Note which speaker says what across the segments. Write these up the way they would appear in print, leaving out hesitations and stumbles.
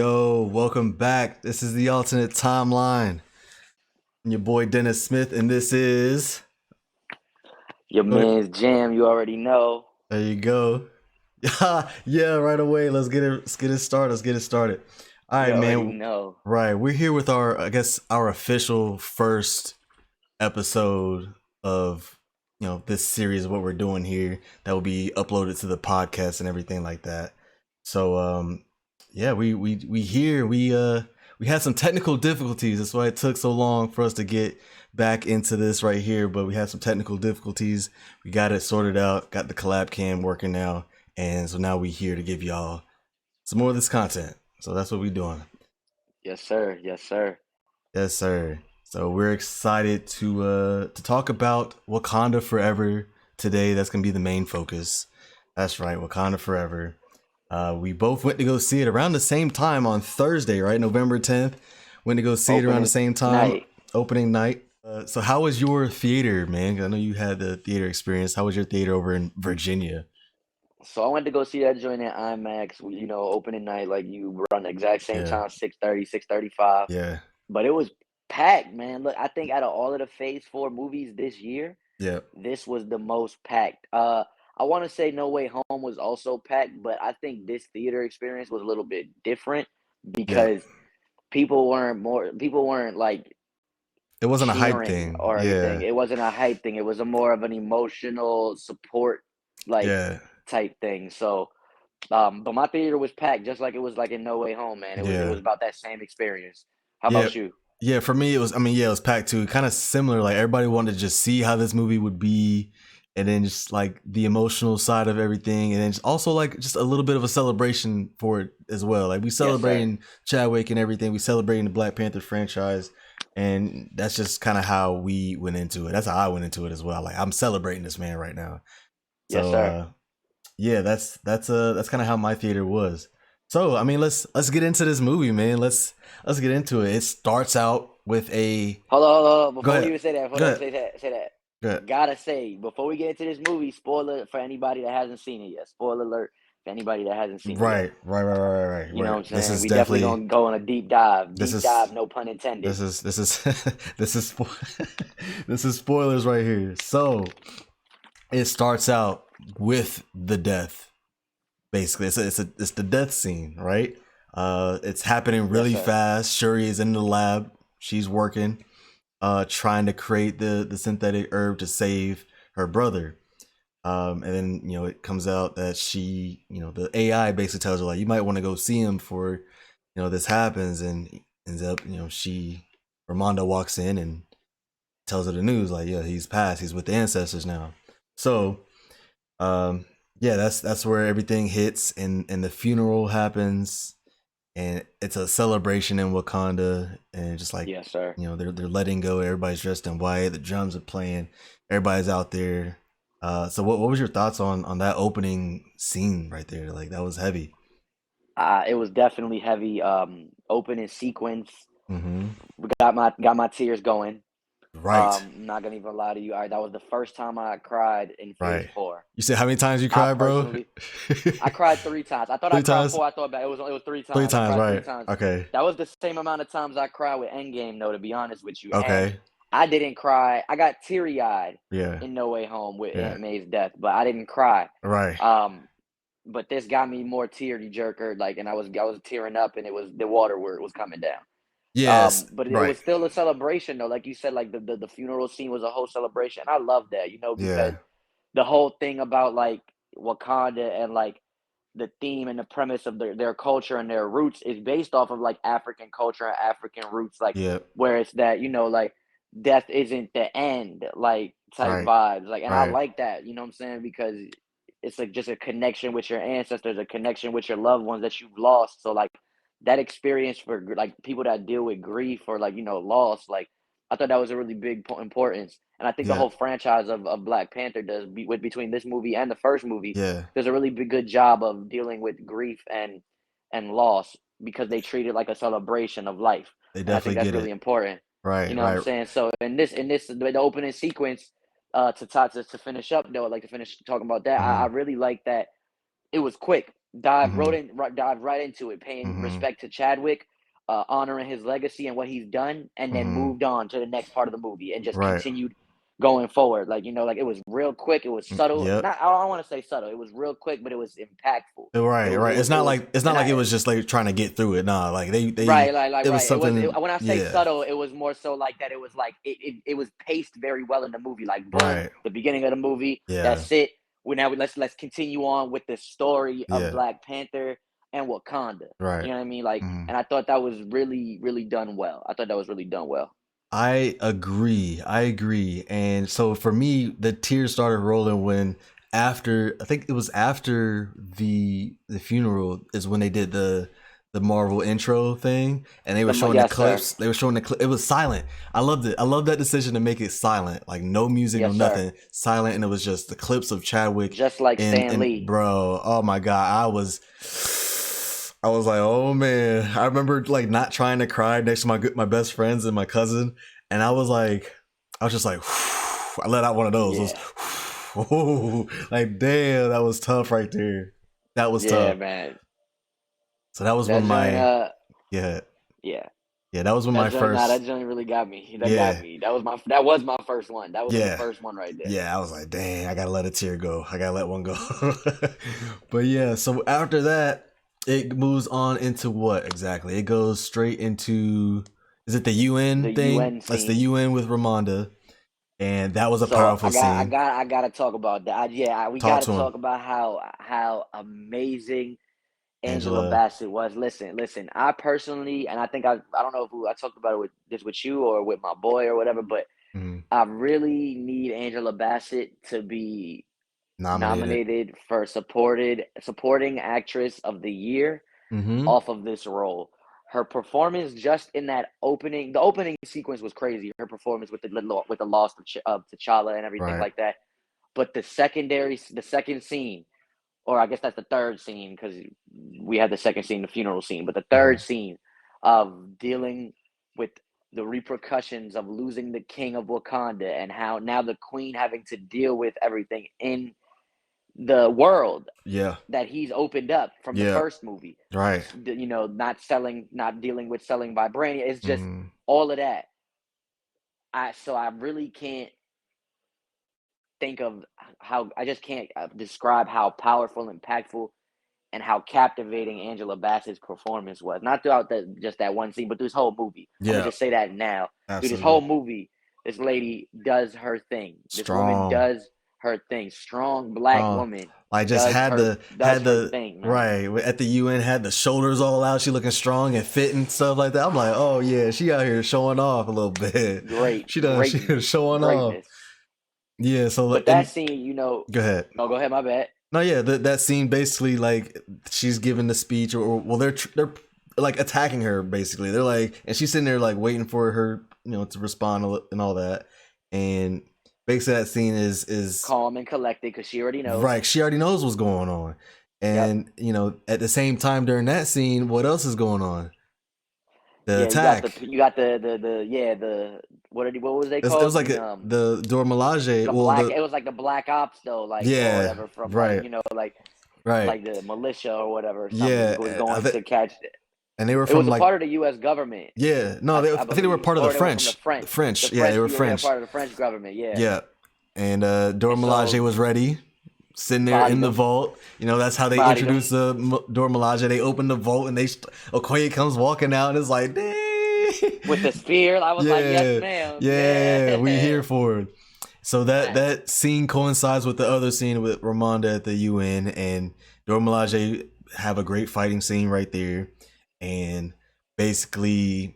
Speaker 1: Yo, welcome back. This is the alternate timeline. I'm your boy Dennis Smith, and this is.
Speaker 2: Your
Speaker 1: Go ahead.
Speaker 2: man's jam, you already know.
Speaker 1: There you go. Yeah, right away. Let's get it started. Let's get it started. All
Speaker 2: You
Speaker 1: right,
Speaker 2: already
Speaker 1: man.
Speaker 2: know.
Speaker 1: Right, we're here with our official first episode of this series of what we're doing here that will be uploaded to the podcast and everything like that. So yeah, we here we had some technical difficulties. That's why it took so long for us to get back into this right here. But we had some technical difficulties. We got it sorted out. Got the collab cam working now, and so now we here to give y'all some more of this content. So that's what we doing.
Speaker 2: Yes, sir. Yes, sir.
Speaker 1: Yes, sir. So we're excited to talk about Wakanda Forever today. That's gonna be the main focus. That's right, Wakanda Forever. We both went to go see it around the same time on Thursday, right? November 10th. Went to go see it around the
Speaker 2: Opening
Speaker 1: same time,
Speaker 2: night.
Speaker 1: opening night. So how was your theater, man? 'Cause I know you had the theater experience. How was your theater over in Virginia?
Speaker 2: So I went to go see that joint at IMAX, opening night, like you run the exact same
Speaker 1: Yeah,
Speaker 2: time, 6:30, 6:35.
Speaker 1: yeah,
Speaker 2: But it was packed, man. Look, I think out of all of the Phase 4 movies this year,
Speaker 1: yeah,
Speaker 2: this was the most packed. I want to say No Way Home was also packed, but I think this theater experience was a little bit different
Speaker 1: yeah.
Speaker 2: because people weren't like
Speaker 1: It wasn't a hype
Speaker 2: cheering
Speaker 1: thing.
Speaker 2: or anything.
Speaker 1: Yeah,
Speaker 2: It wasn't a hype thing. It was a more of an emotional support like
Speaker 1: yeah,
Speaker 2: type thing. So, but my theater was packed just like it was like in No Way Home, man. It was
Speaker 1: yeah.
Speaker 2: about that same experience. How
Speaker 1: Yeah,
Speaker 2: about you?
Speaker 1: yeah. For me, it was. I mean, yeah, it was packed too. Kind of similar. Like everybody wanted to just see how this movie would be, and then just like the emotional side of everything, and then just also like just a little bit of a celebration for it as well. Like we
Speaker 2: Yes, sir.
Speaker 1: celebrating Chadwick and everything. We celebrating the Black Panther franchise, and that's just kind of how we went into it. That's how I went into it as well. Like I'm celebrating this man right now.
Speaker 2: Yes,
Speaker 1: So
Speaker 2: sir.
Speaker 1: yeah, that's kind of how my theater was. So I mean, let's get into this movie, man. Let's get into it. It starts out with a
Speaker 2: Hold on.
Speaker 1: go
Speaker 2: Before we
Speaker 1: ahead,
Speaker 2: even say that, before
Speaker 1: go
Speaker 2: we
Speaker 1: ahead,
Speaker 2: say that.
Speaker 1: go ahead.
Speaker 2: Gotta say, before we get into this movie, spoiler for anybody that hasn't seen it yet. Spoiler alert for anybody that hasn't seen it yet.
Speaker 1: Right.
Speaker 2: You know what I'm
Speaker 1: This
Speaker 2: saying?
Speaker 1: is
Speaker 2: We definitely
Speaker 1: definitely
Speaker 2: gonna go on a deep dive.
Speaker 1: this
Speaker 2: Deep
Speaker 1: is
Speaker 2: dive, no pun intended.
Speaker 1: this is this is this is spoilers right here. So it starts out with the death. Basically, it's the death scene, right? It's happening
Speaker 2: Yes,
Speaker 1: really
Speaker 2: sir.
Speaker 1: fast. Shuri is in the lab. She's working, trying to create the synthetic herb to save her brother. And then it comes out that the AI basically tells her like you might want to go see him before this happens, and ends up she Ramonda walks in and tells her the news like yeah he's passed, he's with the ancestors now. So um yeah, that's where everything hits, and the funeral happens, and it's a celebration in Wakanda, and just like
Speaker 2: Yes, sir.
Speaker 1: they're letting go. Everybody's dressed in white. The drums are playing. Everybody's out there. So what was your thoughts on that opening scene right there? Like that was heavy.
Speaker 2: It was definitely heavy. Opening sequence
Speaker 1: Mm-hmm.
Speaker 2: got my tears going.
Speaker 1: Right,
Speaker 2: I'm not gonna even lie to you. All right, that was the first time I cried in Phase
Speaker 1: right.
Speaker 2: 4.
Speaker 1: You said how many times you
Speaker 2: I
Speaker 1: cried, bro?
Speaker 2: personally, I cried 3 times. I thought I
Speaker 1: Three
Speaker 2: cried
Speaker 1: times.
Speaker 2: 4. I thought about it was 3 times.
Speaker 1: Three
Speaker 2: I
Speaker 1: times.
Speaker 2: cried three
Speaker 1: Right.
Speaker 2: times.
Speaker 1: Okay.
Speaker 2: That was the same amount of times I cried with Endgame, though. To be honest with you, and
Speaker 1: Okay.
Speaker 2: I didn't cry. I got teary eyed
Speaker 1: Yeah.
Speaker 2: in No Way Home with
Speaker 1: Yeah.
Speaker 2: Aunt May's death, but I didn't cry.
Speaker 1: Right.
Speaker 2: Um, but this got me more teary jerker, like, and I was tearing up, and it was the water where it was coming down.
Speaker 1: Yes.
Speaker 2: But it
Speaker 1: Right.
Speaker 2: was still a celebration though. Like you said, like the funeral scene was a whole celebration. I love that, because
Speaker 1: Yeah.
Speaker 2: the whole thing about like Wakanda and like the theme and the premise of their culture and their roots is based off of like African culture and African roots, like
Speaker 1: Yeah.
Speaker 2: where it's that, like death isn't the end, like type
Speaker 1: Right.
Speaker 2: vibes. Like, and I
Speaker 1: Right.
Speaker 2: like that, you know what I'm saying? Because it's like just a connection with your ancestors, a connection with your loved ones that you've lost. So like that experience for like people that deal with grief or like loss, like I thought that was a really big importance. And I think the
Speaker 1: Yeah.
Speaker 2: whole franchise of Black Panther with between this movie and the first movie
Speaker 1: Yeah.
Speaker 2: does a really good job of dealing with grief and loss because they treat it like a celebration of life.
Speaker 1: They
Speaker 2: And I think
Speaker 1: definitely
Speaker 2: that's
Speaker 1: get
Speaker 2: really
Speaker 1: it.
Speaker 2: important. You
Speaker 1: Right.
Speaker 2: know what I'm
Speaker 1: Right.
Speaker 2: saying? So in this the opening sequence, to finish up though, I'd like to finish talking about that. I
Speaker 1: Mm-hmm.
Speaker 2: really like that it was quick.
Speaker 1: Mm-hmm.
Speaker 2: dive right into it, paying
Speaker 1: Mm-hmm.
Speaker 2: respect to Chadwick, honoring his legacy and what he's done, and then
Speaker 1: Mm-hmm.
Speaker 2: moved on to the next part of the movie and just
Speaker 1: Right.
Speaker 2: continued going forward. Like, like it was real quick. It was subtle.
Speaker 1: Yep.
Speaker 2: Not I don't want to say subtle. It was real quick, but it was impactful.
Speaker 1: Right, right. It's
Speaker 2: It
Speaker 1: not
Speaker 2: was,
Speaker 1: like it's not
Speaker 2: and
Speaker 1: like it
Speaker 2: I
Speaker 1: was just like trying to get through it. Nah, like they
Speaker 2: right,
Speaker 1: it was
Speaker 2: right.
Speaker 1: something.
Speaker 2: When I say
Speaker 1: Yeah.
Speaker 2: subtle, it was more so like that. It was like it was paced very well in the movie. Like boom,
Speaker 1: Right.
Speaker 2: the beginning of the movie.
Speaker 1: Yeah.
Speaker 2: That's it. Let's continue on with the story of
Speaker 1: Yeah.
Speaker 2: Black Panther and Wakanda. You
Speaker 1: Right.
Speaker 2: know what I mean? Like,
Speaker 1: Mhm.
Speaker 2: and I thought that was really done well. I thought that was really done well.
Speaker 1: I agree. I agree. And so for me, the tears started rolling when after I think it was after the funeral is when they did the Marvel intro thing and they were showing the
Speaker 2: Yes, sir.
Speaker 1: clips. They were showing the clip. It was silent. I loved it. I love that decision to make it silent, like no music, no
Speaker 2: Yes, sir.
Speaker 1: nothing, silent, and it was just the clips of Chadwick
Speaker 2: Just like Stan
Speaker 1: and
Speaker 2: Lee.
Speaker 1: bro. Oh my god, I was like, oh man. I remember like not trying to cry next to my best friends and my cousin, and I was just like, I let out one of those. It
Speaker 2: Yeah.
Speaker 1: was, like damn, that was tough right there. That was
Speaker 2: Yeah,
Speaker 1: tough.
Speaker 2: man.
Speaker 1: So that was when
Speaker 2: That joint.
Speaker 1: yeah
Speaker 2: Yeah.
Speaker 1: yeah that was when my
Speaker 2: That
Speaker 1: first
Speaker 2: joint really got me. That got
Speaker 1: yeah
Speaker 2: me. That was my first one. That was the
Speaker 1: yeah
Speaker 2: first one right there.
Speaker 1: yeah. I was like, dang, I gotta let a tear go. I gotta let one go. But yeah, so after that, it moves on into what exactly? It goes straight into is it the UN
Speaker 2: The
Speaker 1: thing?
Speaker 2: UN
Speaker 1: That's the
Speaker 2: scene.
Speaker 1: UN with Ramonda, and that was a
Speaker 2: So
Speaker 1: powerful scene.
Speaker 2: I gotta talk about that. We
Speaker 1: Talk
Speaker 2: gotta
Speaker 1: to him,
Speaker 2: talk about how amazing Angela
Speaker 1: Angela.
Speaker 2: Bassett was. Listen. I personally, and I think I don't know if I talked about it with you or with my boy or whatever, but
Speaker 1: Mm,
Speaker 2: I really need Angela Bassett to be
Speaker 1: nominated.
Speaker 2: nominated for supporting actress of the year
Speaker 1: Mm-hmm.
Speaker 2: off of this role. Her performance just in the opening sequence was crazy. Her performance with the loss of T'Challa and everything
Speaker 1: Right.
Speaker 2: like that. But the second scene, or I guess that's the third scene because we had the second scene, the funeral scene, but the third
Speaker 1: Mm-hmm.
Speaker 2: scene of dealing with the repercussions of losing the king of Wakanda and how now the queen having to deal with everything in the world
Speaker 1: Yeah.
Speaker 2: that he's opened up from the
Speaker 1: Yeah.
Speaker 2: first movie.
Speaker 1: Right.
Speaker 2: Not dealing with selling vibranium. It's just
Speaker 1: Mm,
Speaker 2: all of that. I really can't think of how I just can't describe how powerful, impactful, and how captivating Angela Bassett's performance was. Not throughout just that one scene, but through this whole movie. I'm gonna
Speaker 1: yeah.
Speaker 2: just say that now. Through this whole
Speaker 1: Absolutely.
Speaker 2: movie, this lady does her thing. This woman
Speaker 1: Strong.
Speaker 2: does her thing. Strong Black
Speaker 1: Strong.
Speaker 2: woman
Speaker 1: Like just
Speaker 2: does her
Speaker 1: had the
Speaker 2: thing, man.
Speaker 1: right at the UN had the shoulders all out. She looking strong and fit and stuff like that. I'm like, oh yeah, she out here showing off a little bit. She done showing off.
Speaker 2: Greatness.
Speaker 1: Yeah. So
Speaker 2: But that
Speaker 1: and
Speaker 2: scene,
Speaker 1: go ahead.
Speaker 2: no, go ahead. My bad.
Speaker 1: No, yeah, that scene basically like she's giving the speech, or well, they're like attacking her basically. They're like, and she's sitting there like waiting for her, to respond and all that. And basically, that scene is
Speaker 2: Calm and collected because she already knows.
Speaker 1: right. She already knows what's going on,
Speaker 2: Yep.
Speaker 1: and at the same time during that scene, what else is going on? The
Speaker 2: Yeah,
Speaker 1: attack.
Speaker 2: you got the what was they
Speaker 1: It was
Speaker 2: called?
Speaker 1: like the Dora Milaje.
Speaker 2: The
Speaker 1: Well,
Speaker 2: black,
Speaker 1: the
Speaker 2: it was like the black ops though, like, or
Speaker 1: yeah,
Speaker 2: whatever, from like,
Speaker 1: right, right,
Speaker 2: like the militia or whatever or something was
Speaker 1: yeah.
Speaker 2: going to catch it.
Speaker 1: And they were
Speaker 2: It was
Speaker 1: from
Speaker 2: a
Speaker 1: like
Speaker 2: part of the US government,
Speaker 1: yeah, no, I
Speaker 2: I
Speaker 1: think they were
Speaker 2: believe.
Speaker 1: part of the
Speaker 2: Or they were from the
Speaker 1: French. The
Speaker 2: French.
Speaker 1: French,
Speaker 2: The
Speaker 1: yeah, they
Speaker 2: French
Speaker 1: were
Speaker 2: yeah,
Speaker 1: French.
Speaker 2: part of the French government, yeah.
Speaker 1: Yeah, and Dora
Speaker 2: And
Speaker 1: Milaje
Speaker 2: so
Speaker 1: was ready, sitting there
Speaker 2: bodied
Speaker 1: in the
Speaker 2: them,
Speaker 1: vault. That's how they
Speaker 2: bodied them,
Speaker 1: introduced the Dora Milaje. They opened the vault, and Okoye comes walking out, and it's like, dang,
Speaker 2: with the spear. I was like, yes,
Speaker 1: yeah,
Speaker 2: ma'am.
Speaker 1: yeah, we
Speaker 2: Yeah.
Speaker 1: here for it. So that
Speaker 2: Man.
Speaker 1: that scene coincides with the other scene with Ramonda at the UN, and Dora Milaje have a great fighting scene right there, and basically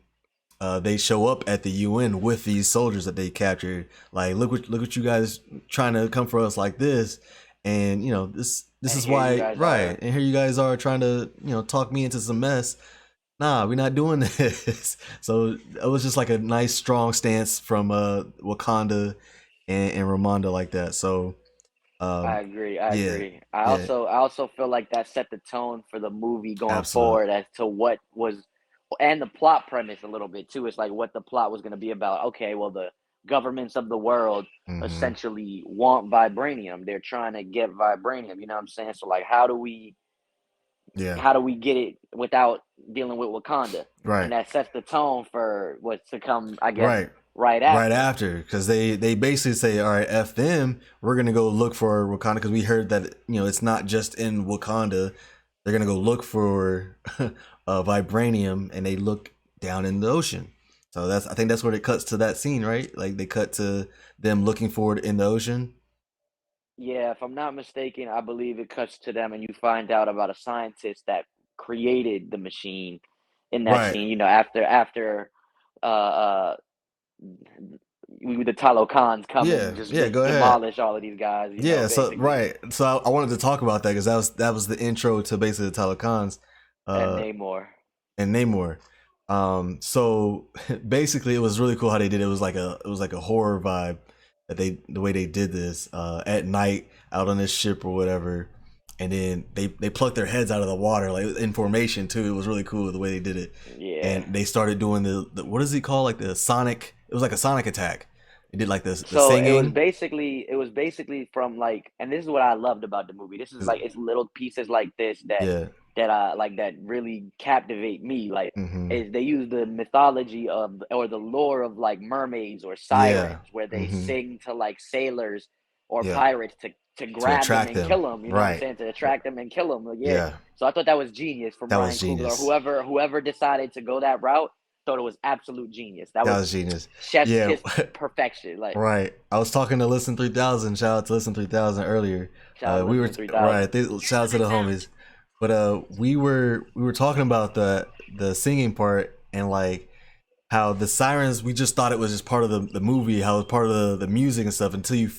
Speaker 1: they show up at the UN with these soldiers that they captured. Like, look what you guys trying to come for us like this, and this
Speaker 2: And
Speaker 1: is
Speaker 2: here you
Speaker 1: why,
Speaker 2: guys
Speaker 1: right?
Speaker 2: are.
Speaker 1: And here you guys are trying to talk me into some mess. Nah, we're not doing this. So it was just like a nice strong stance from Wakanda and Ramonda like that. So
Speaker 2: I
Speaker 1: um,
Speaker 2: agree. I
Speaker 1: yeah,
Speaker 2: agree.
Speaker 1: yeah,
Speaker 2: I also feel like that set the tone for the movie going
Speaker 1: absolutely,
Speaker 2: forward as to what was, and the plot premise a little bit too. It's like what the plot was going to be about. Okay, well, the governments of the world
Speaker 1: mm-hmm.
Speaker 2: essentially want vibranium. They're trying to get vibranium. You know what I'm saying? So like, how do we
Speaker 1: Yeah.
Speaker 2: how do we get it without dealing with Wakanda? And
Speaker 1: Right.
Speaker 2: that sets the tone for what's to come, I guess,
Speaker 1: Right.
Speaker 2: right
Speaker 1: Right
Speaker 2: after.
Speaker 1: after, because they basically say, all right, f them, we're gonna go look for Wakanda, because we heard that it's not just in Wakanda. They're gonna go look for vibranium, and they look down in the ocean. So I think that's where it cuts to that scene, right? Like they cut to them looking for it in the ocean.
Speaker 2: Yeah, if I'm not mistaken, I believe it cuts to them, and you find out about a scientist that created the machine in that
Speaker 1: Right.
Speaker 2: scene. After uh, uh, the Talokans come and
Speaker 1: Yeah.
Speaker 2: just
Speaker 1: Yeah. Go ahead.
Speaker 2: demolish all of these guys.
Speaker 1: Yeah. So
Speaker 2: Basically,
Speaker 1: right. So I wanted to talk about that, because that was the intro to basically the Talocans.
Speaker 2: and
Speaker 1: Uh,
Speaker 2: Namor.
Speaker 1: and Namor. So basically, it was really cool how they did it. It was like a horror vibe, that the way they did this at night out on this ship or whatever, and then they plucked their heads out of the water, like in formation too. It was really cool the way they did it,
Speaker 2: Yeah.
Speaker 1: and they started doing the what is it called, like the sonic. It was like a sonic attack. They did like the
Speaker 2: So
Speaker 1: singing.
Speaker 2: it was basically from like, and this is what I loved about the movie. This is like it's little pieces like this
Speaker 1: Yeah.
Speaker 2: that really captivate me. Like,
Speaker 1: Mm-hmm.
Speaker 2: is they use the mythology of, or the lore of, like mermaids or
Speaker 1: Yeah.
Speaker 2: sirens, where they
Speaker 1: Mm-hmm.
Speaker 2: sing to like sailors or
Speaker 1: Yeah.
Speaker 2: pirates to
Speaker 1: To
Speaker 2: grab them
Speaker 1: attract
Speaker 2: and
Speaker 1: them.
Speaker 2: kill them. You know what I'm
Speaker 1: Right.
Speaker 2: saying? To attract them and kill them. Like, yeah.
Speaker 1: Yeah.
Speaker 2: So I thought that was genius from
Speaker 1: That was
Speaker 2: Ryan Coogler.
Speaker 1: genius.
Speaker 2: Whoever decided to go that route, thought it was absolute genius. That
Speaker 1: That
Speaker 2: was
Speaker 1: was genius.
Speaker 2: chef's
Speaker 1: Yeah.
Speaker 2: kiss perfection. Like,
Speaker 1: Right. I was talking to Listen 3000. Shout out to Listen 3000 earlier.
Speaker 2: shout out to
Speaker 1: We were
Speaker 2: Listen 3000.
Speaker 1: right. Shout out to the homies. But we were talking about the singing part, and like how the sirens, we just thought it was just part of the movie, how it was part of the music and stuff, until you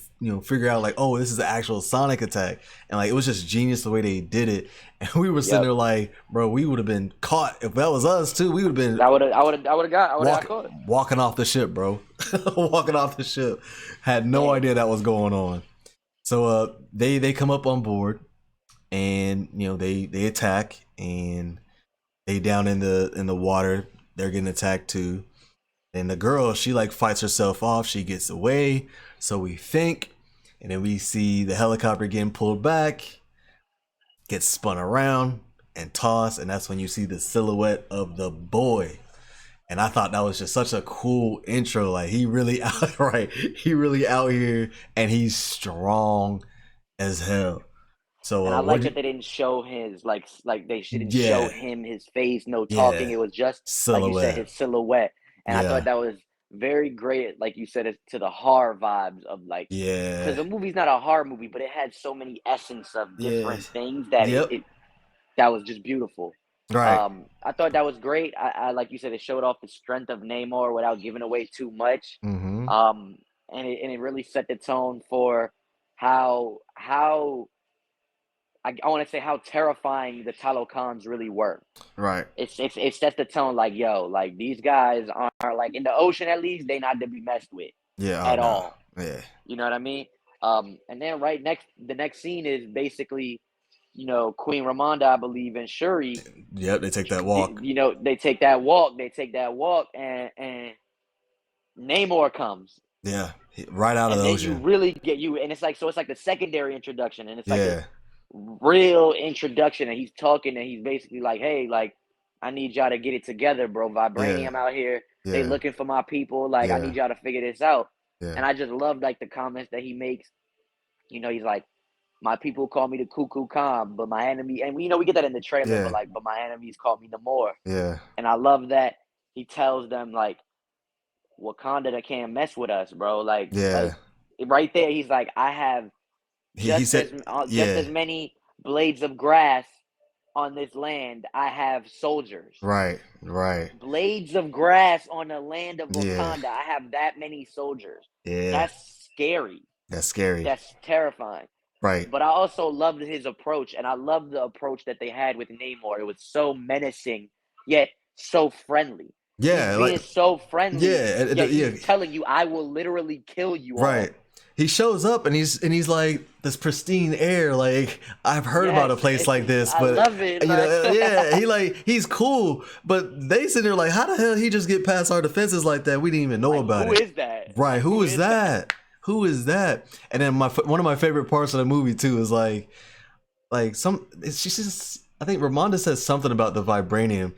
Speaker 1: figure out like, oh, this is the actual sonic attack. And like it was just genius the way they did it. And we were sitting
Speaker 2: Yep.
Speaker 1: there like, bro, we would have been caught if that was us too. We would have been
Speaker 2: I would have got caught.
Speaker 1: walking off the ship, bro. Walking off the ship. Had no
Speaker 2: Hey,
Speaker 1: idea that was going on. So they come up on board, and they attack, and they down in the water. They're getting attacked too. And the girl, she like fights herself off. She gets away. So we think, and then we see the helicopter getting pulled back, gets spun around and tossed, and that's when you see the silhouette of the boy. And I thought that was just such a cool intro. Like he really out right. He really out here, and he's strong as hell. So
Speaker 2: and I
Speaker 1: what
Speaker 2: like
Speaker 1: do
Speaker 2: that
Speaker 1: you
Speaker 2: they didn't show his like they didn't show
Speaker 1: yeah,
Speaker 2: him his face, no talking.
Speaker 1: yeah.
Speaker 2: It was just like you said,
Speaker 1: Silhouette.
Speaker 2: his silhouette. And I thought
Speaker 1: Yeah.
Speaker 2: that was very great, like you said, to the horror vibes of like, because
Speaker 1: Yeah.
Speaker 2: the movie's not a horror movie, but it had so many essence of
Speaker 1: Yeah.
Speaker 2: different things that
Speaker 1: Yep.
Speaker 2: it that was just beautiful.
Speaker 1: Right.
Speaker 2: I thought that was great. I like you said, it showed off the strength of Namor without giving away too much.
Speaker 1: Mm-hmm.
Speaker 2: And it really set the tone for how I want to say how terrifying the Talokans really were.
Speaker 1: Right.
Speaker 2: It sets the tone like, yo, like these guys are like in the ocean, at least they not to be messed with
Speaker 1: Yeah. Oh
Speaker 2: at
Speaker 1: no.
Speaker 2: all.
Speaker 1: Yeah.
Speaker 2: You know what I mean? And then the next scene is basically, Queen Ramonda, I believe, and Shuri.
Speaker 1: Yep. They take that walk.
Speaker 2: They take that walk. And Namor comes,
Speaker 1: Yeah. Right out of
Speaker 2: and
Speaker 1: the
Speaker 2: then you
Speaker 1: ocean.
Speaker 2: really get you, and it's like the secondary introduction, and it's like this
Speaker 1: Yeah.
Speaker 2: real introduction, and he's talking, and he's basically like, hey, like, I need y'all to get it together, bro.
Speaker 1: Yeah.
Speaker 2: Vibranium out here, they
Speaker 1: Yeah.
Speaker 2: looking for my people. Like, I
Speaker 1: Yeah.
Speaker 2: need y'all to figure this out.
Speaker 1: Yeah.
Speaker 2: And I just love like the comments that he makes. He's like, my people call me the Cuckoo Khan, but my enemy, and we get that in the trailer,
Speaker 1: Yeah.
Speaker 2: but my enemies call me the Moor.
Speaker 1: Yeah.
Speaker 2: And I love that he tells them like, Wakanda that can't mess with us, bro.
Speaker 1: Yeah.
Speaker 2: Right there, he's like, I have
Speaker 1: He said,
Speaker 2: just
Speaker 1: yeah.
Speaker 2: as many blades of grass on this land. I have soldiers.
Speaker 1: Right. Right.
Speaker 2: Blades of grass on the land of
Speaker 1: Yeah.
Speaker 2: Wakanda. I have that many soldiers.
Speaker 1: Yeah.
Speaker 2: That's scary.
Speaker 1: That's scary.
Speaker 2: That's terrifying.
Speaker 1: Right.
Speaker 2: But I also loved his approach, and I loved the approach that they had with Namor. It was so menacing, yet so friendly. He's
Speaker 1: Yeah.
Speaker 2: being
Speaker 1: Like,
Speaker 2: so friendly,
Speaker 1: yeah.
Speaker 2: yet
Speaker 1: Yeah.
Speaker 2: he's telling you, I will literally kill you all.
Speaker 1: Right. He shows up, and he's like this pristine air. Like I've heard about a
Speaker 2: Yes,
Speaker 1: place like this,
Speaker 2: I
Speaker 1: but
Speaker 2: love it. Like,
Speaker 1: yeah, he's cool. But they sit there like, how the hell he just get past our defenses like that? We didn't even know
Speaker 2: like,
Speaker 1: about
Speaker 2: who
Speaker 1: it.
Speaker 2: is that?
Speaker 1: Right?
Speaker 2: Like,
Speaker 1: Who is that? Who is that? And then one of my favorite parts of the movie too is like I think Ramonda says something about the vibranium,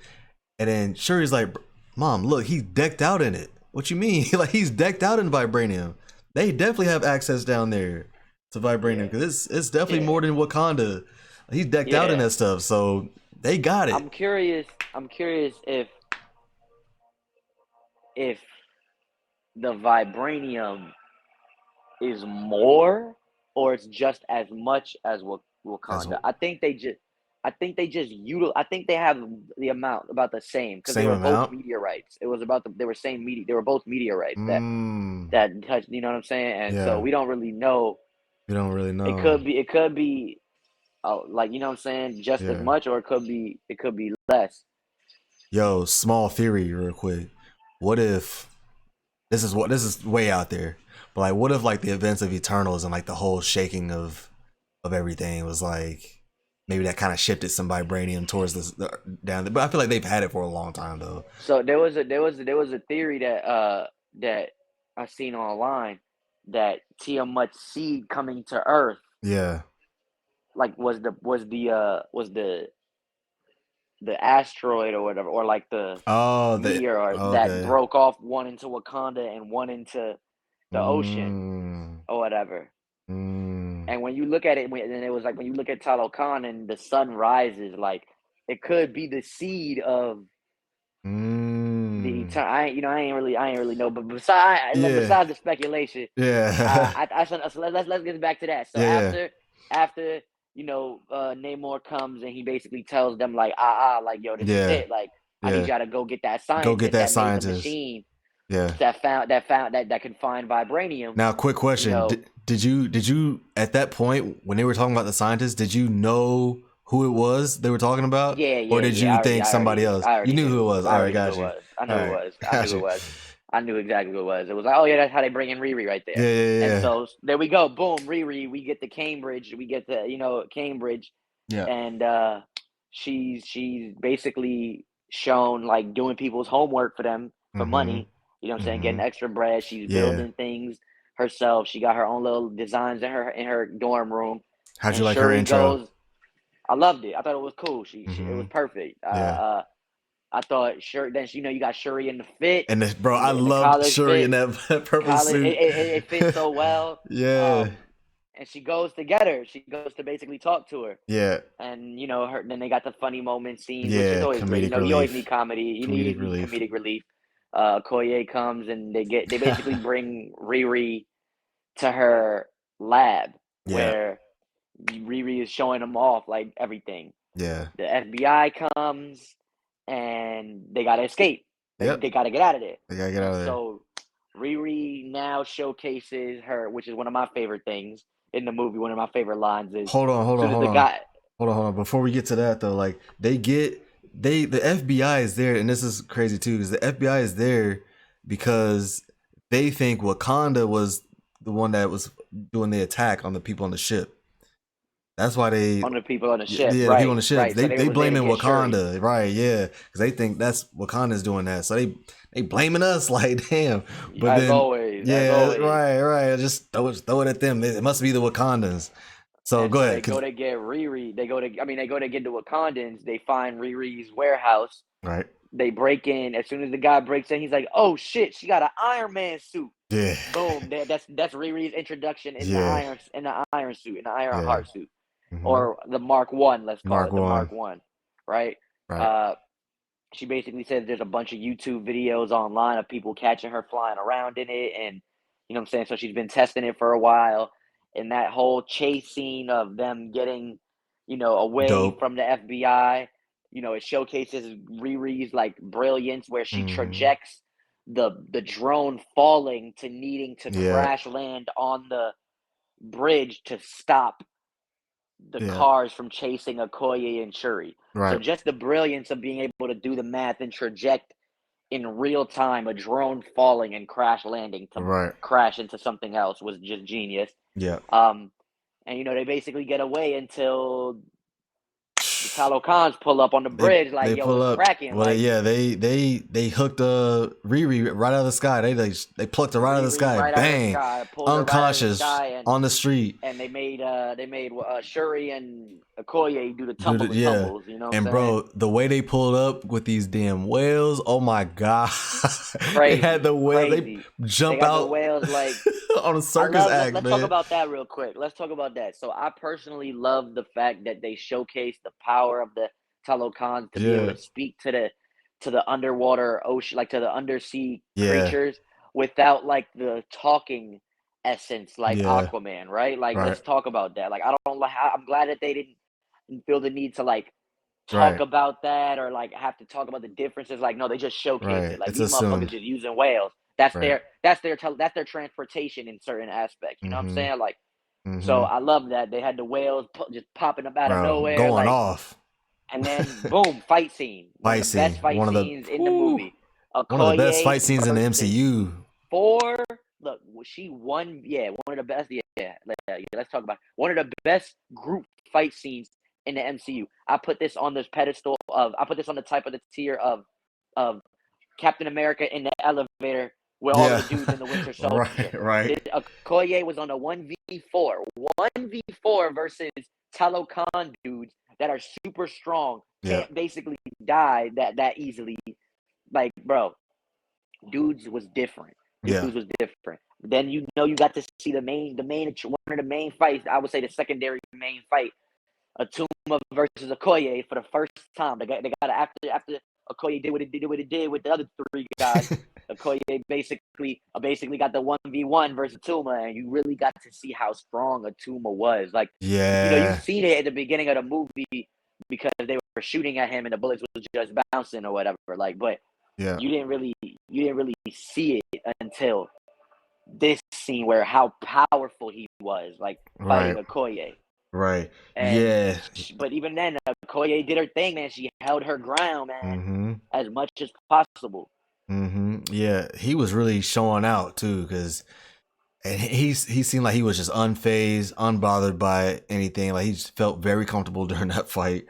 Speaker 1: and then Shuri's like, "Mom, look, he's decked out in it. What you mean? Like he's decked out in vibranium. They definitely have access down there to vibranium
Speaker 2: Yeah,
Speaker 1: because it's definitely
Speaker 2: yeah,
Speaker 1: more than Wakanda. He's decked out in
Speaker 2: yeah.
Speaker 1: that stuff, so they got it
Speaker 2: I'm curious. I'm curious if the vibranium is more or it's just as much as
Speaker 1: as
Speaker 2: Wakanda. I think they just I think they have the amount about the same because they
Speaker 1: same
Speaker 2: were both
Speaker 1: amount.
Speaker 2: meteorites. It was about they were same they were both meteorites
Speaker 1: Mm,
Speaker 2: that touched, you know what I'm saying? And so
Speaker 1: yeah,
Speaker 2: we don't really know.
Speaker 1: we don't really know.
Speaker 2: It could be like, you know what I'm saying, just as
Speaker 1: Yeah.
Speaker 2: much, or it could be less.
Speaker 1: Yo, small theory, real quick. What if this is way out there, but like, what if like the events of Eternals and like the whole shaking of everything was like maybe that kind of shifted some vibranium towards the down there. But I feel like they've had it for a long time though.
Speaker 2: So there was a theory that I seen online that Tiamat's seed coming to Earth
Speaker 1: Yeah.
Speaker 2: like was the asteroid or whatever, or like the
Speaker 1: Oh, the
Speaker 2: meteor that
Speaker 1: okay.
Speaker 2: broke off one into Wakanda and one into the ocean
Speaker 1: Mm,
Speaker 2: or whatever.
Speaker 1: mm,
Speaker 2: And when you look at it, and it was like when you look at Talokan and the sun rises, like it could be the seed of the
Speaker 1: mm.
Speaker 2: eternal. I ain't really know, but
Speaker 1: Yeah.
Speaker 2: besides the speculation,
Speaker 1: Yeah.
Speaker 2: so let's get back to that. So
Speaker 1: Yeah. Yeah.
Speaker 2: after Namor comes and he basically tells them like like, yo, this is
Speaker 1: Yeah.
Speaker 2: it, like I need
Speaker 1: Yeah.
Speaker 2: y'all to go get that
Speaker 1: Go get
Speaker 2: scientist
Speaker 1: that
Speaker 2: that made the
Speaker 1: scientist.
Speaker 2: machine
Speaker 1: Yeah.
Speaker 2: that can find vibranium.
Speaker 1: Now, quick
Speaker 2: You
Speaker 1: question:
Speaker 2: know,
Speaker 1: did you at that point when they were talking about the scientists, did you know who it was they were talking about,
Speaker 2: yeah,
Speaker 1: or
Speaker 2: yeah,
Speaker 1: did
Speaker 2: yeah.
Speaker 1: you think somebody else?
Speaker 2: I
Speaker 1: You
Speaker 2: already
Speaker 1: knew who it
Speaker 2: knew.
Speaker 1: was.
Speaker 2: I
Speaker 1: All right,
Speaker 2: already knew who
Speaker 1: got
Speaker 2: it
Speaker 1: you.
Speaker 2: was. I knew
Speaker 1: All
Speaker 2: who it
Speaker 1: right,
Speaker 2: was. I knew
Speaker 1: got
Speaker 2: who it
Speaker 1: you.
Speaker 2: was. I knew exactly who it was. It was like, oh yeah, that's how they bring in Riri right
Speaker 1: Yeah,
Speaker 2: there.
Speaker 1: yeah,
Speaker 2: And
Speaker 1: yeah,
Speaker 2: so there we go. Boom, Riri. We get to Cambridge. We get to Cambridge,
Speaker 1: yeah.
Speaker 2: and she's basically shown like doing people's homework for them for
Speaker 1: Mm-hmm.
Speaker 2: money. You know what I'm saying?
Speaker 1: Mm-hmm.
Speaker 2: Getting extra bread. She's
Speaker 1: Yeah.
Speaker 2: building things herself. She got her own little designs in her dorm room.
Speaker 1: How'd
Speaker 2: And
Speaker 1: you like her
Speaker 2: Shuri
Speaker 1: intro?
Speaker 2: goes. I loved it. I thought it was cool. It
Speaker 1: Mm-hmm.
Speaker 2: was perfect.
Speaker 1: Yeah.
Speaker 2: I thought Shuri. Then you got Shuri in the fit,
Speaker 1: And bro, I
Speaker 2: in the
Speaker 1: loved
Speaker 2: college
Speaker 1: Shuri in
Speaker 2: fit.
Speaker 1: that purple
Speaker 2: College,
Speaker 1: suit.
Speaker 2: it fits so well.
Speaker 1: Yeah.
Speaker 2: And she goes to get her. She goes to basically talk to her.
Speaker 1: Yeah.
Speaker 2: And her. Then they got the funny moment scenes, which is
Speaker 1: Yeah.
Speaker 2: always great.
Speaker 1: Comedic
Speaker 2: You always need
Speaker 1: relief.
Speaker 2: comedy.
Speaker 1: Comedic
Speaker 2: Need
Speaker 1: relief.
Speaker 2: comedic relief. Koye comes and they basically bring Riri to her lab
Speaker 1: Yeah.
Speaker 2: where Riri is showing them off like everything.
Speaker 1: Yeah.
Speaker 2: The FBI comes and they gotta escape.
Speaker 1: Yep.
Speaker 2: They gotta get out of there.
Speaker 1: I gotta get out
Speaker 2: And
Speaker 1: of there.
Speaker 2: so Riri now showcases her, which is one of my favorite things in the movie. One of my favorite lines is
Speaker 1: Hold on, hold
Speaker 2: as
Speaker 1: on,
Speaker 2: soon as
Speaker 1: hold
Speaker 2: the
Speaker 1: on.
Speaker 2: guy
Speaker 1: Hold on. Before we get to that though, like the FBI is there, and this is crazy too, because the FBI is there because they think Wakanda was the one that was doing the attack on the people on the ship. That's why
Speaker 2: on the people on the ship,
Speaker 1: yeah, the people on
Speaker 2: right,
Speaker 1: the ships,
Speaker 2: right. So they
Speaker 1: they
Speaker 2: was there to
Speaker 1: blaming
Speaker 2: get Shuri.
Speaker 1: Wakanda, right? Yeah, because they think that's Wakanda's doing that, so they blaming us like damn. But then
Speaker 2: As
Speaker 1: yeah,
Speaker 2: always.
Speaker 1: right, just throw it at them. It must be the Wakandans. So
Speaker 2: And
Speaker 1: go
Speaker 2: so
Speaker 1: ahead.
Speaker 2: they go to get Riri. They go to get the Wakandans. They find Riri's warehouse.
Speaker 1: Right.
Speaker 2: They break in. As soon as the guy breaks in, he's like, "Oh shit, she got an Iron Man suit."
Speaker 1: Yeah.
Speaker 2: Boom. That's Riri's introduction
Speaker 1: Yeah.
Speaker 2: in the iron suit, in the Iron
Speaker 1: Yeah.
Speaker 2: Heart suit,
Speaker 1: Mm-hmm.
Speaker 2: or the Mark One. Let's call
Speaker 1: Mark
Speaker 2: it the
Speaker 1: one.
Speaker 2: Mark One, right?
Speaker 1: Right.
Speaker 2: Uh, she basically says there's a bunch of YouTube videos online of people catching her flying around in it, and you know what I'm saying. So she's been testing it for a while, and that whole chase scene of them getting, away
Speaker 1: Dope.
Speaker 2: from the FBI. It showcases Riri's like brilliance, where she
Speaker 1: Mm-hmm.
Speaker 2: trajects the drone falling to needing to
Speaker 1: Yeah.
Speaker 2: crash land on the bridge to stop the
Speaker 1: Yeah.
Speaker 2: cars from chasing Okoye and Shuri. So
Speaker 1: Right.
Speaker 2: just the brilliance of being able to do the math and traject in real time a drone falling and crash landing to
Speaker 1: Right.
Speaker 2: crash into something else was just genius.
Speaker 1: Yeah.
Speaker 2: Um, and they basically get away until the Talocans pull up on the bridge like,
Speaker 1: they
Speaker 2: yo,
Speaker 1: pull
Speaker 2: what's
Speaker 1: up.
Speaker 2: cracking?
Speaker 1: Well,
Speaker 2: Like
Speaker 1: yeah, they hooked Riri right out of the sky. They plucked her right out of the
Speaker 2: Riri
Speaker 1: sky.
Speaker 2: right out of the
Speaker 1: Bang,
Speaker 2: sky, pulled her right out of the
Speaker 1: unconscious
Speaker 2: sky,
Speaker 1: on the street.
Speaker 2: and they made Shuri and Okoye do the
Speaker 1: Dude,
Speaker 2: tumble and
Speaker 1: yeah.
Speaker 2: tumbles. You know what I'm
Speaker 1: And
Speaker 2: saying?
Speaker 1: bro, the way they pulled up with these damn whales, oh my god! They had
Speaker 2: Crazy,
Speaker 1: the whale. They
Speaker 2: crazy. They
Speaker 1: jump
Speaker 2: got the
Speaker 1: out
Speaker 2: whales like
Speaker 1: on a
Speaker 2: I
Speaker 1: circus
Speaker 2: love.
Speaker 1: act,
Speaker 2: Let's talk
Speaker 1: man.
Speaker 2: about that real quick. Let's talk about that. So I personally love the fact that they showcase the power of the Talocans to be able
Speaker 1: Yeah,
Speaker 2: to speak to the underwater ocean, like to the undersea
Speaker 1: yeah,
Speaker 2: creatures, without like the talking essence, like
Speaker 1: yeah.
Speaker 2: Aquaman, right? Like
Speaker 1: Right,
Speaker 2: let's talk about that. Like I don't like. I'm glad that they didn't feel the need to like talk
Speaker 1: right,
Speaker 2: about that or like have to talk about the differences. Like no, they just showcase
Speaker 1: right.
Speaker 2: it. Like
Speaker 1: It's
Speaker 2: these motherfuckers
Speaker 1: assumed.
Speaker 2: just using whales. That's
Speaker 1: Right.
Speaker 2: their that's their transportation in certain aspects. You know what I'm
Speaker 1: Mm-hmm.
Speaker 2: saying? Like so,
Speaker 1: Mm-hmm.
Speaker 2: I love that they had the whales just popping up out of
Speaker 1: Bro,
Speaker 2: nowhere,
Speaker 1: going
Speaker 2: like,
Speaker 1: off.
Speaker 2: and then boom, fight scene. One of
Speaker 1: Fight
Speaker 2: the best
Speaker 1: scene.
Speaker 2: fight scenes in the movie.
Speaker 1: One of the best
Speaker 2: Okoye
Speaker 1: fight scenes in the
Speaker 2: versus
Speaker 1: MCU.
Speaker 2: four. Look, she won. Yeah, one of the best. Yeah. Let's talk about one of the best group fight scenes in the MCU. I put this on this pedestal of. I put this on the type of the tier of Captain America in the elevator with all of
Speaker 1: Yeah.
Speaker 2: the dudes in the Winter
Speaker 1: Right,
Speaker 2: Soldier.
Speaker 1: right.
Speaker 2: This Okoye was on a 1v4. 1v4 versus Talokan dudes that are super strong,
Speaker 1: Yeah.
Speaker 2: can't basically die that easily. Like, bro, dudes was different.
Speaker 1: Yeah.
Speaker 2: Dudes was different. Then you know you got to see one of the main fights. I would say the secondary main fight, Atuma versus Okoye for the first time. They got after Okoye did with the other three guys. Okoye basically got the 1v1 versus Atuma, and you really got to see how strong Atuma was. Like, you've
Speaker 1: Yeah.
Speaker 2: seen it at the beginning of the movie because they were shooting at him and the bullets was just bouncing or whatever. Like, but
Speaker 1: Yeah.
Speaker 2: you didn't really see it until this scene where how powerful he was, like fighting
Speaker 1: Right.
Speaker 2: Okoye.
Speaker 1: Right.
Speaker 2: And
Speaker 1: Yeah.
Speaker 2: but even then, Okoye did her thing, man. She held her ground, man,
Speaker 1: Mm-hmm.
Speaker 2: as much as possible.
Speaker 1: Mm-hmm. Yeah. He was really showing out too, because and he seemed like he was just unfazed, unbothered by anything. Like he just felt very comfortable during that fight.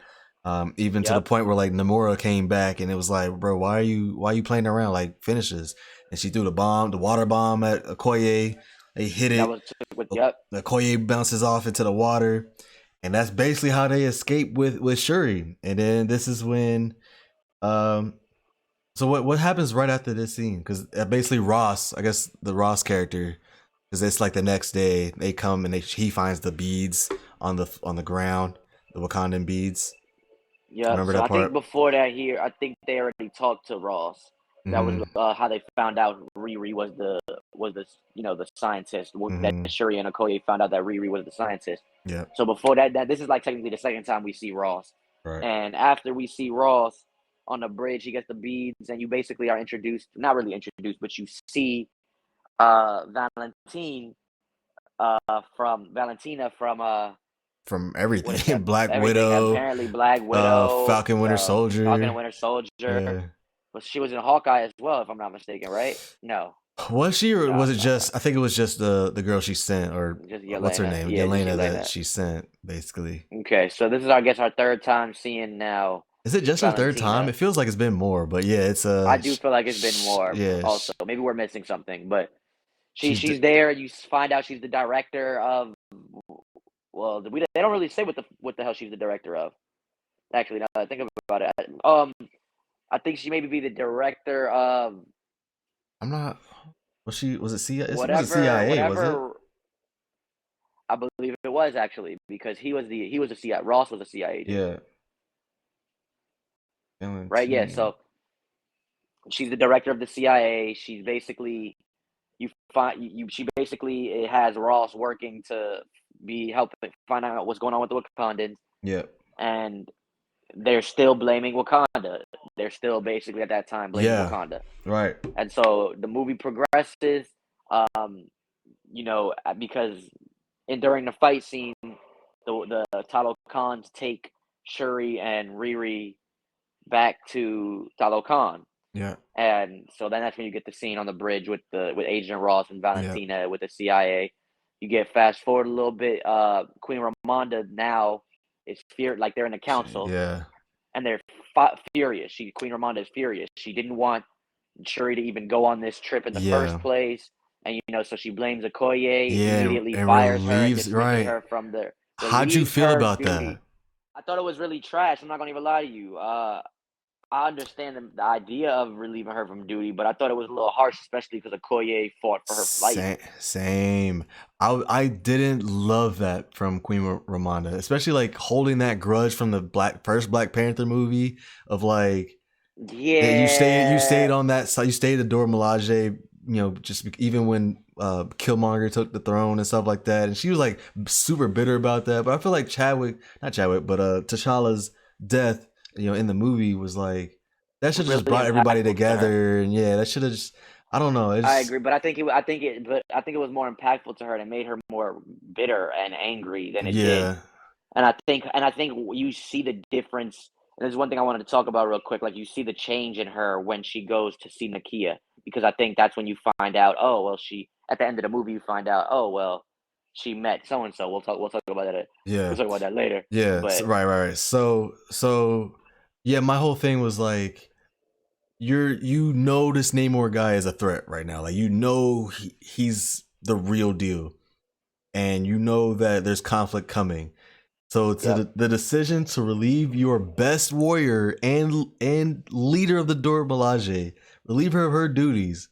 Speaker 1: Even to the
Speaker 2: Yep,
Speaker 1: point where like Namora came back and it was like, bro, why are you playing around? Like finish this. And she threw the water bomb at Okoye. They hit
Speaker 2: that
Speaker 1: it.
Speaker 2: was with yep.
Speaker 1: Okoye bounces off into the water. And that's basically how they escape with Shuri. And then this is when um so what happens right after this scene? Because basically Ross, I guess the Ross character, because it's like the next day they come and he finds the beads on the ground, the Wakandan beads.
Speaker 2: Yep.
Speaker 1: Remember
Speaker 2: So
Speaker 1: that
Speaker 2: I think
Speaker 1: part?
Speaker 2: before that, here, I think they already talked to Ross. That was
Speaker 1: Mm-hmm.
Speaker 2: how they found out Riri was the the scientist that
Speaker 1: Mm-hmm.
Speaker 2: Shuri and Okoye found out that Riri was the scientist.
Speaker 1: Yep.
Speaker 2: So before that this is like technically the second time we see Ross.
Speaker 1: Right.
Speaker 2: And after we see Ross on the bridge, he gets the beads, and you basically are introduced, not really introduced, but you see Valentine from Valentina from
Speaker 1: From
Speaker 2: what is that?
Speaker 1: everything, Black
Speaker 2: Everything.
Speaker 1: Widow,
Speaker 2: Apparently, Black Widow,
Speaker 1: Falcon Winter
Speaker 2: Falcon
Speaker 1: Soldier.
Speaker 2: and Winter Soldier.
Speaker 1: Yeah.
Speaker 2: But she was in Hawkeye as well, if I'm not mistaken, right? No,
Speaker 1: Was she, or
Speaker 2: no,
Speaker 1: was it
Speaker 2: no,
Speaker 1: just? I think it was just the girl she sent, or
Speaker 2: just
Speaker 1: what's her
Speaker 2: Yelena.
Speaker 1: name,
Speaker 2: Yeah, just
Speaker 1: Yelena, that
Speaker 2: Yelena.
Speaker 1: she sent, basically.
Speaker 2: Okay, so this is, I guess, our third time seeing now
Speaker 1: Is it just her third time?
Speaker 2: Valentina.
Speaker 1: It feels like it's been more, but yeah, it's
Speaker 2: I do feel like it's been more.
Speaker 1: yeah,
Speaker 2: Also, maybe we're missing something, but
Speaker 1: she's
Speaker 2: she's there. You find out she's the director of. Well, they don't really say what the hell she's the director of. Actually, now that I think about it, I think she maybe be the director of
Speaker 1: I'm not. Was it CIA? It wasn't
Speaker 2: whatever
Speaker 1: CIA, was it?
Speaker 2: whatever. I believe it was actually because he was a CIA. Ross was a CIA agent,
Speaker 1: Yeah,
Speaker 2: right? Yeah.
Speaker 1: Valentina.
Speaker 2: So she's the director of the CIA. She's basically she basically has Ross working to be helping find out what's going on with the Wakandans,
Speaker 1: Yeah,
Speaker 2: and they're still blaming Wakanda. They're still basically at that time blaming
Speaker 1: yeah,
Speaker 2: Wakanda,
Speaker 1: right.
Speaker 2: and so the movie progresses. Because during the fight scene, the Talokans take Shuri and Riri back to Talokan.
Speaker 1: Yeah,
Speaker 2: And so then that's when you get the scene on the bridge with Agent Ross and
Speaker 1: yeah,
Speaker 2: Valentina with the CIA. You get fast forward a little bit. Queen Ramonda now is fear like they're in the council
Speaker 1: Yeah.
Speaker 2: and they're furious. Queen Ramonda is furious. She didn't want Shuri to even go on this trip in the first
Speaker 1: Yeah.
Speaker 2: place, and so she blames Okoye,
Speaker 1: Yeah,
Speaker 2: immediately
Speaker 1: and
Speaker 2: fires her and
Speaker 1: relieves,
Speaker 2: dismisses
Speaker 1: right.
Speaker 2: her from the
Speaker 1: How'd you
Speaker 2: relieves
Speaker 1: feel
Speaker 2: her
Speaker 1: about
Speaker 2: duty.
Speaker 1: that?
Speaker 2: I thought it was really trash. I'm not gonna even lie to you. I understand the idea of relieving her from duty, but I thought it was a little harsh, especially because Okoye fought for her life.
Speaker 1: Same. I didn't love that from Queen Ramonda, especially like holding that grudge from the first Black Panther movie of like that you stayed
Speaker 2: Yeah,
Speaker 1: on that side, you stayed at Dora Milaje, just even when Killmonger took the throne and stuff like that, and she was like super bitter about that. But I feel like not Chadwick, but T'Challa's death, in the movie was like that should have just
Speaker 2: really
Speaker 1: brought everybody
Speaker 2: impactful to her.
Speaker 1: together, and yeah, that should have just I don't know,
Speaker 2: I
Speaker 1: it's
Speaker 2: agree, but I think it was more impactful to her and it made her more bitter and angry than it did.
Speaker 1: yeah,
Speaker 2: And I think you see the difference. And there's one thing I wanted to talk about real quick. Like you see the change in her when she goes to see Nakia, because I think that's when you find out. Oh well, she at the end of the movie you find out. Oh well, she met so and so. We'll talk about that.
Speaker 1: yeah,
Speaker 2: We'll talk about that later.
Speaker 1: yeah,
Speaker 2: But
Speaker 1: right. So yeah, my whole thing was like this Namor guy is a threat right now. Like he's the real deal, and you know that there's conflict coming. So to
Speaker 2: yep,
Speaker 1: the decision to relieve your best warrior and leader of the Dora Milaje, relieve her of her duties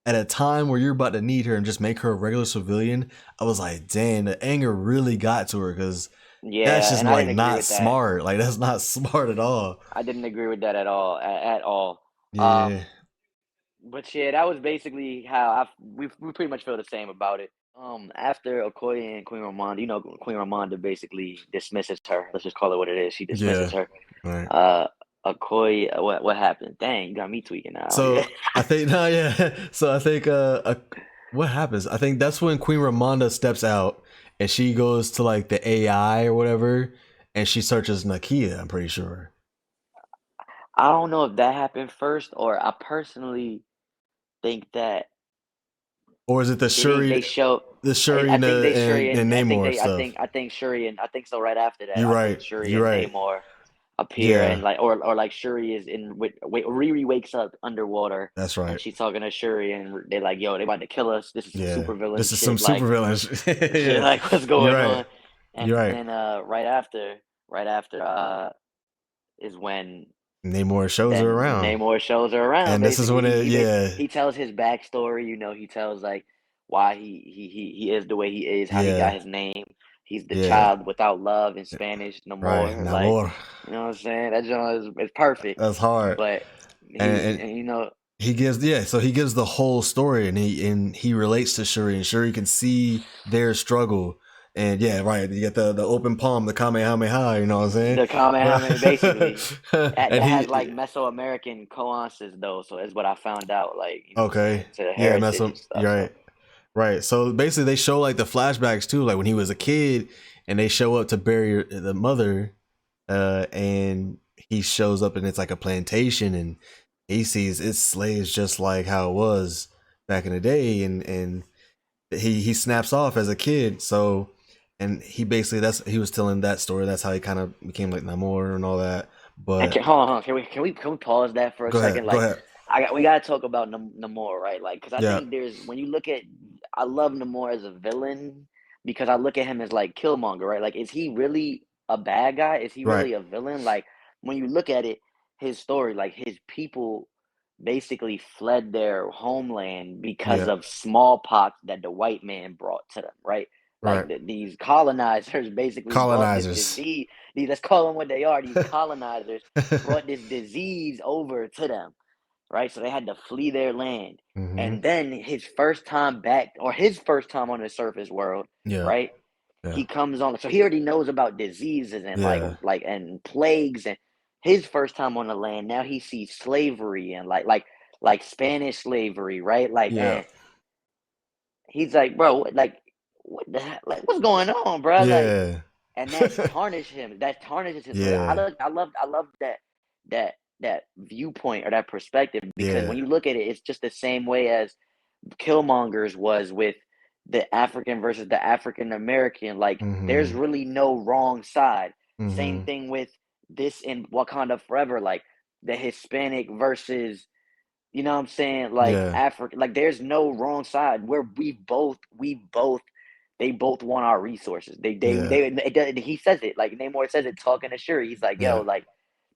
Speaker 1: at a time where you're about to need her and just make her a regular civilian, I was like, dang, the anger really got to her because that's
Speaker 2: yeah,
Speaker 1: just
Speaker 2: and I
Speaker 1: like
Speaker 2: didn't agree
Speaker 1: not
Speaker 2: with that.
Speaker 1: smart. Like that's not smart at all.
Speaker 2: I didn't agree with that at all. At all.
Speaker 1: Yeah,
Speaker 2: Um, But yeah, that was basically how we pretty much feel the same about it. After Okoye and Queen Ramonda, Queen Ramonda basically dismisses her. Let's just call it what it is. She dismisses
Speaker 1: yeah,
Speaker 2: her.
Speaker 1: right.
Speaker 2: Uh, Okoye, what happened? Dang, you got me tweaking now.
Speaker 1: So I think no, yeah. So I think what happens? I think that's when Queen Ramonda steps out and she goes to like the AI or whatever, and she searches Nakia. I'm pretty sure,
Speaker 2: I don't know if that happened first, or I personally think that
Speaker 1: or is it
Speaker 2: they show.
Speaker 1: the
Speaker 2: I
Speaker 1: Shuri and
Speaker 2: think they Shuri
Speaker 1: and
Speaker 2: and I think
Speaker 1: Namor
Speaker 2: they
Speaker 1: stuff?
Speaker 2: I think Shuri and I think so. Right after that,
Speaker 1: You're
Speaker 2: I think
Speaker 1: right.
Speaker 2: Shuri
Speaker 1: You're
Speaker 2: and
Speaker 1: right.
Speaker 2: Namor appear, and
Speaker 1: Yeah,
Speaker 2: like or like Shuri is in with Riri wakes up underwater
Speaker 1: that's
Speaker 2: and
Speaker 1: right.
Speaker 2: she's talking to Shuri and they're like, "Yo, they about to kill us. This is some
Speaker 1: Yeah,
Speaker 2: super villain
Speaker 1: this is some
Speaker 2: shit.
Speaker 1: super
Speaker 2: Like,
Speaker 1: villains.
Speaker 2: shit,
Speaker 1: Yeah,
Speaker 2: like what's
Speaker 1: you're
Speaker 2: going
Speaker 1: right.
Speaker 2: on?" And
Speaker 1: You're right.
Speaker 2: then right after is when
Speaker 1: Namor shows her
Speaker 2: then
Speaker 1: around,
Speaker 2: Namor shows her around.
Speaker 1: and this is
Speaker 2: Basically,
Speaker 1: when
Speaker 2: he
Speaker 1: it.
Speaker 2: he basically
Speaker 1: Yeah,
Speaker 2: he tells his backstory. He tells like why he is the way he is, how he got
Speaker 1: yeah,
Speaker 2: his name. He's the
Speaker 1: yeah.
Speaker 2: child without love in Spanish, no
Speaker 1: Right.
Speaker 2: more. Like,
Speaker 1: Namor.
Speaker 2: you know what I'm saying? That joint is perfect.
Speaker 1: That's hard.
Speaker 2: But
Speaker 1: And
Speaker 2: and
Speaker 1: he gives so he gives the whole story, and he relates to Shuri, and Shuri can see their struggle. And yeah, right. You get the open palm, the Kamehameha. You know what I'm saying?
Speaker 2: the Kamehameha basically that
Speaker 1: And
Speaker 2: has like
Speaker 1: he
Speaker 2: Mesoamerican nuances though. So that's what I found out. Like, you know what I'm saying,
Speaker 1: okay,
Speaker 2: to the
Speaker 1: yeah, mess
Speaker 2: heritage
Speaker 1: up.
Speaker 2: and stuff.
Speaker 1: You're
Speaker 2: So
Speaker 1: right, right. So basically, they show like the flashbacks too, like when he was a kid, and they show up to bury the mother, and he shows up, and it's like a plantation, and he sees its slaves just like how it was back in the day, and he snaps off as a kid. So, and he basically he was telling that story. That's how he kind of became like Namor and all that.
Speaker 2: and
Speaker 1: But
Speaker 2: hold on. Can we pause that for a
Speaker 1: go ahead,
Speaker 2: second?
Speaker 1: go
Speaker 2: Like,
Speaker 1: ahead.
Speaker 2: we gotta talk about Namor, right? Like, because I
Speaker 1: Yeah,
Speaker 2: think there's when you look at, I love Namor as a villain because I look at him as like Killmonger, right? Like, is he really a bad guy? Is he
Speaker 1: right.
Speaker 2: really a villain? Like, when you look at it, his story, like his people basically fled their homeland because
Speaker 1: Yeah,
Speaker 2: of smallpox that the white man brought to them, right? Like
Speaker 1: right.
Speaker 2: these colonizers basically brought this
Speaker 1: Colonizers.
Speaker 2: disease. Let's call them what they are. These colonizers brought this disease over to them, right? So they had to flee their land.
Speaker 1: hmm
Speaker 2: And then his first time back, or his first time on the surface world,
Speaker 1: Yeah,
Speaker 2: right?
Speaker 1: yeah,
Speaker 2: He comes on, so he already knows about diseases and
Speaker 1: yeah,
Speaker 2: and plagues. And his first time on the land, now he sees slavery and like Spanish slavery, right? Like,
Speaker 1: yeah,
Speaker 2: and he's like, bro, what the heck? Like, what's going on, bro? Like,
Speaker 1: yeah,
Speaker 2: and that tarnished him. That tarnishes his.
Speaker 1: yeah,
Speaker 2: I love that that viewpoint or that perspective, because when
Speaker 1: yeah.
Speaker 2: you look at it, it's just the same way as Killmonger's was with the African versus the African American. Like, there's
Speaker 1: hmm
Speaker 2: really no wrong side. Same
Speaker 1: Mm-hmm.
Speaker 2: thing with this in Wakanda Forever, like the Hispanic versus, you know what I'm saying, like
Speaker 1: Yeah.
Speaker 2: Africa. Like there's no wrong side. Where we both they both want our resources.
Speaker 1: Yeah.
Speaker 2: He says it, like Namor says it, talking to Shuri. He's like, yo,
Speaker 1: Yeah.
Speaker 2: like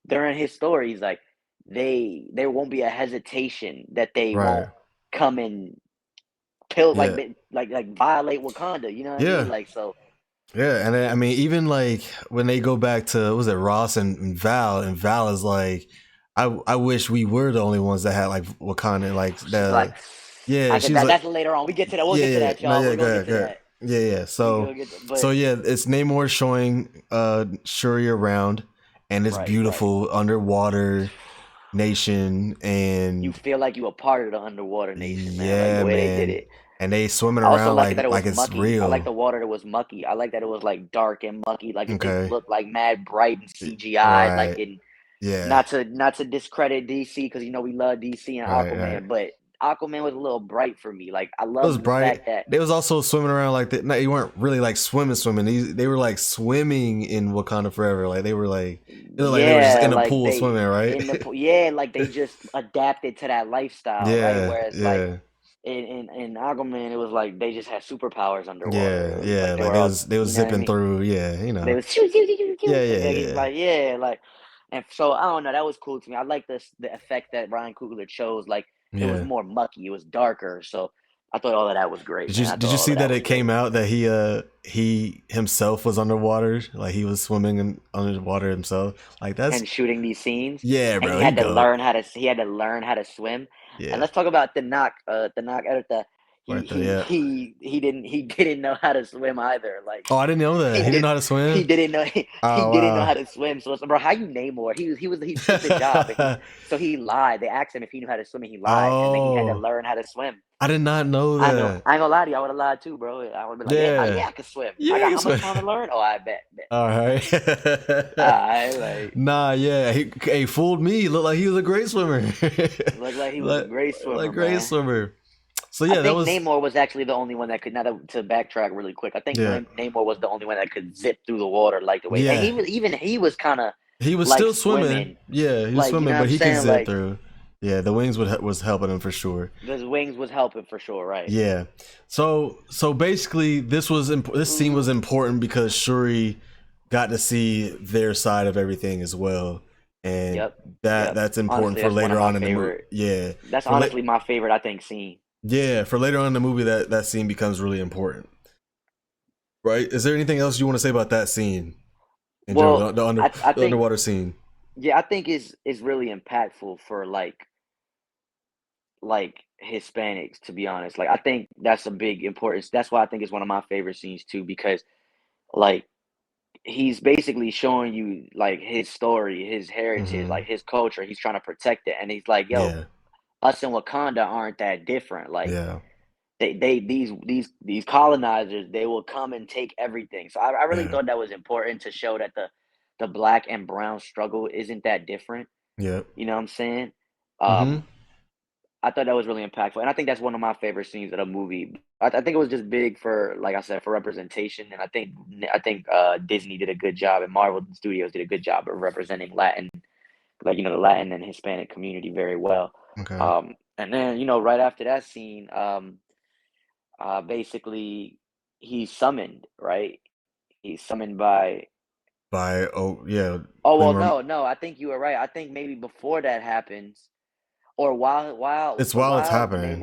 Speaker 2: during his story, he's like, there won't be a hesitation that they
Speaker 1: Right.
Speaker 2: won't come and kill, like
Speaker 1: Yeah.
Speaker 2: violate Wakanda. You know what I mean?
Speaker 1: Yeah.
Speaker 2: Like so,
Speaker 1: Yeah. And I mean, even like when they go back to what was it Ross and Val, and Val is like, I wish we were the only ones that had like Wakanda, like
Speaker 2: she's like,
Speaker 1: the yeah.
Speaker 2: I
Speaker 1: She
Speaker 2: get
Speaker 1: was
Speaker 2: that.
Speaker 1: like,
Speaker 2: That's later on. We get to that. We'll
Speaker 1: yeah,
Speaker 2: get to
Speaker 1: yeah,
Speaker 2: that,
Speaker 1: no,
Speaker 2: y'all.
Speaker 1: yeah,
Speaker 2: We're
Speaker 1: go
Speaker 2: gonna get
Speaker 1: ahead,
Speaker 2: to
Speaker 1: go ahead.
Speaker 2: that.
Speaker 1: Yeah, yeah.
Speaker 2: We
Speaker 1: So,
Speaker 2: gonna get to,
Speaker 1: so
Speaker 2: but
Speaker 1: yeah, it's Namor showing Shuri around, and it's
Speaker 2: right, right.
Speaker 1: beautiful underwater nation,
Speaker 2: You
Speaker 1: and
Speaker 2: feel like you a part of the underwater nation, man. Like the
Speaker 1: yeah,
Speaker 2: way they did
Speaker 1: man,
Speaker 2: it.
Speaker 1: and they swimming
Speaker 2: I also
Speaker 1: around
Speaker 2: like that it
Speaker 1: like
Speaker 2: was
Speaker 1: it's
Speaker 2: mucky. I like
Speaker 1: real.
Speaker 2: the water that was mucky. I like that it was like dark and mucky. Like it didn't
Speaker 1: Okay,
Speaker 2: look like mad bright and CGI. Like
Speaker 1: right,
Speaker 2: in
Speaker 1: yeah,
Speaker 2: not to discredit DC because you know we love DC and
Speaker 1: right, right.
Speaker 2: Aquaman, but Aquaman was a little bright for me. Like I
Speaker 1: It was
Speaker 2: love the
Speaker 1: bright.
Speaker 2: fact that
Speaker 1: They was also swimming around like that. No, you weren't really like swimming. They were like swimming in Wakanda Forever. Like they were like it looked like they were just
Speaker 2: yeah,
Speaker 1: in a
Speaker 2: like
Speaker 1: pool
Speaker 2: they
Speaker 1: swimming, right?
Speaker 2: in the yeah, like they just adapted to that lifestyle, right?
Speaker 1: Yeah,
Speaker 2: Whereas like
Speaker 1: yeah,
Speaker 2: in Aquaman, it was like they just had superpowers underwater.
Speaker 1: yeah,
Speaker 2: It was
Speaker 1: yeah.
Speaker 2: like they
Speaker 1: Like
Speaker 2: were all,
Speaker 1: they was
Speaker 2: you know what I
Speaker 1: zipping
Speaker 2: mean?
Speaker 1: through. Yeah, you
Speaker 2: They
Speaker 1: know.
Speaker 2: was shoo, shoo, shoo, shoo,
Speaker 1: Yeah,
Speaker 2: shoo.
Speaker 1: yeah,
Speaker 2: Like,
Speaker 1: yeah,
Speaker 2: like yeah, like, and so I don't know. That was cool to me. I like the effect that Ryan Coogler chose. Like it was
Speaker 1: yeah.
Speaker 2: more mucky. It was darker. So I thought all of that was great, man. I
Speaker 1: Did
Speaker 2: thought
Speaker 1: you
Speaker 2: all
Speaker 1: see
Speaker 2: of that
Speaker 1: that
Speaker 2: was
Speaker 1: it came
Speaker 2: great.
Speaker 1: out that he himself was underwater, like he was swimming underwater himself? Like that's
Speaker 2: And shooting these scenes,
Speaker 1: yeah,
Speaker 2: and
Speaker 1: bro. He go
Speaker 2: he had to learn how to swim. And
Speaker 1: yeah,
Speaker 2: let's talk about the knock Erta.
Speaker 1: right there. Yeah.
Speaker 2: He didn't know how to swim either. Like
Speaker 1: Oh, I didn't know that.
Speaker 2: he
Speaker 1: He didn't know
Speaker 2: did
Speaker 1: how to
Speaker 2: he
Speaker 1: swim.
Speaker 2: didn't know he
Speaker 1: Oh
Speaker 2: didn't know
Speaker 1: wow.
Speaker 2: how to swim. So it's bro, how you Namor? He took the job and he lied. They asked him if he knew how to swim and he lied, and then he had to
Speaker 1: Oh,
Speaker 2: learn how to swim.
Speaker 1: I did not know
Speaker 2: I know.
Speaker 1: that.
Speaker 2: I ain't gonna lie to you. I would have lied too, bro. I would have been like,
Speaker 1: Yeah.
Speaker 2: yeah, I can swim. I
Speaker 1: Yeah,
Speaker 2: got
Speaker 1: he
Speaker 2: how much
Speaker 1: swim.
Speaker 2: time to learn? Oh, I bet.
Speaker 1: All right.
Speaker 2: I like
Speaker 1: Nah, yeah. He fooled me. Looked like he was a great swimmer.
Speaker 2: looked like he was a
Speaker 1: like,
Speaker 2: great swimmer,
Speaker 1: great
Speaker 2: man.
Speaker 1: swimmer. So
Speaker 2: I
Speaker 1: yeah, that
Speaker 2: think
Speaker 1: was
Speaker 2: Namor was actually the only one that could. Now to backtrack really quick, I think
Speaker 1: yeah.
Speaker 2: Namor was the only one that could zip through the water like the way, and
Speaker 1: Yeah.
Speaker 2: he was kind of
Speaker 1: He was
Speaker 2: like
Speaker 1: still swimming.
Speaker 2: swimming,
Speaker 1: Yeah, he was
Speaker 2: like you know
Speaker 1: swimming,
Speaker 2: what I'm
Speaker 1: but he could
Speaker 2: saying,
Speaker 1: zip
Speaker 2: like
Speaker 1: through. Yeah, the wings was helping him for sure.
Speaker 2: his wings was helping for sure, right?
Speaker 1: Yeah. So basically, this scene was important because Shuri got to see their side of everything as well, and
Speaker 2: Yep, yep.
Speaker 1: that's important
Speaker 2: Honestly,
Speaker 1: for
Speaker 2: that's one of
Speaker 1: later
Speaker 2: my
Speaker 1: on in the movie.
Speaker 2: favorite.
Speaker 1: Yeah,
Speaker 2: That's
Speaker 1: for
Speaker 2: honestly my favorite. I think scene.
Speaker 1: yeah for later on in the movie that scene becomes really important. Right? Is there anything else you want to say about that scene in general?
Speaker 2: Well, I
Speaker 1: The
Speaker 2: think
Speaker 1: underwater scene.
Speaker 2: yeah, I think is really impactful for like Hispanics, to be honest. Like I think that's a big importance. That's why I think it's one of my favorite scenes too, because like he's basically showing you like his story, his heritage,
Speaker 1: Mm-hmm.
Speaker 2: like his culture. He's trying to protect it, and he's like, "Yo,
Speaker 1: Yeah.
Speaker 2: us in Wakanda aren't that different. Like
Speaker 1: Yeah.
Speaker 2: they these colonizers, they will come and take everything." So I really
Speaker 1: Yeah.
Speaker 2: thought that was important to show that the black and brown struggle isn't that different.
Speaker 1: Yeah.
Speaker 2: You know what I'm saying?
Speaker 1: Mm-hmm.
Speaker 2: Um, I thought that was really impactful, and I think that's one of my favorite scenes of the movie. I think it was just big for, like I said, for representation, and I think Disney did a good job, and Marvel Studios did a good job of representing Latin, like the Latin and Hispanic community very well.
Speaker 1: Okay.
Speaker 2: And then right after that scene, basically he's summoned, right? He's summoned by.
Speaker 1: By yeah,
Speaker 2: Oh
Speaker 1: Queen
Speaker 2: well,
Speaker 1: Ram-
Speaker 2: no, I think you were right. I think maybe before that happens, or
Speaker 1: it's while it's happening.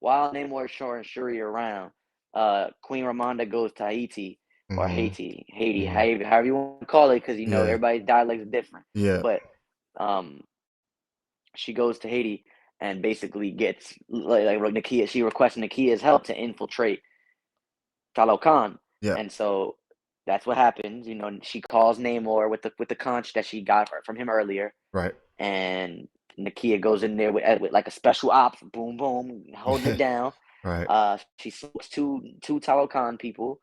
Speaker 2: While Namor is showing Shuri around, Queen Ramonda goes to Haiti or
Speaker 1: Mm-hmm.
Speaker 2: Haiti,
Speaker 1: Mm-hmm.
Speaker 2: however you want to call it, because
Speaker 1: Yeah.
Speaker 2: everybody's dialect is different.
Speaker 1: Yeah.
Speaker 2: But um, she goes to Haiti and basically gets like Nakia. She requests Nakia's help to infiltrate Talokan,
Speaker 1: Yeah.
Speaker 2: and so that's what happens. She calls Namor with the conch that she got from him earlier,
Speaker 1: Right.
Speaker 2: and Nakia goes in there with like a special ops, boom, boom, holding it down.
Speaker 1: Right.
Speaker 2: She smokes two Talokan people,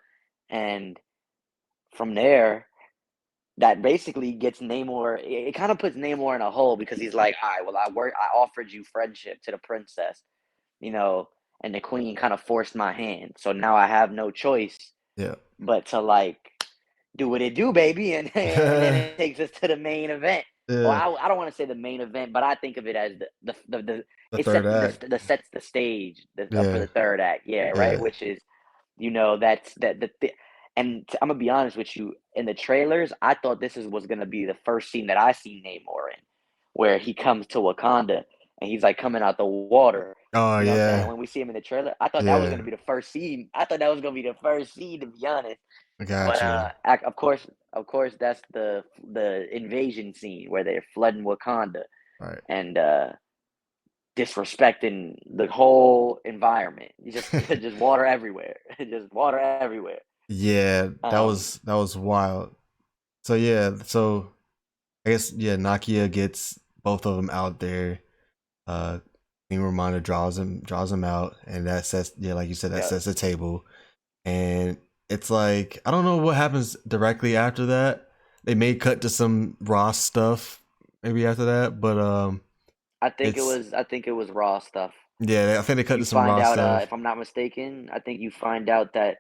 Speaker 2: and from there, that basically gets Namor. It kind of puts Namor in a hole because he's like, all right, well, I offered you friendship to the princess, you know, and the queen kind of forced my hand, so now I have no choice
Speaker 1: Yeah.
Speaker 2: but to like do what it do, baby, and and then it takes us to the main event. Or
Speaker 1: Yeah,
Speaker 2: I don't want to say the main event, but I think of it as the
Speaker 1: the
Speaker 2: it
Speaker 1: third
Speaker 2: sets
Speaker 1: act.
Speaker 2: the sets the stage for
Speaker 1: Yeah,
Speaker 2: the third act. Yeah, right.
Speaker 1: yeah.
Speaker 2: Which is that's and I'm gonna be honest with you. In the trailers, I thought was gonna be the first scene that I see Namor in, where he comes to Wakanda and he's like coming out the water.
Speaker 1: Oh
Speaker 2: You know what I'm saying?
Speaker 1: yeah,
Speaker 2: When we see him in the trailer, I thought that was
Speaker 1: yeah.
Speaker 2: gonna be the first scene. I thought that was gonna be the first scene, to be honest.
Speaker 1: I
Speaker 2: But
Speaker 1: got you.
Speaker 2: of course, that's the invasion scene where they're flooding Wakanda
Speaker 1: Right.
Speaker 2: and disrespecting the whole environment. You just just water everywhere, just water everywhere.
Speaker 1: Yeah,
Speaker 2: Um,
Speaker 1: that was wild. So yeah, so I guess yeah, Nakia gets both of them out there. King Romana draws him out, and that sets yeah, like you said, that
Speaker 2: yeah,
Speaker 1: sets the table. And it's like I don't know what happens directly after that. They may cut to some Ross stuff maybe after that, but it's
Speaker 2: I think it was raw stuff.
Speaker 1: yeah, I think they cut
Speaker 2: You
Speaker 1: to some
Speaker 2: find
Speaker 1: Ross
Speaker 2: out,
Speaker 1: stuff.
Speaker 2: if I'm not mistaken, I think you find out that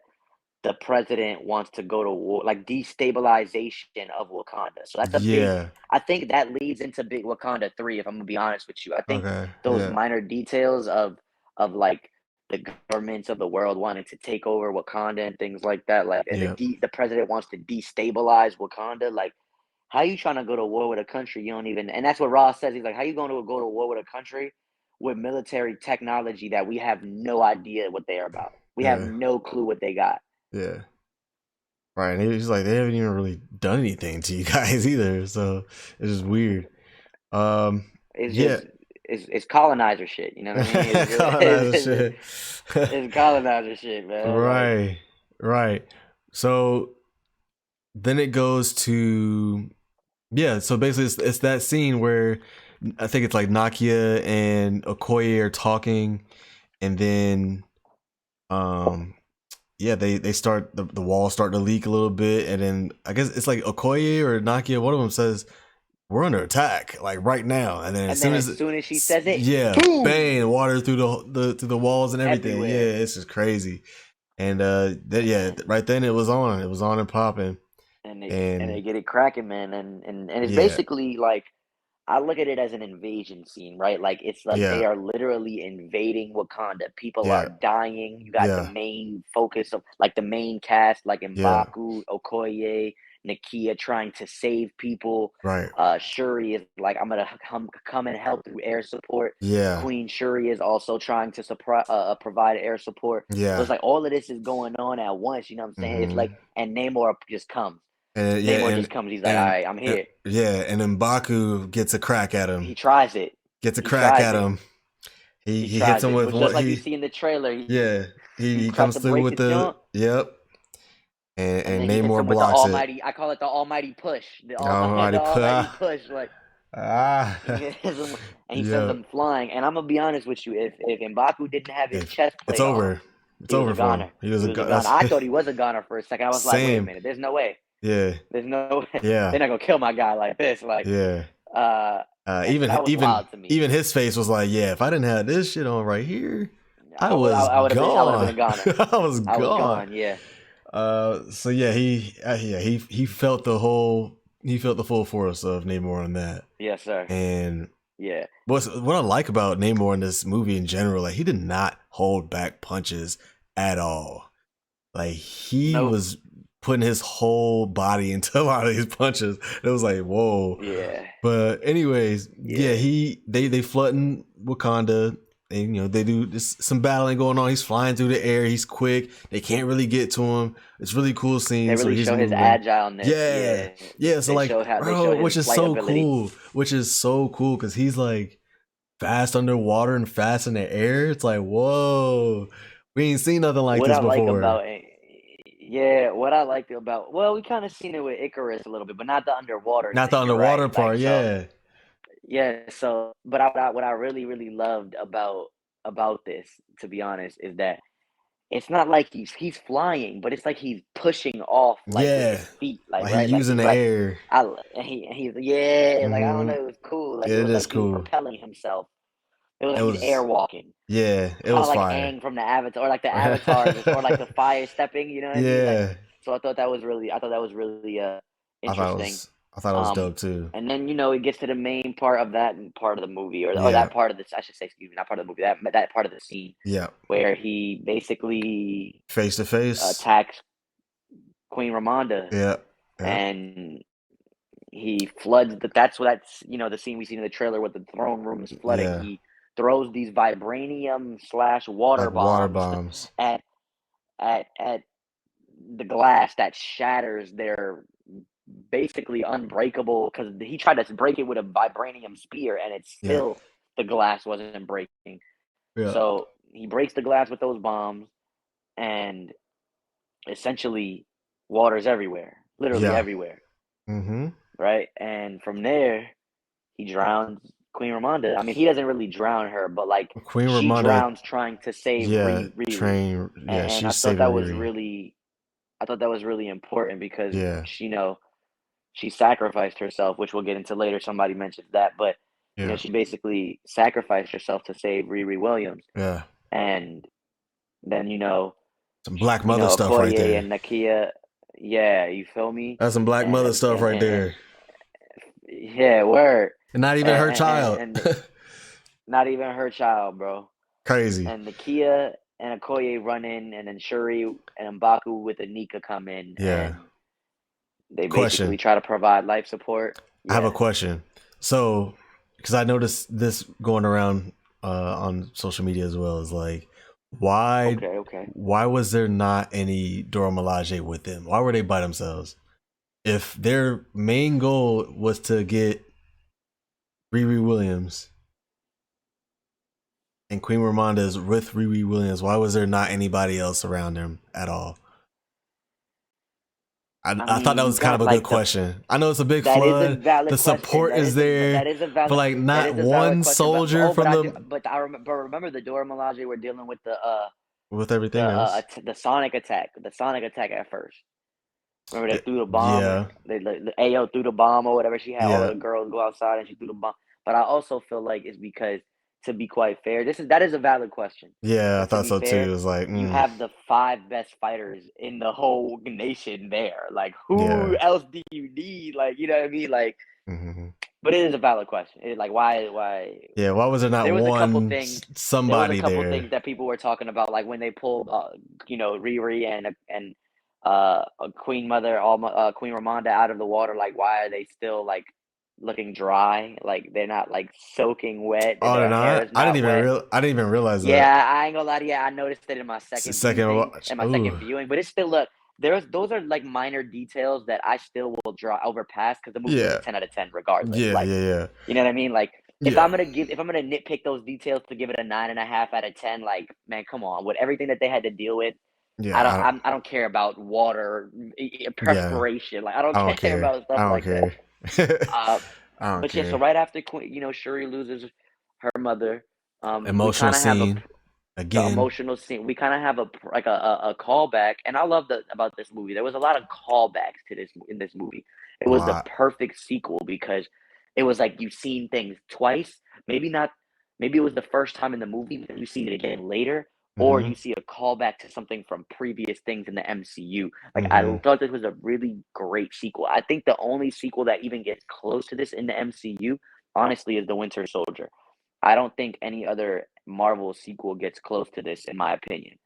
Speaker 2: the president wants to go to war, like destabilization of Wakanda. So that's a big.
Speaker 1: Yeah.
Speaker 2: I think that leads into Big Wakanda 3. If I'm gonna be honest with you, I think
Speaker 1: Okay.
Speaker 2: those
Speaker 1: Yeah.
Speaker 2: minor details of like the governments of the world wanting to take over Wakanda and things like that, like and
Speaker 1: Yeah.
Speaker 2: the president wants to destabilize Wakanda, like. How you trying to go to war with a country you don't even? And that's what Ross says. He's like, how you going to go to war with a country with military technology that we have no idea what they are about? We have
Speaker 1: Yeah.
Speaker 2: no clue what they got.
Speaker 1: Yeah. Right. And he's like, they haven't even really done anything to you guys either. So it's just weird.
Speaker 2: It's
Speaker 1: Yeah.
Speaker 2: just it's colonizer shit. You know what I mean?
Speaker 1: Colonizer shit.
Speaker 2: It's colonizer shit, man. Like
Speaker 1: Right. Right. So then it goes to yeah. So basically, it's that scene where I think it's like Nakia and Okoye are talking, and then yeah, they start the walls start to leak a little bit, and then I guess it's like Okoye or Nakia, one of them says we're under attack like right now, and then as
Speaker 2: and then
Speaker 1: soon
Speaker 2: as
Speaker 1: as
Speaker 2: soon as she says it,
Speaker 1: yeah,
Speaker 2: boom,
Speaker 1: bang, water through through the walls and everything. Yeah,
Speaker 2: everywhere.
Speaker 1: it's just crazy. And yeah,
Speaker 2: And
Speaker 1: right then it was on and popping,
Speaker 2: and they
Speaker 1: and
Speaker 2: get it cracking, man. And it's
Speaker 1: yeah,
Speaker 2: basically like I look at it as an invasion scene, right? Like it's like they
Speaker 1: yeah,
Speaker 2: are literally invading Wakanda. People are
Speaker 1: yeah,
Speaker 2: dying. You got the
Speaker 1: yeah,
Speaker 2: main focus of like the main cast, like
Speaker 1: yeah,
Speaker 2: M'Baku, Okoye, Nakia trying to save people.
Speaker 1: right,
Speaker 2: Shuri is like, I'm gonna come and help through air support.
Speaker 1: yeah,
Speaker 2: Queen Shuri is also trying to provide air support. So
Speaker 1: yeah,
Speaker 2: it's like all of this is going on at once. You know what I'm saying? It's like,
Speaker 1: hmm
Speaker 2: and Namor just comes.
Speaker 1: and yeah,
Speaker 2: Namor just comes. He's like, all
Speaker 1: and
Speaker 2: right, I'm here.
Speaker 1: yeah, and then Baku gets a crack at
Speaker 2: He
Speaker 1: him,
Speaker 2: tries it.
Speaker 1: gets a
Speaker 2: He
Speaker 1: crack
Speaker 2: tries
Speaker 1: at
Speaker 2: it.
Speaker 1: him.
Speaker 2: He
Speaker 1: He hits
Speaker 2: tries
Speaker 1: him
Speaker 2: it.
Speaker 1: with
Speaker 2: But just
Speaker 1: what
Speaker 2: like you
Speaker 1: he
Speaker 2: see in the trailer,
Speaker 1: yeah
Speaker 2: he
Speaker 1: he
Speaker 2: tries
Speaker 1: comes
Speaker 2: to
Speaker 1: through
Speaker 2: break
Speaker 1: with
Speaker 2: the
Speaker 1: the
Speaker 2: jump,
Speaker 1: yep,
Speaker 2: and
Speaker 1: and
Speaker 2: then he hits
Speaker 1: Namor
Speaker 2: him with the
Speaker 1: blocks it.
Speaker 2: almighty. I call it the almighty push.
Speaker 1: Almighty
Speaker 2: The
Speaker 1: put
Speaker 2: almighty push. Like
Speaker 1: ah
Speaker 2: he hits him and he sends
Speaker 1: yeah.
Speaker 2: him flying. And I'm gonna be honest with you, if Mbaku didn't have his
Speaker 1: If
Speaker 2: chest
Speaker 1: it's
Speaker 2: plate on,
Speaker 1: over, it's
Speaker 2: he was
Speaker 1: over
Speaker 2: a
Speaker 1: for him.
Speaker 2: goner.
Speaker 1: He was
Speaker 2: He
Speaker 1: a
Speaker 2: was a goner.
Speaker 1: that's
Speaker 2: I thought he was a goner for a second. I was like, wait a
Speaker 1: same.
Speaker 2: minute, there's no way.
Speaker 1: Yeah,
Speaker 2: There's no way.
Speaker 1: yeah,
Speaker 2: They're not gonna kill my guy like this. Like
Speaker 1: yeah.
Speaker 2: and so that was wild to me.
Speaker 1: Even his face was like, yeah. If I didn't have this shit on right here, I was
Speaker 2: I would have been a
Speaker 1: gone.
Speaker 2: goner.
Speaker 1: I was
Speaker 2: I was
Speaker 1: gone.
Speaker 2: gone. Yeah.
Speaker 1: So yeah, he felt the whole he felt the full force of Namor in that.
Speaker 2: Yes, sir.
Speaker 1: And
Speaker 2: Yeah.
Speaker 1: what I like about Namor in this movie in general, like he did not hold back punches at all. Like he
Speaker 2: Nope.
Speaker 1: was putting his whole body into a lot of these punches. It was like whoa.
Speaker 2: Yeah.
Speaker 1: But anyways, yeah,
Speaker 2: Yeah.
Speaker 1: they flooding Wakanda. And you know they do this, some battling going on. He's flying through the air. He's quick. They can't really get to him. It's really cool
Speaker 2: They
Speaker 1: scene. So
Speaker 2: really
Speaker 1: he's
Speaker 2: show his
Speaker 1: moving.
Speaker 2: agileness.
Speaker 1: Yeah,
Speaker 2: Yeah.
Speaker 1: yeah. So like,
Speaker 2: They show
Speaker 1: bro,
Speaker 2: his
Speaker 1: which is
Speaker 2: flight
Speaker 1: so
Speaker 2: ability.
Speaker 1: cool. Which is so cool because he's like fast underwater and fast in the air. It's like whoa, we ain't seen nothing like
Speaker 2: What
Speaker 1: this
Speaker 2: I like
Speaker 1: before.
Speaker 2: about yeah, what I like about well, we kind of seen it with Icarus a little bit, but not the underwater
Speaker 1: Not the
Speaker 2: thing. You're right.
Speaker 1: underwater
Speaker 2: Like
Speaker 1: part.
Speaker 2: so,
Speaker 1: Yeah,
Speaker 2: yeah. So, but what I really loved about this, to be honest, is that it's not like he's flying, but it's like he's pushing off like with
Speaker 1: yeah.
Speaker 2: his feet, like
Speaker 1: Like he
Speaker 2: right, like
Speaker 1: using
Speaker 2: he's
Speaker 1: the
Speaker 2: like
Speaker 1: air.
Speaker 2: and he's yeah, like I don't
Speaker 1: Hmm.
Speaker 2: know, it was cool, like it
Speaker 1: It
Speaker 2: was
Speaker 1: is
Speaker 2: like he was
Speaker 1: cool.
Speaker 2: propelling himself. It was
Speaker 1: It
Speaker 2: like he's
Speaker 1: was
Speaker 2: airwalking,
Speaker 1: yeah, it
Speaker 2: kind
Speaker 1: was
Speaker 2: of like
Speaker 1: fire.
Speaker 2: Aang from the Avatar, or like the Avatar, just or like the fire stepping. You know what I mean? Like,
Speaker 1: Yeah,
Speaker 2: so I thought that was really interesting.
Speaker 1: I thought it was
Speaker 2: Um,
Speaker 1: dope too.
Speaker 2: and then it gets to the main part of that part of the movie, or
Speaker 1: Yeah,
Speaker 2: that part of this, I should say, excuse me, not part of the movie, that part of the scene
Speaker 1: yeah,
Speaker 2: where he basically
Speaker 1: face to face.
Speaker 2: attacks Queen Ramonda,
Speaker 1: Yeah, yeah,
Speaker 2: and he floods that's the scene we see in the trailer where the throne room is flooding.
Speaker 1: yeah.
Speaker 2: He throws these vibranium slash water
Speaker 1: Like water
Speaker 2: bombs
Speaker 1: bombs.
Speaker 2: at at the glass that shatters their basically unbreakable, because he tried to break it with a vibranium spear and it's
Speaker 1: Yeah,
Speaker 2: still, the glass wasn't breaking.
Speaker 1: yeah,
Speaker 2: So he breaks the glass with those bombs, and essentially water's everywhere, literally
Speaker 1: yeah.
Speaker 2: everywhere,
Speaker 1: Mm-hmm.
Speaker 2: right? And from there, he drowns Queen Ramonda. I mean, he doesn't really drown her, but like
Speaker 1: Queen
Speaker 2: she
Speaker 1: Ramonda.
Speaker 2: drowns trying to save
Speaker 1: Yeah,
Speaker 2: Riri.
Speaker 1: train. Yeah,
Speaker 2: And
Speaker 1: she's saving Riri.
Speaker 2: I thought that was really important because
Speaker 1: Yeah,
Speaker 2: she sacrificed herself, which we'll get into later. Somebody mentions that, but
Speaker 1: yeah,
Speaker 2: she basically sacrificed herself to save Riri Williams,
Speaker 1: yeah.
Speaker 2: and then
Speaker 1: Some Black Mother stuff right
Speaker 2: Okoye
Speaker 1: there.
Speaker 2: and Nakia, yeah, you feel me,
Speaker 1: That's some Black
Speaker 2: and
Speaker 1: Mother stuff right there.
Speaker 2: yeah, word,
Speaker 1: And not even
Speaker 2: and,
Speaker 1: her
Speaker 2: and,
Speaker 1: child.
Speaker 2: and not even her child, bro.
Speaker 1: Crazy.
Speaker 2: And Nakia and Okoye run in, and then Shuri and Mbaku with Anika come in,
Speaker 1: Yeah.
Speaker 2: and they basically
Speaker 1: Question.
Speaker 2: try to provide life support.
Speaker 1: I have a
Speaker 2: Yeah.
Speaker 1: question. So, because I noticed this going around on social media as well, is like, why
Speaker 2: Okay. Okay.
Speaker 1: why was there not any Dora Milaje with them? Why were they by themselves? If their main goal was to get Riri Williams and Queen Ramonda is with Riri Williams, why was there not anybody else around them at all?
Speaker 2: I
Speaker 1: I thought
Speaker 2: mean,
Speaker 1: that
Speaker 2: you
Speaker 1: was kind
Speaker 2: got
Speaker 1: of a good
Speaker 2: like
Speaker 1: question. I know it's a big
Speaker 2: that is a
Speaker 1: flood. The
Speaker 2: valid question.
Speaker 1: support is there,
Speaker 2: That is a
Speaker 1: but
Speaker 2: valid
Speaker 1: like not one
Speaker 2: question. But
Speaker 1: soldier from the
Speaker 2: I remember. But remember the Dora Milaje were dealing with
Speaker 1: with everything else.
Speaker 2: the sonic attack. The sonic attack at first. Remember they threw the bomb.
Speaker 1: Yeah,
Speaker 2: The AO threw the bomb or whatever. She had all of
Speaker 1: yeah,
Speaker 2: the girls go outside and she threw the bomb. But I also feel like it's because, to be quite fair, that is a valid question.
Speaker 1: yeah. I
Speaker 2: But to
Speaker 1: thought
Speaker 2: be
Speaker 1: so too. It
Speaker 2: fair,
Speaker 1: was like,
Speaker 2: you have the five best fighters in the whole nation there. Like, who
Speaker 1: yeah,
Speaker 2: else do you need? Like, you know what I mean? Like,
Speaker 1: hmm
Speaker 2: but it is a valid question. Like, why?
Speaker 1: yeah. Why was there not
Speaker 2: There was a couple
Speaker 1: one
Speaker 2: things. There was a
Speaker 1: somebody
Speaker 2: couple things
Speaker 1: there?
Speaker 2: that people were talking about, like when they pulled, Riri and Queen Mother, Queen Ramonda out of the water. Like, why are they still like looking dry? Like they're not like soaking wet.
Speaker 1: Oh, they're
Speaker 2: Their hair
Speaker 1: not.
Speaker 2: is not wet.
Speaker 1: I didn't even realize that.
Speaker 2: Yeah, I ain't gonna lie to you. I noticed it in my second
Speaker 1: Second
Speaker 2: viewing,
Speaker 1: watch.
Speaker 2: in my
Speaker 1: Ooh,
Speaker 2: second viewing, but it's still look. Those are like minor details that I still will draw overpass because the movie was a
Speaker 1: yeah,
Speaker 2: 10 out of 10 regardless.
Speaker 1: yeah,
Speaker 2: Like,
Speaker 1: yeah, yeah,
Speaker 2: you know what I mean? Like,
Speaker 1: yeah,
Speaker 2: if I'm gonna nitpick those details to give it a 9.5 out of 10, like, man, come on, with everything that they had to deal with,
Speaker 1: yeah.
Speaker 2: I don't care about water,
Speaker 1: Yeah.
Speaker 2: perspiration, like I don't
Speaker 1: I don't
Speaker 2: care
Speaker 1: care.
Speaker 2: about stuff
Speaker 1: I don't
Speaker 2: like that.
Speaker 1: care.
Speaker 2: Uh,
Speaker 1: I don't
Speaker 2: but yeah, so
Speaker 1: care.
Speaker 2: right after Shuri loses her mother, we
Speaker 1: Emotional
Speaker 2: kind of have
Speaker 1: scene
Speaker 2: the
Speaker 1: again.
Speaker 2: emotional scene. We kind of have a callback, and I love about this movie. There was a lot of callbacks to this in this movie. It
Speaker 1: A
Speaker 2: was the
Speaker 1: lot.
Speaker 2: perfect sequel because it was like you've seen things twice. Maybe not. Maybe it was the first time in the movie, but you see it again later, or
Speaker 1: Mm-hmm.
Speaker 2: you see a callback to something from previous things in the MCU. Like I
Speaker 1: Mm-hmm.
Speaker 2: thought this was a really great sequel. I think the only sequel that even gets close to this in the MCU, honestly, is the Winter Soldier. I don't think any other Marvel sequel gets close to this, in my opinion.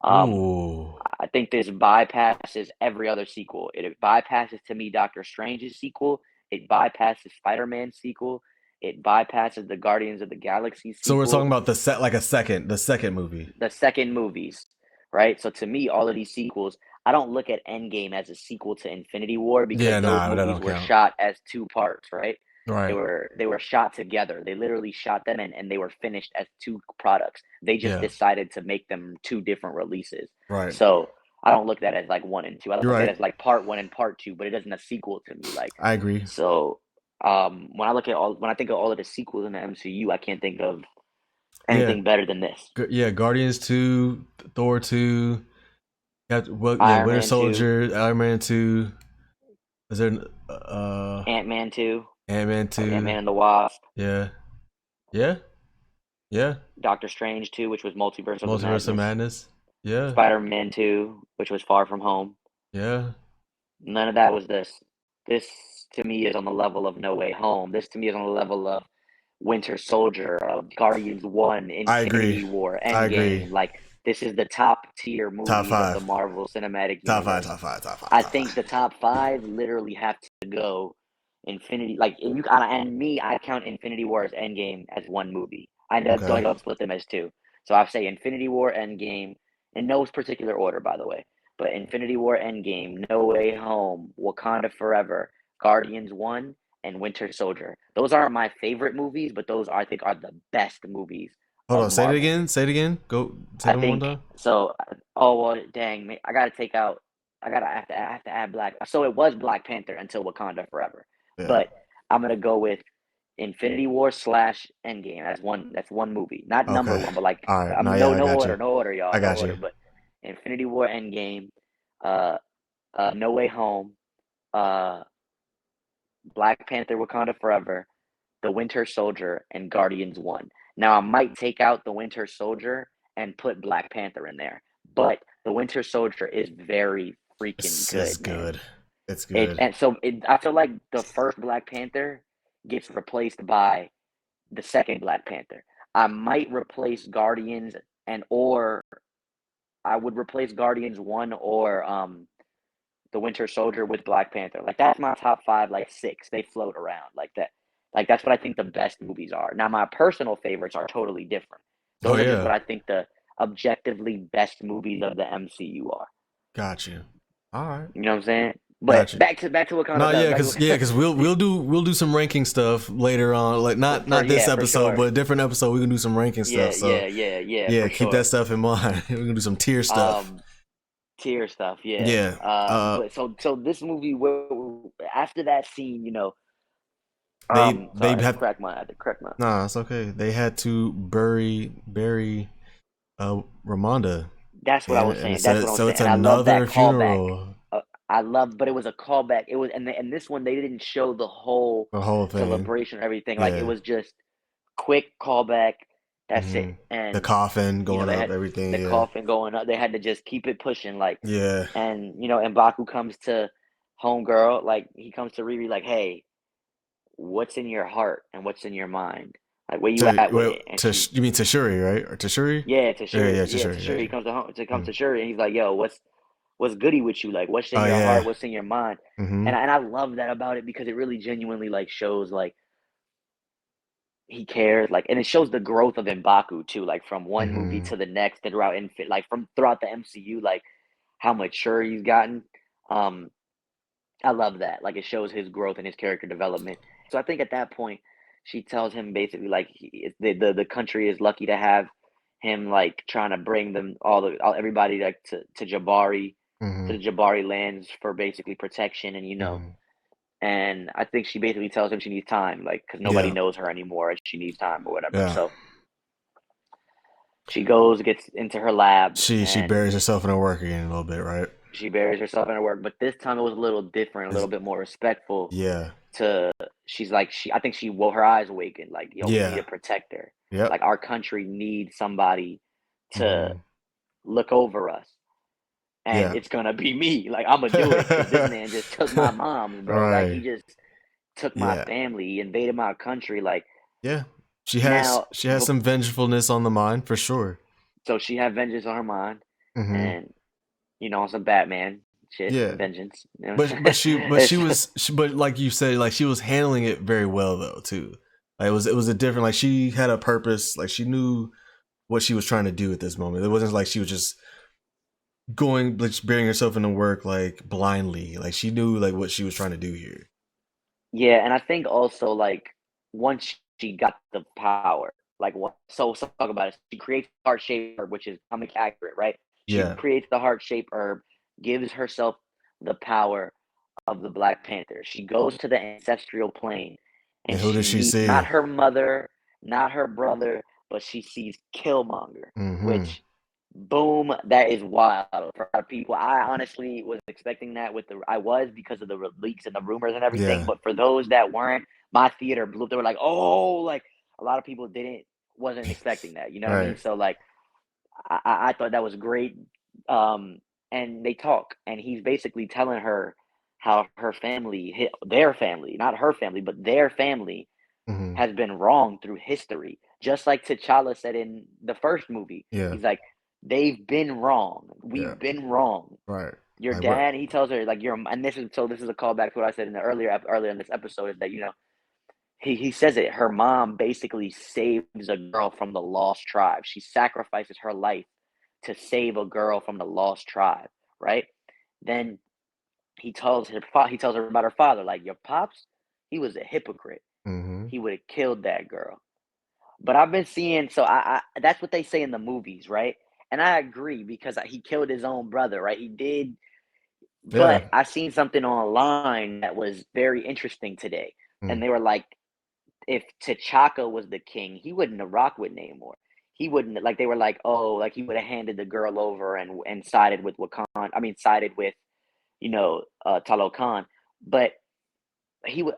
Speaker 2: Um,
Speaker 1: Ooh.
Speaker 2: I think this bypasses every other sequel. It bypasses to me Doctor Strange's sequel. It bypasses Spider-Man sequel. It bypasses the Guardians of the Galaxy
Speaker 1: So we're talking
Speaker 2: sequel.
Speaker 1: about the second movie.
Speaker 2: The second movies, right? So to me, all of these sequels, I don't look at Endgame as a sequel to Infinity War because
Speaker 1: Yeah,
Speaker 2: those
Speaker 1: nah, that
Speaker 2: movies
Speaker 1: don't
Speaker 2: were
Speaker 1: count.
Speaker 2: shot as two parts, right?
Speaker 1: Right.
Speaker 2: They were shot together. They literally shot them and they were finished as two products. They just
Speaker 1: Yeah.
Speaker 2: decided to make them two different releases.
Speaker 1: Right.
Speaker 2: So I don't look at it as like one and two. I
Speaker 1: You're
Speaker 2: look at it
Speaker 1: right.
Speaker 2: as like part one and part two, but it isn't a sequel to me. Like,
Speaker 1: I agree.
Speaker 2: so when I think of all of the sequels in the MCU, I can't think of
Speaker 1: Yeah.
Speaker 2: anything better than this.
Speaker 1: Yeah. Guardians 2, Thor 2. Yeah,
Speaker 2: Iron
Speaker 1: Winter
Speaker 2: Man 2,
Speaker 1: Soldier, Iron Man 2. Is there
Speaker 2: Ant Man 2,
Speaker 1: Ant Man
Speaker 2: Ant
Speaker 1: 2?
Speaker 2: Man and the Wasp.
Speaker 1: Yeah. Yeah. Yeah.
Speaker 2: Doctor Strange 2, which was Multiverse of the
Speaker 1: Multiverse of
Speaker 2: Madness.
Speaker 1: Madness. Yeah.
Speaker 2: Spider-Man 2, which was Far From Home.
Speaker 1: Yeah.
Speaker 2: None of that was this. This to me is on the level of No Way Home. This to me is on the level of Winter Soldier, of Guardians 1,
Speaker 1: I agree.
Speaker 2: Infinity War,
Speaker 1: I agree.
Speaker 2: Endgame. Like, this is the top tier
Speaker 1: Top
Speaker 2: movies of the
Speaker 1: five.
Speaker 2: Marvel Cinematic
Speaker 1: Top five.
Speaker 2: Universe.
Speaker 1: Top five. Top five.
Speaker 2: I
Speaker 1: Top
Speaker 2: think the
Speaker 1: five.
Speaker 2: top five literally have to go Infinity. Like, and me, I count Infinity War as Endgame as one movie. I
Speaker 1: Okay.
Speaker 2: don't split them as two. So I say Infinity War, Endgame, in no particular order, by the way. But Infinity War, Endgame, No Way Home, Wakanda Forever, Guardians 1, and Winter Soldier. Those aren't my favorite movies, but those I think are the best movies
Speaker 1: Hold
Speaker 2: of
Speaker 1: on. Say it
Speaker 2: Marvel.
Speaker 1: again. Say it again. Go. Say
Speaker 2: I
Speaker 1: it one more
Speaker 2: think
Speaker 1: time.
Speaker 2: so. Oh well, dang! I gotta take out. I have to add Black. So it was Black Panther until Wakanda Forever,
Speaker 1: Yeah.
Speaker 2: but I'm gonna go with Infinity War slash Endgame. That's one movie, not number
Speaker 1: Okay.
Speaker 2: one, but like
Speaker 1: All right. No.
Speaker 2: I'm
Speaker 1: Yeah. I
Speaker 2: no
Speaker 1: got you.
Speaker 2: order, no order, y'all,
Speaker 1: I
Speaker 2: no
Speaker 1: got you.
Speaker 2: order. But Infinity War, Endgame, uh, No Way Home, uh, Black Panther, Wakanda Forever, The Winter Soldier, and Guardians 1. Now, I might take out The Winter Soldier and put Black Panther in there, but The Winter Soldier is very freaking
Speaker 1: It's
Speaker 2: good, man.
Speaker 1: good. It's good.
Speaker 2: I feel like the first Black Panther gets replaced by the second Black Panther. I might replace Guardians and or I would replace Guardians 1 or the Winter Soldier with Black Panther. Like that's my top five, like six. They float around like that. Like that's what I think the best movies are. Now my personal favorites are totally different.
Speaker 1: Oh
Speaker 2: Those are just
Speaker 1: yeah.
Speaker 2: what I think the objectively best movies of the MCU are.
Speaker 1: Got you. All right.
Speaker 2: You know what I'm saying? But
Speaker 1: Got you.
Speaker 2: back to Wakanda.
Speaker 1: No,
Speaker 2: No,
Speaker 1: yeah,
Speaker 2: back to
Speaker 1: cause yeah,
Speaker 2: Wakanda.
Speaker 1: cause we'll do some ranking stuff later on. Like
Speaker 2: For
Speaker 1: not this
Speaker 2: yeah, for
Speaker 1: episode,
Speaker 2: sure.
Speaker 1: but a different episode. We can do some ranking stuff. So
Speaker 2: Yeah,
Speaker 1: yeah,
Speaker 2: for
Speaker 1: keep that
Speaker 2: sure.
Speaker 1: stuff in mind. We can do some tier stuff.
Speaker 2: Um, tier stuff, yeah.
Speaker 1: Yeah.
Speaker 2: But so this movie, after that scene,
Speaker 1: They
Speaker 2: sorry,
Speaker 1: have
Speaker 2: I had to crack my.
Speaker 1: nah. It's okay. They had to bury Ramonda,
Speaker 2: That's what I was
Speaker 1: and
Speaker 2: saying. That's
Speaker 1: so
Speaker 2: what I was
Speaker 1: so
Speaker 2: saying,
Speaker 1: it's
Speaker 2: and I love
Speaker 1: another
Speaker 2: that callback.
Speaker 1: funeral.
Speaker 2: I love, but it was a callback. It was, and this one they didn't show the whole
Speaker 1: The whole thing.
Speaker 2: celebration or everything. Like it
Speaker 1: Yeah.
Speaker 2: was just quick callback. That's
Speaker 1: Hmm.
Speaker 2: it.
Speaker 1: The
Speaker 2: And
Speaker 1: coffin going
Speaker 2: they
Speaker 1: up,
Speaker 2: had
Speaker 1: everything.
Speaker 2: the
Speaker 1: Yeah.
Speaker 2: coffin going up. They had to just keep it pushing. Like,
Speaker 1: Yeah.
Speaker 2: and M'Baku comes to homegirl. Like he comes to Riri. Like, hey, what's in your heart and what's in your mind? Like, where you
Speaker 1: To
Speaker 2: at with
Speaker 1: wait,
Speaker 2: it? And
Speaker 1: to
Speaker 2: she,
Speaker 1: you mean to Shuri, right? Or to Shuri?
Speaker 2: yeah, to
Speaker 1: Yeah,
Speaker 2: Shuri,
Speaker 1: yeah, to
Speaker 2: yeah, to
Speaker 1: Shuri. Yeah,
Speaker 2: Shuri. He
Speaker 1: yeah.
Speaker 2: comes to home to come
Speaker 1: Mm.
Speaker 2: to Shuri, and he's like, yo, what's goody with you? Like, what's in
Speaker 1: Oh
Speaker 2: your heart?
Speaker 1: yeah.
Speaker 2: What's in your mind?
Speaker 1: Mm-hmm.
Speaker 2: And I love that about it because it really genuinely like shows like he cares, like, and it shows the growth of M'Baku too, like from one movie
Speaker 1: Mm-hmm.
Speaker 2: to the next, and throughout the MCU, like how mature he's gotten. Um, I love that. Like it shows his growth and his character development. So I think at that point, she tells him basically like the country is lucky to have him, like trying to bring them everybody like to Jabari, to
Speaker 1: Mm-hmm.
Speaker 2: the Jabari lands for basically protection, and
Speaker 1: Mm-hmm.
Speaker 2: and I think she basically tells him she needs time, like because nobody
Speaker 1: Yeah.
Speaker 2: knows her anymore, and she needs time or whatever.
Speaker 1: Yeah.
Speaker 2: So she goes, gets into her lab,
Speaker 1: She
Speaker 2: and
Speaker 1: buries herself in her work again a little bit, right?
Speaker 2: she buries herself in her work. But this time it was a little different, a
Speaker 1: It's,
Speaker 2: little bit more respectful.
Speaker 1: yeah.
Speaker 2: To she's like I think she woke her eyes awakened. Like, yo, we need
Speaker 1: Yeah.
Speaker 2: a protector.
Speaker 1: Yep.
Speaker 2: Like our country needs somebody to
Speaker 1: Mm-hmm.
Speaker 2: look over us, and
Speaker 1: Yeah.
Speaker 2: it's gonna be me. Like I'm gonna do it because this man just took my mom's, bro. Like he
Speaker 1: Right.
Speaker 2: just took my
Speaker 1: Yeah.
Speaker 2: family. He invaded my country. Like
Speaker 1: Yeah. She has
Speaker 2: now,
Speaker 1: she has some vengefulness on the mind for sure.
Speaker 2: so she had vengeance on her mind,
Speaker 1: Mm-hmm.
Speaker 2: and on some Batman shit,
Speaker 1: Yeah.
Speaker 2: vengeance.
Speaker 1: But she was but like you said, like she was handling it very well though too. Like it was a different, like she had a purpose, like she knew what she was trying to do at this moment. It wasn't like she was just going, like burying herself into work like blindly. Like she knew like what she was trying to do here.
Speaker 2: Yeah, and I think also like once she got the power, like what so talk about it. She creates the heart shaped herb, which is comic accurate, right? She
Speaker 1: Yeah.
Speaker 2: creates the heart shaped herb, gives herself the power of the Black Panther. She goes to the ancestral plane
Speaker 1: And
Speaker 2: and
Speaker 1: who
Speaker 2: she
Speaker 1: did she
Speaker 2: meets
Speaker 1: see?
Speaker 2: not her mother, not her brother, but she sees Killmonger,
Speaker 1: Mm-hmm.
Speaker 2: which boom, that is wild for a lot of people. I honestly was expecting that I was because of the leaks and the rumors and everything.
Speaker 1: Yeah.
Speaker 2: But for those that weren't, my theater blew. They were like, oh, like a lot of people didn't. wasn't expecting that. You know what I mean?
Speaker 1: Right.
Speaker 2: So like I thought that was great. Um, and they talk, and he's basically telling her how her family, their family, not her family, but their family,
Speaker 1: Hmm.
Speaker 2: has been wrong through history. Just like T'Challa said in the first movie,
Speaker 1: Yeah.
Speaker 2: he's like, they've been wrong.
Speaker 1: Yeah.
Speaker 2: We've been wrong.
Speaker 1: Right.
Speaker 2: Your
Speaker 1: Like what?
Speaker 2: dad, he tells her like and this is a callback to what I said in the earlier in this episode is that he says it. Her mom basically saves a girl from the lost tribe. She sacrifices her life to save a girl from the lost tribe, right? Then he tells her about her father, like your pops, he was a hypocrite.
Speaker 1: Hmm.
Speaker 2: He would have killed that girl. But I've been seeing, so I that's what they say in the movies, right? And I agree because he killed his own brother, right? He did, but
Speaker 1: Yeah.
Speaker 2: I seen something online that was very interesting today, and
Speaker 1: Mm.
Speaker 2: they were like, if T'Chaka was the king, he wouldn't have rocked with Namor. He wouldn't like they were like, oh, like he would have handed the girl over and sided with Wakanda. I mean, sided with Talokan. But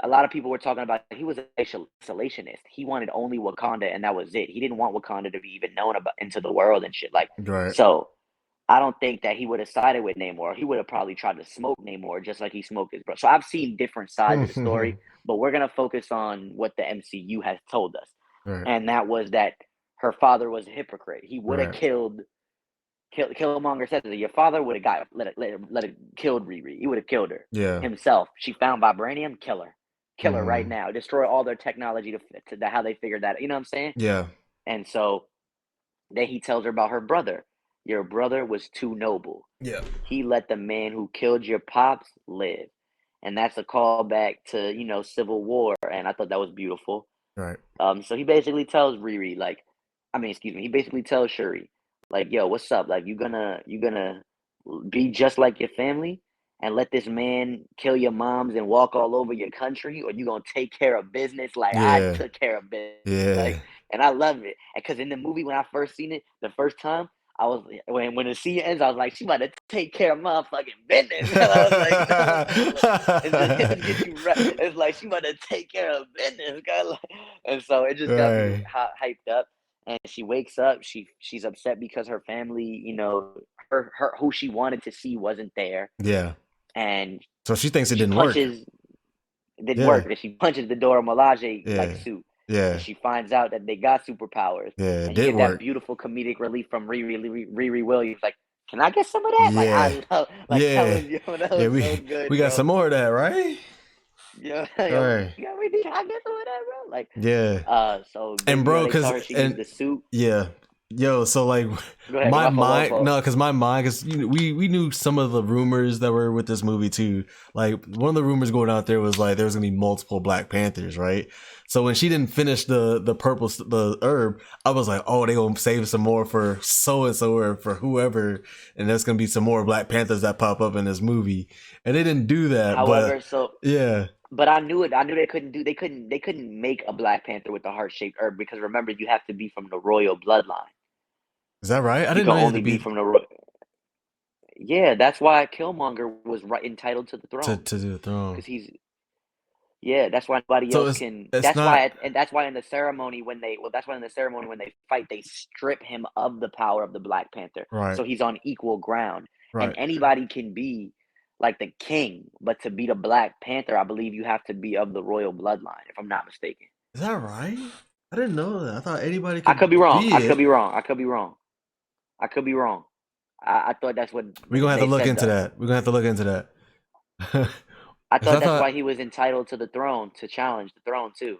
Speaker 2: a lot of people were talking about he was an isolationist. He wanted only Wakanda, and that was it. He didn't want Wakanda to be even known about into the world and shit. Like
Speaker 1: Right.
Speaker 2: so. I don't think that he would have sided with Namor. He would have probably tried to smoke Namor just like he smoked his brother. So I've seen different sides of the story, but we're gonna focus on what the MCU has told us,
Speaker 1: Right.
Speaker 2: and that was that her father was a hypocrite. He would have
Speaker 1: Right.
Speaker 2: Killmonger said that your father would have got let it killed Riri. He would have killed her
Speaker 1: Yeah.
Speaker 2: himself. She found vibranium, kill her right
Speaker 1: Hmm.
Speaker 2: now. Destroy all their technology to how they figured that. You know what I'm saying?
Speaker 1: Yeah.
Speaker 2: And so then he tells her about her brother. Your brother was too noble.
Speaker 1: Yeah.
Speaker 2: He let the man who killed your pops live. And that's a callback to, Civil War. And I thought that was beautiful.
Speaker 1: Right.
Speaker 2: So he basically tells Riri, like, I mean, excuse me, he basically tells Shuri, like, yo, what's up? Like, you gonna be just like your family and let this man kill your moms and walk all over your country, or you gonna take care of business like I
Speaker 1: Yeah.
Speaker 2: took care of business. Like,
Speaker 1: Yeah.
Speaker 2: and I love it. Because in the movie when I first seen it the first time, I was when the scene ends, I was like, she about to take care of motherfucking business. I was like, it just gets you right. It's like she about to take care of business, girl. And so it just got me
Speaker 1: Right.
Speaker 2: hyped up. And she wakes up. She's upset because her family, her who she wanted to see wasn't there,
Speaker 1: Yeah.
Speaker 2: and
Speaker 1: So she thinks it
Speaker 2: she
Speaker 1: didn't work.
Speaker 2: punches. It didn't
Speaker 1: Yeah.
Speaker 2: work. And she punches the door of Milage like
Speaker 1: Yeah.
Speaker 2: suit, and
Speaker 1: Yeah.
Speaker 2: she finds out that they got superpowers.
Speaker 1: Yeah. It
Speaker 2: And you
Speaker 1: did
Speaker 2: get that
Speaker 1: work.
Speaker 2: beautiful comedic relief from Riri Williams, like, "Can I get some of that?" Like
Speaker 1: Yeah.
Speaker 2: I love, like that
Speaker 1: Yeah.
Speaker 2: was that
Speaker 1: Yeah.
Speaker 2: was so
Speaker 1: We
Speaker 2: good,
Speaker 1: got
Speaker 2: bro.
Speaker 1: some more of that, right?
Speaker 2: Yeah,
Speaker 1: All
Speaker 2: yo,
Speaker 1: right.
Speaker 2: can I get some of that, bro? Like,
Speaker 1: Yeah.
Speaker 2: so
Speaker 1: And
Speaker 2: then
Speaker 1: bro,
Speaker 2: they tell
Speaker 1: cause
Speaker 2: her she needs
Speaker 1: and
Speaker 2: the suit.
Speaker 1: yeah, yo, so like
Speaker 2: Go ahead,
Speaker 1: my
Speaker 2: my
Speaker 1: mind,
Speaker 2: fault.
Speaker 1: no, cause my mind, cause we knew some of the rumors that were with this movie too. Like one of the rumors going out there was like there was gonna be multiple Black Panthers, right? So when she didn't finish the herb, I was like, oh, they gonna save some more for so and so or for whoever, and there's gonna be some more Black Panthers that pop up in this movie, and they didn't do that, but
Speaker 2: However, so
Speaker 1: yeah,
Speaker 2: but I knew it. I knew they couldn't make a Black Panther with the heart shaped herb because remember you have to be from the royal bloodline.
Speaker 1: is that right? I
Speaker 2: You
Speaker 1: didn't
Speaker 2: can
Speaker 1: know you had to
Speaker 2: only be
Speaker 1: be
Speaker 2: from the. Yeah, that's why Killmonger was right entitled to the throne
Speaker 1: to do the throne.
Speaker 2: because he's. Yeah, that's why nobody
Speaker 1: So
Speaker 2: else can.
Speaker 1: it's
Speaker 2: That's why,
Speaker 1: not
Speaker 2: and that's why in the ceremony when they, well, that's why in the ceremony when they fight, they strip him of the power of the Black Panther,
Speaker 1: right,
Speaker 2: so he's on equal ground, and
Speaker 1: right.
Speaker 2: anybody can be like the king, but to be the Black Panther, I believe you have to be of the royal bloodline, if I'm not mistaken.
Speaker 1: Is that right? I didn't know that. I thought anybody
Speaker 2: I could
Speaker 1: could
Speaker 2: be wrong.
Speaker 1: be
Speaker 2: I could
Speaker 1: it.
Speaker 2: be wrong. I could be wrong. I could be wrong. I thought that's what
Speaker 1: We're gonna have to
Speaker 2: they
Speaker 1: look
Speaker 2: said
Speaker 1: into
Speaker 2: though.
Speaker 1: that. We're gonna have to look into that.
Speaker 2: I
Speaker 1: Cause
Speaker 2: thought
Speaker 1: I
Speaker 2: that's why
Speaker 1: thought,
Speaker 2: he was entitled to the throne to challenge the throne too.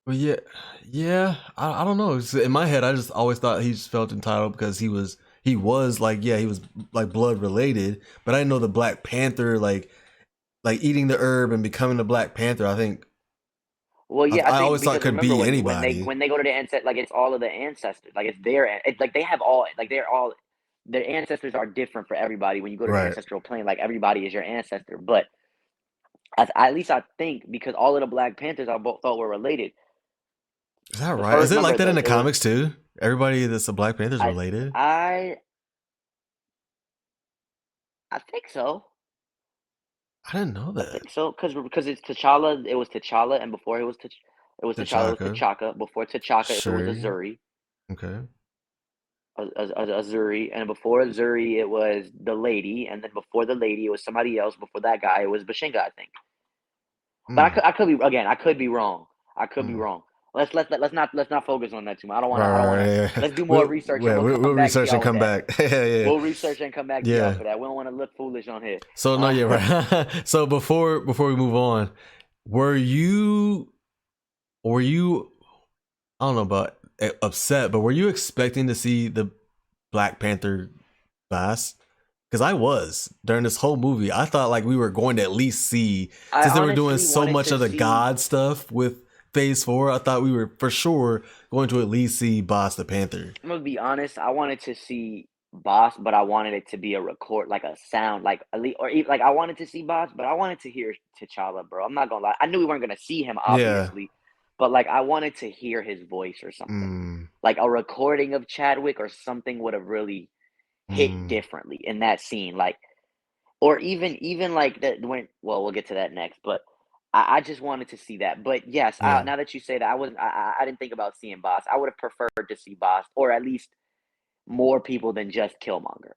Speaker 1: well, yeah, yeah. I don't know. In my head, I just always thought he just felt entitled because he was like, yeah, he was like blood related, but I didn't know the Black Panther like eating the herb and becoming the Black Panther. I think
Speaker 2: Well, yeah, I
Speaker 1: I
Speaker 2: think
Speaker 1: always thought it
Speaker 2: because
Speaker 1: could
Speaker 2: remember
Speaker 1: be
Speaker 2: when
Speaker 1: anybody.
Speaker 2: they go to the ancestors, like it's all of the ancestors, like it's like they have all, like they're all, their ancestors are different for everybody. When you go to the
Speaker 1: Right.
Speaker 2: ancestral plane, like everybody is your ancestor, but at least I think because all of the Black Panthers I both thought were related.
Speaker 1: Is that
Speaker 2: The
Speaker 1: right? Is
Speaker 2: first
Speaker 1: it like
Speaker 2: number
Speaker 1: that in
Speaker 2: that
Speaker 1: the
Speaker 2: it was,
Speaker 1: comics too? Everybody that's a Black Panther is
Speaker 2: I
Speaker 1: related.
Speaker 2: I I think so.
Speaker 1: I didn't know
Speaker 2: I
Speaker 1: that.
Speaker 2: think so because it's T'Challa. It was T'Challa, and before it was T'Challa. It was
Speaker 1: T'Chaka,
Speaker 2: T'Chaka. Before T'Chaka, it was
Speaker 1: Shuri,
Speaker 2: Azuri.
Speaker 1: Okay.
Speaker 2: Azuri, and before Azuri it was the lady, and then before the lady it was somebody else. Before that guy it was Bashinga, I think. But
Speaker 1: Mm,
Speaker 2: I could be again. I could be wrong. I could be
Speaker 1: mm.
Speaker 2: wrong. Let's not focus on that too much. I don't
Speaker 1: Right,
Speaker 2: want to.
Speaker 1: right, yeah.
Speaker 2: Let's do more research and
Speaker 1: We'll
Speaker 2: come back to
Speaker 1: research and
Speaker 2: y'all with
Speaker 1: come
Speaker 2: that.
Speaker 1: back. Yeah, yeah,
Speaker 2: We'll research and come back to y'all
Speaker 1: yeah.
Speaker 2: for that. We don't want to look foolish on here.
Speaker 1: So no, yeah, right. So before we move on, were you were you I don't know about upset, but were you expecting to see the Black Panther boss? Because I was during this whole movie. I thought like we were going to at least see,
Speaker 2: I
Speaker 1: since they were doing
Speaker 2: honestly
Speaker 1: so
Speaker 2: wanted
Speaker 1: much
Speaker 2: to
Speaker 1: of the
Speaker 2: see.
Speaker 1: God stuff with Phase 4. I thought we were for sure going to at least see Boss the Panther.
Speaker 2: I'm gonna be honest. I wanted to see Boss, but I wanted it to be a record, like a sound, like at least, like I wanted to see Boss, but I wanted to hear T'Challa, bro. I'm not gonna lie. I knew we weren't gonna see him,
Speaker 1: Yeah.
Speaker 2: obviously, but like I wanted to hear his voice or something.
Speaker 1: Mm,
Speaker 2: Like a recording of Chadwick or something would have really hit
Speaker 1: mm,
Speaker 2: differently in that scene. Like, or even like that when. Well, we'll get to that next, but. I just wanted to see that, but yes,
Speaker 1: yeah.
Speaker 2: now that you say that, I didn't think about seeing Boss. I would have preferred to see Boss, or at least more people than just Killmonger.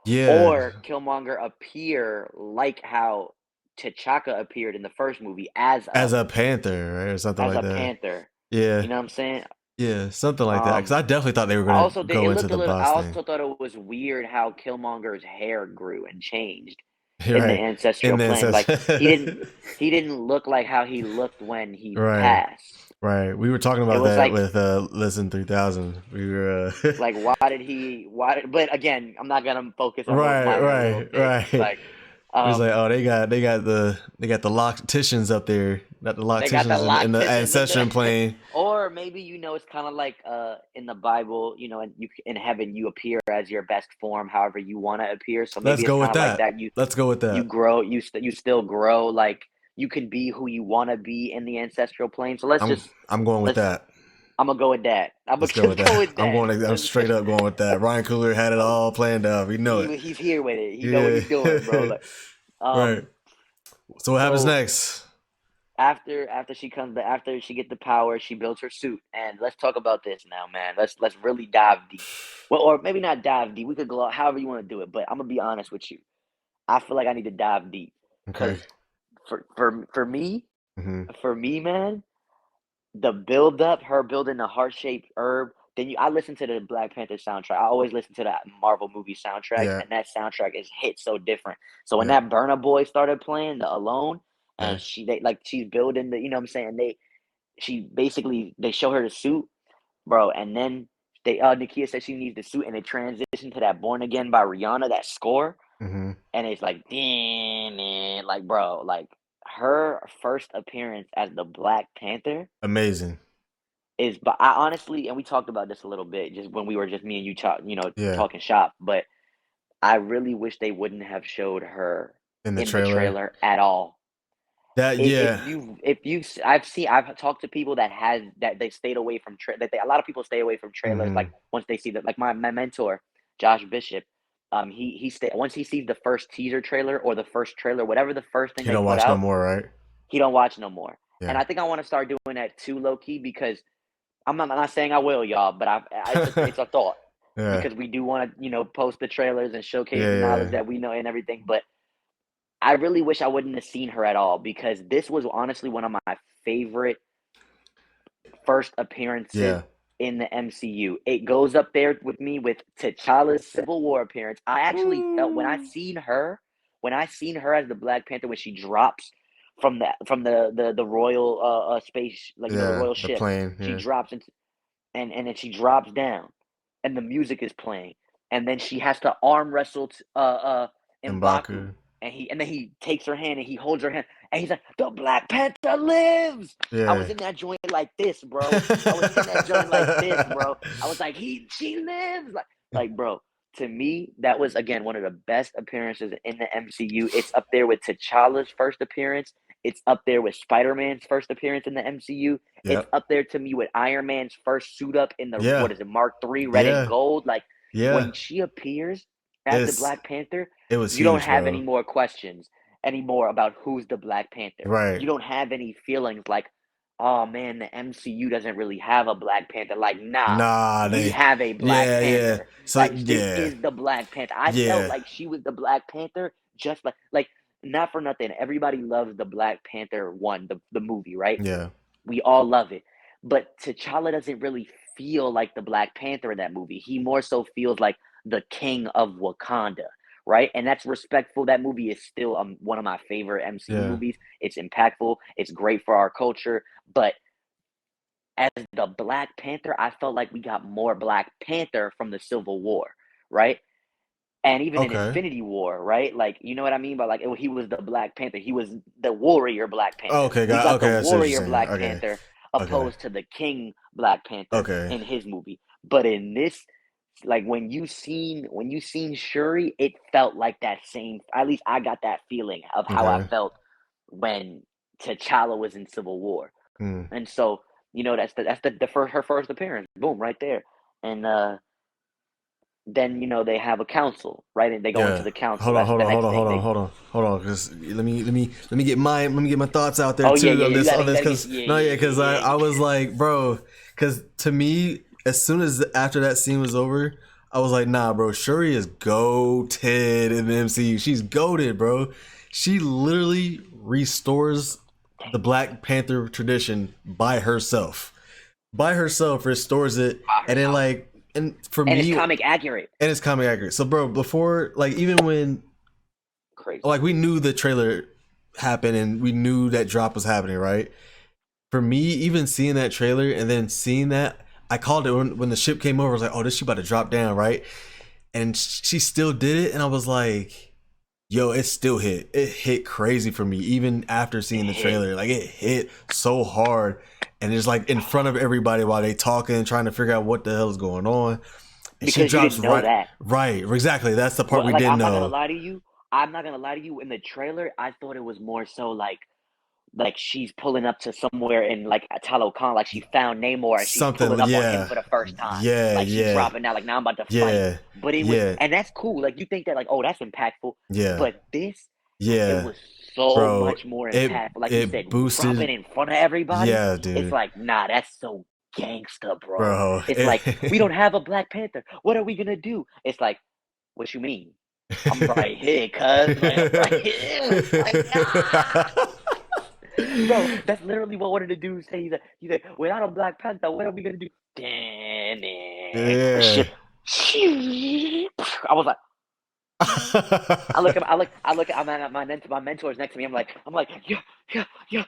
Speaker 1: Yeah.
Speaker 2: Or Killmonger appear like how T'Chaka appeared in the first movie
Speaker 1: As a Panther, right? Or something
Speaker 2: as
Speaker 1: like
Speaker 2: a
Speaker 1: that.
Speaker 2: Panther.
Speaker 1: Yeah.
Speaker 2: You know what I'm saying?
Speaker 1: Yeah. Something like that. Because
Speaker 2: Um,
Speaker 1: I definitely thought they were
Speaker 2: I
Speaker 1: going to
Speaker 2: also did.
Speaker 1: go
Speaker 2: It
Speaker 1: into
Speaker 2: looked a
Speaker 1: the
Speaker 2: little. I
Speaker 1: boss thing.
Speaker 2: also thought it was weird how Killmonger's hair grew and changed
Speaker 1: You're
Speaker 2: in the
Speaker 1: right.
Speaker 2: ancestral
Speaker 1: And then it
Speaker 2: plane.
Speaker 1: says,
Speaker 2: Like he didn't. He didn't look like how he looked when he
Speaker 1: right.
Speaker 2: passed.
Speaker 1: Right. We were talking
Speaker 2: It
Speaker 1: about
Speaker 2: was
Speaker 1: that
Speaker 2: like
Speaker 1: with Listen 3000. We were
Speaker 2: why did he? Why? But again, I'm not gonna focus on those
Speaker 1: right,
Speaker 2: minor little
Speaker 1: right,
Speaker 2: things.
Speaker 1: right.
Speaker 2: Like,
Speaker 1: It was like,
Speaker 2: um,
Speaker 1: oh, they got the locticians up there, not the
Speaker 2: they got the
Speaker 1: locticians in the
Speaker 2: locticians up
Speaker 1: ancestral
Speaker 2: there.
Speaker 1: plane.
Speaker 2: Or maybe it's kind of like in the Bible, and you in heaven you appear as your best form, however you want to appear. So
Speaker 1: Let's
Speaker 2: maybe it's
Speaker 1: go
Speaker 2: kind
Speaker 1: with
Speaker 2: of like
Speaker 1: that.
Speaker 2: that.
Speaker 1: Let's go with
Speaker 2: You
Speaker 1: that.
Speaker 2: grow, you still grow. Like you can be who you want to be in the ancestral plane. So
Speaker 1: I'm going with
Speaker 2: let's.
Speaker 1: that.
Speaker 2: I'm gonna go with that. I'm gonna
Speaker 1: Let's go with
Speaker 2: just go
Speaker 1: that.
Speaker 2: with that.
Speaker 1: I'm straight up going with that. Ryan Coogler had it
Speaker 2: Oh,
Speaker 1: all planned out. We know it.
Speaker 2: he's here with it. He know what
Speaker 1: Yeah.
Speaker 2: he's doing, bro. Like,
Speaker 1: right.
Speaker 2: um,
Speaker 1: So what happens
Speaker 2: so
Speaker 1: next?
Speaker 2: after she comes back, after she get the power, she builds her suit. And let's talk about this now, man. Let's really dive deep. Well, or maybe not dive deep. We could go however you want to do it. But I'm gonna be honest with you. I feel like I need to dive deep
Speaker 1: Okay.
Speaker 2: because for me,
Speaker 1: Hmm.
Speaker 2: man, the build up, her building the heart shaped herb. Then I listen to the Black Panther soundtrack. I always listen to that Marvel movie soundtrack,
Speaker 1: Yeah.
Speaker 2: and that soundtrack is hit so different. So when
Speaker 1: Yeah.
Speaker 2: that Burna Boy started playing the Alone,
Speaker 1: Yeah.
Speaker 2: and she's building the, you know what I'm saying, they show her the suit, bro, and then Nakia says she needs the suit, and it transitioned to that Born Again by Rihanna, that score,
Speaker 1: Hmm.
Speaker 2: and it's like, damn, man, like, bro, like her first appearance as the Black Panther
Speaker 1: Amazing.
Speaker 2: but I honestly, and we talked about this a little bit just when we were just me and you
Speaker 1: Yeah.
Speaker 2: talking shop, but I really wish they wouldn't have showed her
Speaker 1: In the
Speaker 2: in the
Speaker 1: trailer.
Speaker 2: trailer at all.
Speaker 1: That yeah.
Speaker 2: I've talked to people that they stayed away from a lot of people stay away from trailers like
Speaker 1: Hmm.
Speaker 2: once they see that, like my mentor Josh Bishop, he stay once he sees the first teaser trailer or the first trailer, whatever the first thing
Speaker 1: You
Speaker 2: they
Speaker 1: don't
Speaker 2: put
Speaker 1: watch no
Speaker 2: out,
Speaker 1: more, right?
Speaker 2: he don't watch no more. And
Speaker 1: Yeah.
Speaker 2: I think I want to start doing that too, low key, because I'm not saying I will, y'all, but it's a thought
Speaker 1: yeah.
Speaker 2: because we do want to, post the trailers and showcase
Speaker 1: Yeah.
Speaker 2: the knowledge
Speaker 1: Yeah.
Speaker 2: that we know and everything. But I really wish I wouldn't have seen her at all because this was honestly one of my favorite first appearances
Speaker 1: Yeah.
Speaker 2: in the MCU. It goes up there with me with T'Challa's Civil War appearance. I actually felt
Speaker 1: Ooh.
Speaker 2: when I seen her as the Black Panther when she drops from the royal space, like the
Speaker 1: Yeah.
Speaker 2: royal
Speaker 1: The
Speaker 2: ship,
Speaker 1: plane.
Speaker 2: she
Speaker 1: Yeah.
Speaker 2: drops into and then she drops down and the music is playing and then she has to arm wrestle
Speaker 1: M'Baku.
Speaker 2: M'Baku and then he takes her hand and he holds her hand and he's like the Black Panther lives. I was
Speaker 1: Yeah.
Speaker 2: in that joint like this, bro. I was in that joint like this, bro. I was like she lives, like bro. To me, that was again one of the best appearances in the MCU. It's up there with T'Challa's first appearance. It's up there with Spider-Man's first appearance in the MCU. It's
Speaker 1: yep.
Speaker 2: up there to me with Iron Man's first suit up in the
Speaker 1: Yeah.
Speaker 2: what is it, Mark III, red and
Speaker 1: Yeah.
Speaker 2: gold. Like
Speaker 1: Yeah.
Speaker 2: when she appears as the
Speaker 1: It's
Speaker 2: Black Panther,
Speaker 1: it was
Speaker 2: you don't
Speaker 1: huge,
Speaker 2: have any
Speaker 1: bro.
Speaker 2: more questions anymore about who's the Black Panther.
Speaker 1: Right.
Speaker 2: You don't have any feelings like oh man, the MCU doesn't really have a Black Panther. Like, nah,
Speaker 1: Nah,
Speaker 2: we
Speaker 1: they,
Speaker 2: have a Black
Speaker 1: yeah, yeah.
Speaker 2: Panther.
Speaker 1: So
Speaker 2: Like, this
Speaker 1: yeah,
Speaker 2: is the Black Panther. I felt
Speaker 1: yeah,
Speaker 2: like she was the Black Panther, just like not for nothing. Everybody loves the Black Panther one, the movie, right?
Speaker 1: yeah,
Speaker 2: We all love it. But T'Challa doesn't really feel like the Black Panther in that movie. He more so feels like the king of Wakanda, right? And that's respectful. That movie is still one of my favorite MCU
Speaker 1: yeah.
Speaker 2: movies. It's impactful, it's great for our culture. But as the Black Panther, I felt like we got more Black Panther from the Civil War, right? And even in
Speaker 1: Okay.
Speaker 2: Infinity War, right? Like, you know what I mean? But like, he was the Black Panther. He was the warrior Black Panther.
Speaker 1: Okay,
Speaker 2: We
Speaker 1: got
Speaker 2: got the
Speaker 1: okay. I see what you're
Speaker 2: warrior
Speaker 1: saying.
Speaker 2: Black
Speaker 1: Okay,
Speaker 2: Panther
Speaker 1: okay,
Speaker 2: opposed to the King Black Panther
Speaker 1: okay,
Speaker 2: in his movie. But in this, like when you seen Shuri, it felt like that same. At least I got that feeling of how I
Speaker 1: okay.
Speaker 2: felt when T'Challa was in Civil War.
Speaker 1: Hmm.
Speaker 2: And so, that's the first her first appearance. Boom, right there. And then they have a council, right? And they go into
Speaker 1: Yeah.
Speaker 2: the council.
Speaker 1: Hold on,
Speaker 2: That's
Speaker 1: hold
Speaker 2: the
Speaker 1: on, hold
Speaker 2: next
Speaker 1: on,
Speaker 2: thing.
Speaker 1: hold on,
Speaker 2: They
Speaker 1: hold on, hold on. Because let me get my thoughts out there
Speaker 2: Oh yeah,
Speaker 1: too
Speaker 2: yeah,
Speaker 1: on
Speaker 2: yeah. You
Speaker 1: this
Speaker 2: gotta
Speaker 1: on
Speaker 2: you
Speaker 1: this.
Speaker 2: gotta get
Speaker 1: Because
Speaker 2: yeah,
Speaker 1: no,
Speaker 2: yeah,
Speaker 1: yeah, because
Speaker 2: yeah,
Speaker 1: I
Speaker 2: yeah.
Speaker 1: was like, bro, because to me, as soon as after that scene was over, I was like, nah, bro, Shuri is goated in the MCU. She's goated, bro. She literally restores the Black Panther tradition by herself restores it,
Speaker 2: By
Speaker 1: and then
Speaker 2: herself.
Speaker 1: like, and for
Speaker 2: And it's
Speaker 1: me,
Speaker 2: comic accurate.
Speaker 1: and it's comic accurate. So, bro, before like even when
Speaker 2: Crazy.
Speaker 1: like we knew the trailer happened and we knew that drop was happening, right? For me, even seeing that trailer and then seeing that, I called it when the ship came over. I was like, "Oh, this ship about to drop down, right?" And she still did it, and I was like, "Yo, it still hit. It hit crazy for me, even after
Speaker 2: It
Speaker 1: seeing the
Speaker 2: hit.
Speaker 1: trailer. Like it hit so hard, and it's like in front of everybody while they talking, trying to figure out what the hell is going on." And she
Speaker 2: Because you
Speaker 1: drops
Speaker 2: didn't know that.
Speaker 1: right, exactly. That's the part
Speaker 2: Well,
Speaker 1: we
Speaker 2: like
Speaker 1: didn't
Speaker 2: I'm not gonna
Speaker 1: know.
Speaker 2: lie to you. I'm not gonna lie to you. In the trailer, I thought it was more so like she's pulling up to somewhere in like Talokan, like she found Namor and she's
Speaker 1: Something,
Speaker 2: pulling up on him
Speaker 1: yeah,
Speaker 2: for the first time.
Speaker 1: yeah,
Speaker 2: Like she
Speaker 1: yeah,
Speaker 2: dropping out, like now I'm about to fight.
Speaker 1: yeah,
Speaker 2: But it was,
Speaker 1: yeah,
Speaker 2: and that's cool. Like you think that, like, oh, that's impactful.
Speaker 1: yeah,
Speaker 2: But this, it
Speaker 1: yeah,
Speaker 2: was so
Speaker 1: bro.
Speaker 2: much more
Speaker 1: It
Speaker 2: impactful. Like you said,
Speaker 1: it
Speaker 2: dropping
Speaker 1: boosted,
Speaker 2: in front of everybody.
Speaker 1: yeah,
Speaker 2: It's
Speaker 1: dude,
Speaker 2: like, nah, that's so gangsta, bro.
Speaker 1: bro.
Speaker 2: It's like we don't have a Black Panther. What are we gonna do? It's like, what you mean? I'm right here, cuz. Like I'm right here. Like nah. Bro, that's literally what one of the dudes say. He's like, without a Black Panther, what are we gonna do? Damn it. The
Speaker 1: Yeah.
Speaker 2: ship. I was like, I look at, my mentor's next to me. I'm like, yeah, yeah, yeah.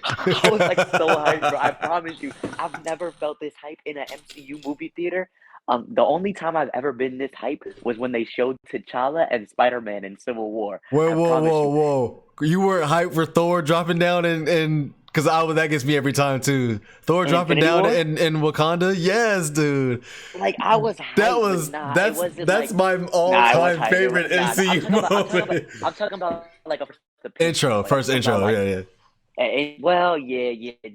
Speaker 2: I was like so hyped, bro. I promise you, I've never felt this hype in an MCU movie theater. The only time I've ever been this hype was when they showed T'Challa and Spider-Man in Civil War.
Speaker 1: Whoa,
Speaker 2: I
Speaker 1: whoa,
Speaker 2: promise
Speaker 1: whoa,
Speaker 2: you.
Speaker 1: whoa! You weren't hyped for Thor dropping down and because I was that gets me every time too. Thor
Speaker 2: In
Speaker 1: dropping
Speaker 2: Infinity
Speaker 1: down
Speaker 2: War,
Speaker 1: in Wakanda, yes, dude.
Speaker 2: like I was
Speaker 1: That
Speaker 2: hyped, but
Speaker 1: was
Speaker 2: nah, it
Speaker 1: that's
Speaker 2: wasn't
Speaker 1: that's
Speaker 2: like
Speaker 1: my all
Speaker 2: nah, it was
Speaker 1: time
Speaker 2: hype. It was,
Speaker 1: favorite
Speaker 2: nah, nah, I'm
Speaker 1: MCU
Speaker 2: talking about I'm talking about
Speaker 1: moment.
Speaker 2: I'm talking about like a first opinion
Speaker 1: Intro,
Speaker 2: though. Like I'm
Speaker 1: first
Speaker 2: talking about
Speaker 1: intro,
Speaker 2: like
Speaker 1: yeah,
Speaker 2: well, yeah, yeah.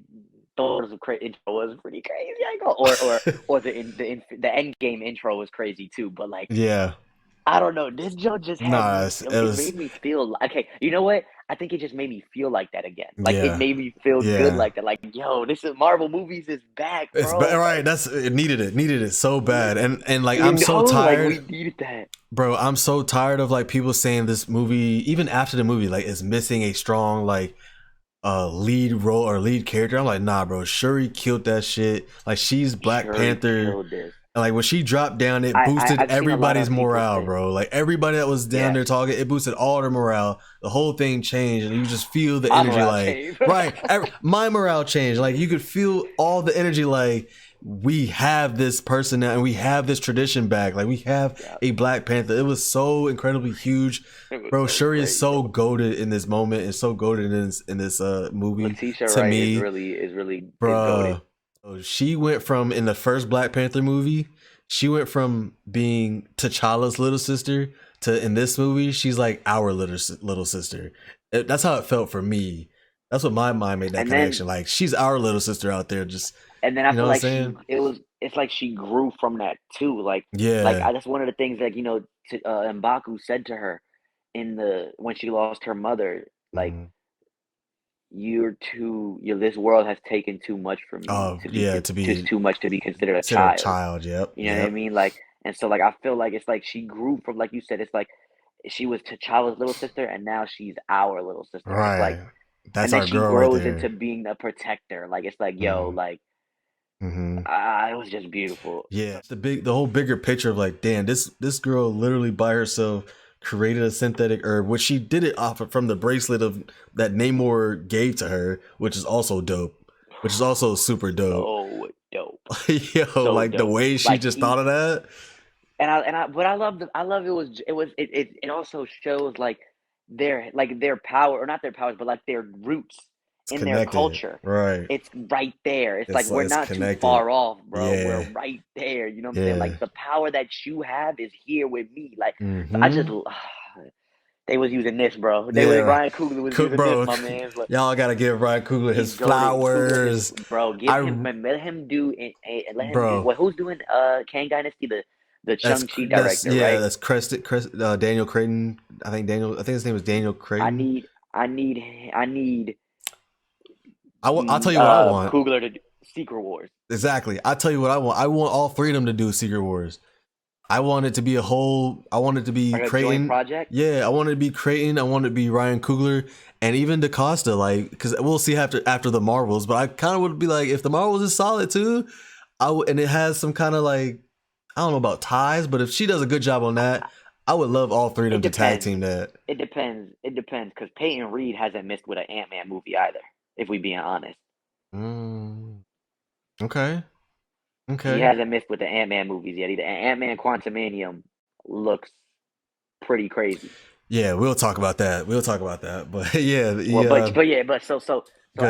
Speaker 2: Thor's intro was pretty crazy. I go or the end game intro was crazy too. But like
Speaker 1: yeah.
Speaker 2: I don't know, this Joe just had
Speaker 1: Nah,
Speaker 2: me.
Speaker 1: it
Speaker 2: It
Speaker 1: was
Speaker 2: made me feel like, okay. You know what? I think it just made me feel like that again. Like it
Speaker 1: yeah,
Speaker 2: made me feel good
Speaker 1: yeah.
Speaker 2: like that. Like yo, this is Marvel movies is back,
Speaker 1: It's
Speaker 2: bro.
Speaker 1: right.
Speaker 2: Like
Speaker 1: That's it. Needed it so bad, and like
Speaker 2: you
Speaker 1: I'm so
Speaker 2: know, like we
Speaker 1: tired.
Speaker 2: needed that.
Speaker 1: Bro, I'm so tired of like people saying this movie, even after the movie, like is missing a strong like lead role or lead character. I'm like, nah, bro. Shuri killed that shit. Like she's Black
Speaker 2: Shuri
Speaker 1: Panther.
Speaker 2: killed this.
Speaker 1: And like when she dropped down, it boosted
Speaker 2: I've seen a lot
Speaker 1: everybody's
Speaker 2: of people
Speaker 1: morale,
Speaker 2: say,
Speaker 1: bro. Like everybody that was down
Speaker 2: yeah,
Speaker 1: there talking, it boosted all their morale. The whole thing changed, and you just feel the
Speaker 2: my
Speaker 1: energy.
Speaker 2: morale
Speaker 1: Like
Speaker 2: changed.
Speaker 1: right, my morale changed. Like you could feel all the energy. Like we have this person now, and we have this tradition back. Like we have
Speaker 2: Yeah,
Speaker 1: a Black Panther. It was so incredibly huge,
Speaker 2: it was
Speaker 1: bro.
Speaker 2: so
Speaker 1: Shuri is
Speaker 2: crazy.
Speaker 1: so goaded in this moment, and so goaded in this movie.
Speaker 2: Letitia
Speaker 1: To
Speaker 2: Wright
Speaker 1: me,
Speaker 2: is goaded.
Speaker 1: bruh. So she went from in the first Black Panther movie, she went from being T'Challa's little sister to in this movie, she's like our little sister. That's how it felt for me. That's what my mind made that
Speaker 2: And then
Speaker 1: connection. Like she's our little sister out there. Just
Speaker 2: I
Speaker 1: you know
Speaker 2: feel
Speaker 1: what I'm
Speaker 2: like
Speaker 1: saying?
Speaker 2: it's like she grew from that too. Like
Speaker 1: Yeah.
Speaker 2: that's one of the things like M'Baku said to her in the when she lost her mother. Like
Speaker 1: Mhm.
Speaker 2: you're too you this world has taken too much from you
Speaker 1: Oh
Speaker 2: to be
Speaker 1: yeah, to
Speaker 2: just
Speaker 1: be
Speaker 2: too much to be considered a
Speaker 1: considered a
Speaker 2: child.
Speaker 1: child. Yep,
Speaker 2: You know what I
Speaker 1: yep.
Speaker 2: mean? Like, and so like I feel like it's like she grew from, like you said, it's like she was T'Challa's little sister and now she's our little sister. And it's like,
Speaker 1: Right. That's
Speaker 2: and then
Speaker 1: our
Speaker 2: she
Speaker 1: girl right
Speaker 2: grows into
Speaker 1: there.
Speaker 2: being a protector. Like it's like, yo,
Speaker 1: Mm-hmm.
Speaker 2: like
Speaker 1: Mm-hmm.
Speaker 2: it was just beautiful.
Speaker 1: Yeah, the whole bigger picture of like, damn, this girl literally by herself created a synthetic herb, which she did it off from the bracelet of that Namor gave to her, which is also dope, which is also super dope.
Speaker 2: So dope.
Speaker 1: Yo,
Speaker 2: So
Speaker 1: like the
Speaker 2: dope.
Speaker 1: way she
Speaker 2: Like
Speaker 1: just thought
Speaker 2: he
Speaker 1: of that,
Speaker 2: but I love it also shows like their power, or not their powers, but like their roots
Speaker 1: it's
Speaker 2: in their
Speaker 1: connected,
Speaker 2: culture.
Speaker 1: right?
Speaker 2: It's right there. It's like we're
Speaker 1: It's
Speaker 2: not too
Speaker 1: connected.
Speaker 2: far off, bro. We're
Speaker 1: Yeah,
Speaker 2: right there. You know what I'm saying?
Speaker 1: yeah.
Speaker 2: Like the power that you have is here with me. Like so I just
Speaker 1: Mm-hmm.
Speaker 2: they was using this, bro. They was
Speaker 1: Yeah,
Speaker 2: Ryan Coogler was using this,
Speaker 1: bro.
Speaker 2: my man. But
Speaker 1: Y'all gotta give Ryan Coogler
Speaker 2: he's
Speaker 1: his
Speaker 2: goaded. Coogler is,
Speaker 1: flowers.
Speaker 2: bro. Give
Speaker 1: I,
Speaker 2: him, man, let him do.
Speaker 1: bro.
Speaker 2: Well, who's doing Kang Dynasty? The Chung-Chi
Speaker 1: That's
Speaker 2: director,
Speaker 1: yeah,
Speaker 2: right?
Speaker 1: that's Daniel Creighton. I think his name is Daniel
Speaker 2: I
Speaker 1: Creighton.
Speaker 2: need, I need
Speaker 1: I'll tell you what I want.
Speaker 2: Coogler to do Secret Wars.
Speaker 1: Exactly. I'll tell you what I want. I want all three of them to do Secret Wars. I want it to be a whole. I want it to be
Speaker 2: Like a joint
Speaker 1: Creighton.
Speaker 2: project.
Speaker 1: Yeah, I want it to be Creighton. I want it to be Ryan Coogler and even DaCosta. Like, because we'll see after the Marvels. But I kind of would be like, if the Marvels is solid too, and it has some kind of like, I don't know about ties, but if she does a good job on that, I would love all three of them
Speaker 2: It
Speaker 1: to tag
Speaker 2: depends.
Speaker 1: team that.
Speaker 2: It depends. It depends because Peyton Reed hasn't missed with an Ant-Man movie either. If we being honest,
Speaker 1: Mm, okay.
Speaker 2: he
Speaker 1: Okay.
Speaker 2: hasn't missed with the Ant-Man movies yet. Either Ant-Man Quantumanium looks pretty crazy.
Speaker 1: Yeah, we'll talk about that. We'll talk about that. But yeah,
Speaker 2: Well,
Speaker 1: yeah.
Speaker 2: yeah, but so
Speaker 1: Good.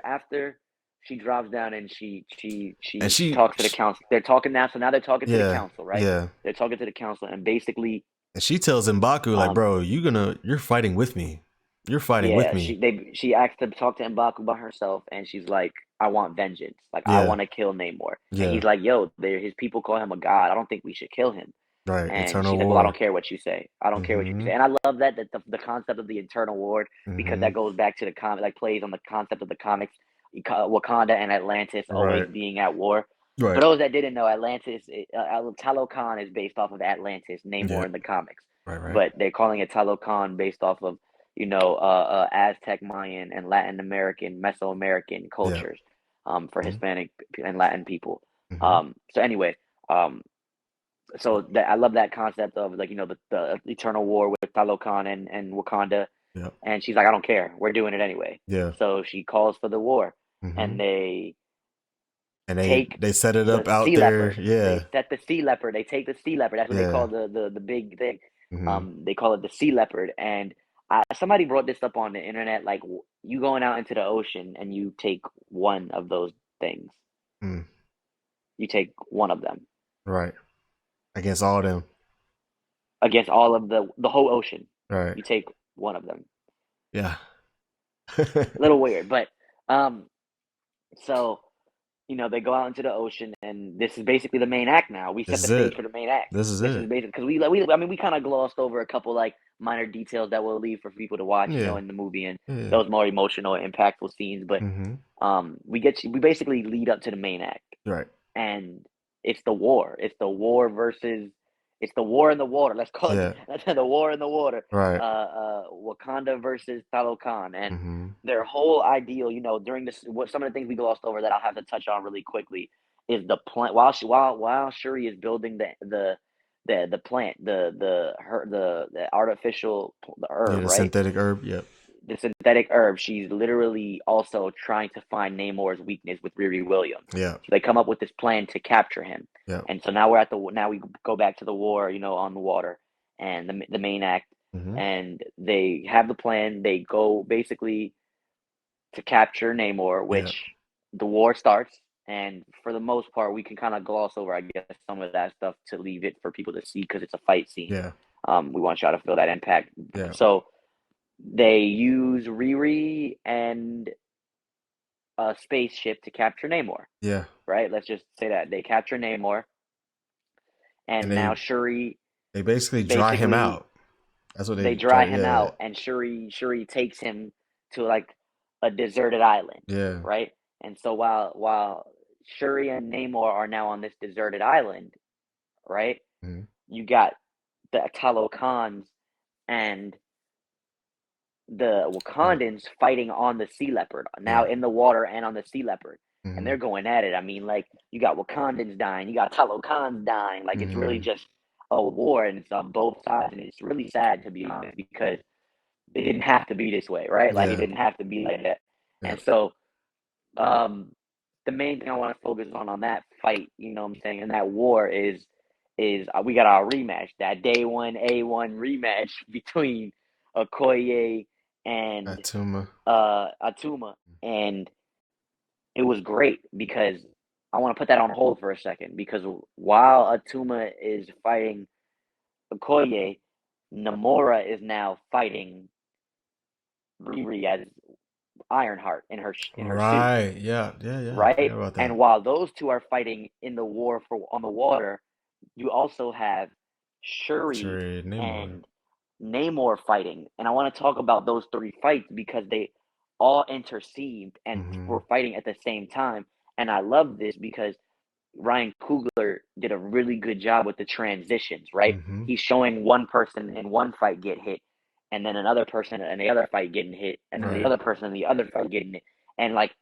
Speaker 2: after she drops down and
Speaker 1: And
Speaker 2: she talks to the council. They're talking now, so now they're talking to the
Speaker 1: yeah,
Speaker 2: council, right?
Speaker 1: yeah.
Speaker 2: They're talking to the council, and basically,
Speaker 1: And she tells Mbaku like,
Speaker 2: um,
Speaker 1: bro, you're fighting with me. You're fighting with
Speaker 2: yeah,
Speaker 1: me.
Speaker 2: she asked to talk to M'Baku by herself, and she's like, "I want vengeance. Like I
Speaker 1: Yeah,
Speaker 2: want to kill Namor." And
Speaker 1: yeah.
Speaker 2: he's like, "Yo, his people call him a god. I don't think we should kill him."
Speaker 1: Right.
Speaker 2: And
Speaker 1: Eternal
Speaker 2: she's like, "Well, I don't
Speaker 1: War.
Speaker 2: care what you say. I don't care what you
Speaker 1: Mm-hmm.
Speaker 2: say." And I love that the concept of the Eternal War, because
Speaker 1: Mm-hmm.
Speaker 2: that goes back to the comic, like plays on the concept of the comics, Wakanda and Atlantis always
Speaker 1: Right.
Speaker 2: being at war. For
Speaker 1: Right.
Speaker 2: those that didn't know, Talokan is based off of Atlantis,
Speaker 1: Yeah.
Speaker 2: Namor in the comics,
Speaker 1: Right. Right.
Speaker 2: but they're calling it Talokan based off of Aztec, Mayan, and Latin American, Mesoamerican
Speaker 1: Yeah.
Speaker 2: cultures, for
Speaker 1: Mm-hmm.
Speaker 2: Hispanic and Latin people.
Speaker 1: Mm-hmm.
Speaker 2: So anyway, um, so that I love that concept of, like, the eternal war with Talokan and Wakanda,
Speaker 1: Yeah.
Speaker 2: and she's like, I don't care, we're doing it anyway.
Speaker 1: Yeah.
Speaker 2: So she calls for the war,
Speaker 1: Mm-hmm.
Speaker 2: and they
Speaker 1: And
Speaker 2: take
Speaker 1: they set it
Speaker 2: the
Speaker 1: up out
Speaker 2: sea
Speaker 1: there.
Speaker 2: leopard.
Speaker 1: Yeah.
Speaker 2: They set the sea leopard. They take the sea leopard. That's what they
Speaker 1: Yeah.
Speaker 2: call the big thing.
Speaker 1: Mm-hmm.
Speaker 2: They call it the sea leopard. And somebody brought this up on the internet. Like, you going out into the ocean and you take one of those things.
Speaker 1: Mm.
Speaker 2: You take one of them
Speaker 1: Right. Against all of them.
Speaker 2: against all of the whole ocean.
Speaker 1: Right.
Speaker 2: You take one of them.
Speaker 1: Yeah.
Speaker 2: A little weird, but um, so they go out into the ocean, and this is basically the main act. Now we
Speaker 1: This
Speaker 2: set the
Speaker 1: is
Speaker 2: stage
Speaker 1: it.
Speaker 2: for the main act.
Speaker 1: This is
Speaker 2: This is
Speaker 1: it.
Speaker 2: basically because I mean, we kind of glossed over a couple like minor details that we'll leave for people to watch,
Speaker 1: Yeah.
Speaker 2: in the movie, and
Speaker 1: Yeah.
Speaker 2: those more emotional, impactful scenes. But
Speaker 1: Mm-hmm.
Speaker 2: we basically lead up to the main act,
Speaker 1: Right.
Speaker 2: and it's the war. It's the war in the water. Let's call it
Speaker 1: Yeah.
Speaker 2: the war in the water.
Speaker 1: Right.
Speaker 2: Wakanda versus Talokan, and
Speaker 1: Mm-hmm.
Speaker 2: their whole ideal. During this, what some of the things we glossed over that I'll have to touch on really quickly is the plant. While Shuri is building the plant, the artificial, the
Speaker 1: Yeah.
Speaker 2: herb,
Speaker 1: The
Speaker 2: right?
Speaker 1: synthetic herb. Yep.
Speaker 2: The synthetic herb. She's literally also trying to find Namor's weakness with Riri Williams.
Speaker 1: Yeah.
Speaker 2: So they come up with this plan to capture him.
Speaker 1: Yeah.
Speaker 2: And so now we go back to the war, on the water, and the main act,
Speaker 1: Mm-hmm.
Speaker 2: and they have the plan. They go basically to capture Namor,
Speaker 1: Yeah.
Speaker 2: which the war starts. And for the most part, we can kind of gloss over, I guess, some of that stuff to leave it for people to see because it's a fight scene.
Speaker 1: Yeah.
Speaker 2: We want y'all to feel that impact.
Speaker 1: Yeah.
Speaker 2: So they use Riri and a spaceship to capture Namor,
Speaker 1: Yeah.
Speaker 2: right? Let's just say that they capture Namor,
Speaker 1: And
Speaker 2: and now Shuri
Speaker 1: they basically dry him
Speaker 2: basically
Speaker 1: out. That's what they
Speaker 2: they
Speaker 1: try.
Speaker 2: dry him
Speaker 1: Yeah.
Speaker 2: out, and Shuri takes him to, like, a deserted island,
Speaker 1: Yeah.
Speaker 2: right? And so while Shuri and Namor are now on this deserted island, right?
Speaker 1: Mhm.
Speaker 2: You got the Talokans and the
Speaker 1: Oh,
Speaker 2: Wakandans fighting on the sea leopard, now
Speaker 1: yeah.
Speaker 2: in the water and on the sea leopard. And they're
Speaker 1: Mhm.
Speaker 2: going at it. I mean, like, you got Wakandans dying, you got Talokans dying. Like, it's really
Speaker 1: Mhm.
Speaker 2: just a war, and it's on both sides. And it's really sad, to be honest, because it didn't have to be this way, right? Like, it
Speaker 1: Yeah.
Speaker 2: didn't have to be like that.
Speaker 1: Yeah.
Speaker 2: And so, um, the main thing I want to focus on that fight, you know what I'm saying, and that war is we got our rematch, that day one A1 rematch between Okoye and
Speaker 1: Atuma.
Speaker 2: Atuma, and it was great because I want to put that on hold for a second because while Atuma is fighting Okoye, Namora is now fighting Riri as Ironheart in her suit,
Speaker 1: Right. Yeah. Yeah. Yeah. I
Speaker 2: right?
Speaker 1: forgot about that.
Speaker 2: And while those two are fighting in the war for on the water, you also have Shuri
Speaker 1: Sure. Namor.
Speaker 2: and Namor fighting. And I want to talk about those three fights because they all interceived and were
Speaker 1: Mhm.
Speaker 2: fighting at the same time. And I love this because Ryan Coogler did a really good job with the transitions, right?
Speaker 1: Mhm.
Speaker 2: He's showing one person in one fight get hit, and then another person in the other fight getting hit, and then the
Speaker 1: Right.
Speaker 2: other person in the other fight getting hit. And like,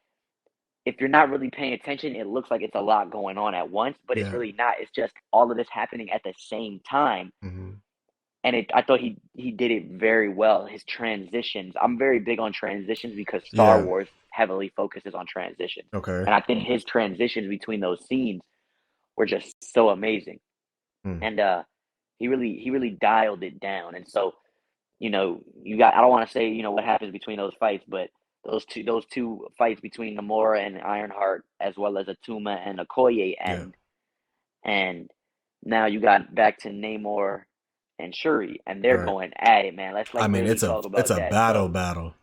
Speaker 2: if you're not really paying attention, it looks like it's a lot going on at once, but it's
Speaker 1: Yeah.
Speaker 2: really not. It's just all of this happening at the same time.
Speaker 1: Mhm.
Speaker 2: And I thought he did it very well. His transitions. I'm very big on transitions because Star
Speaker 1: Yeah.
Speaker 2: Wars heavily focuses on transitions.
Speaker 1: Okay.
Speaker 2: And I think his transitions between those scenes were just so amazing.
Speaker 1: Mm.
Speaker 2: And he really dialed it down. And so, you got, I don't want to say, what happens between those fights, but those two fights between Namora and Ironheart, as well as Atuma and Okoye,
Speaker 1: Yeah.
Speaker 2: and now you got back to Namor and Shuri, and they're
Speaker 1: Right.
Speaker 2: going at it, man. Let's
Speaker 1: I
Speaker 2: like
Speaker 1: mean,
Speaker 2: really
Speaker 1: it's
Speaker 2: talk
Speaker 1: it's
Speaker 2: about
Speaker 1: a
Speaker 2: that. So
Speaker 1: battle.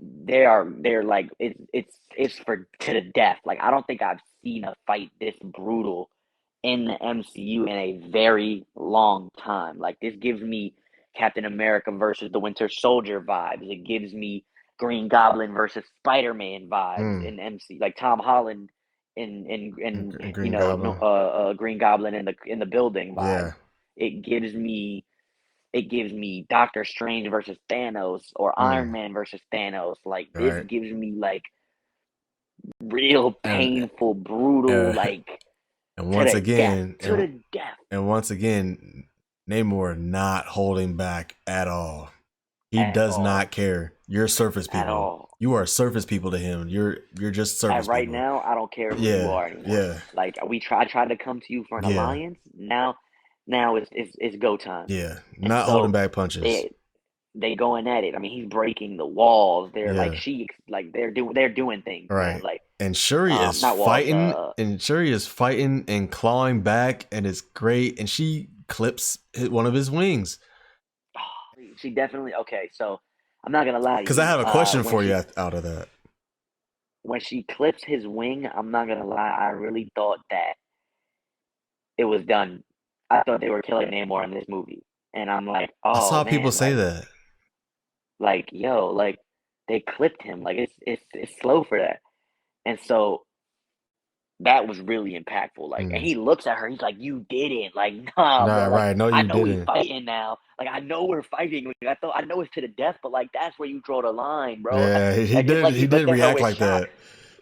Speaker 2: they're like it's for to the death. Like, I don't think I've seen a fight this brutal in the MCU in a very long time. Like, this gives me Captain America versus the Winter Soldier vibes. It gives me Green Goblin versus Spider-Man vibes
Speaker 1: Mm.
Speaker 2: in MC, like Tom Holland in
Speaker 1: And Green Goblin.
Speaker 2: Green Goblin in the building vibes.
Speaker 1: Yeah.
Speaker 2: It gives me Doctor Strange versus Thanos or Iron
Speaker 1: Mm.
Speaker 2: Man versus Thanos. Like, this
Speaker 1: Right.
Speaker 2: gives me like real
Speaker 1: And
Speaker 2: painful, brutal,
Speaker 1: uh,
Speaker 2: like
Speaker 1: and
Speaker 2: to
Speaker 1: once
Speaker 2: the death,
Speaker 1: again,
Speaker 2: to the death
Speaker 1: and once again, Namor not holding back at all. He
Speaker 2: at
Speaker 1: does not
Speaker 2: all,
Speaker 1: care. You're surface
Speaker 2: at
Speaker 1: people.
Speaker 2: all.
Speaker 1: You are surface people to him. You're just
Speaker 2: At
Speaker 1: surface
Speaker 2: right
Speaker 1: people.
Speaker 2: now, I don't care who you
Speaker 1: Yeah.
Speaker 2: are anymore.
Speaker 1: Yeah.
Speaker 2: Like, I tried to come to you for an
Speaker 1: Yeah.
Speaker 2: alliance. Now it's go time,
Speaker 1: Yeah.
Speaker 2: and
Speaker 1: Not holding
Speaker 2: so
Speaker 1: back punches.
Speaker 2: they going at it. I mean, he's breaking the walls. They're like
Speaker 1: Yeah.
Speaker 2: they're doing things, man.
Speaker 1: Right.
Speaker 2: Like,
Speaker 1: And Shuri is
Speaker 2: not walls.
Speaker 1: fighting and clawing back, and it's great. And she clips one of his wings.
Speaker 2: She definitely okay. So I'm not gonna lie to
Speaker 1: Because I
Speaker 2: you.
Speaker 1: have a question for you out of that.
Speaker 2: When she clips his wing, I'm not gonna lie. I really thought that it was done. I thought they were killing Namor in this movie, and I'm like,
Speaker 1: I
Speaker 2: oh
Speaker 1: saw people
Speaker 2: man,
Speaker 1: say that.
Speaker 2: like yo, like they clipped him. Like, it's slow for that, and so that was really impactful. Like, and
Speaker 1: Mm.
Speaker 2: he looks at her. He's like, "You didn't." Like, nah,
Speaker 1: Nah,
Speaker 2: bro. Like,
Speaker 1: right. No,
Speaker 2: I
Speaker 1: you
Speaker 2: know we
Speaker 1: didn't.
Speaker 2: fighting now. Like, I know we're fighting. Like, I know it's to the death, but like, that's where you draw the line, bro.
Speaker 1: Yeah, he
Speaker 2: Like, it's
Speaker 1: did.
Speaker 2: like
Speaker 1: He
Speaker 2: he looked
Speaker 1: did
Speaker 2: at her
Speaker 1: react
Speaker 2: with
Speaker 1: like
Speaker 2: shock.
Speaker 1: that.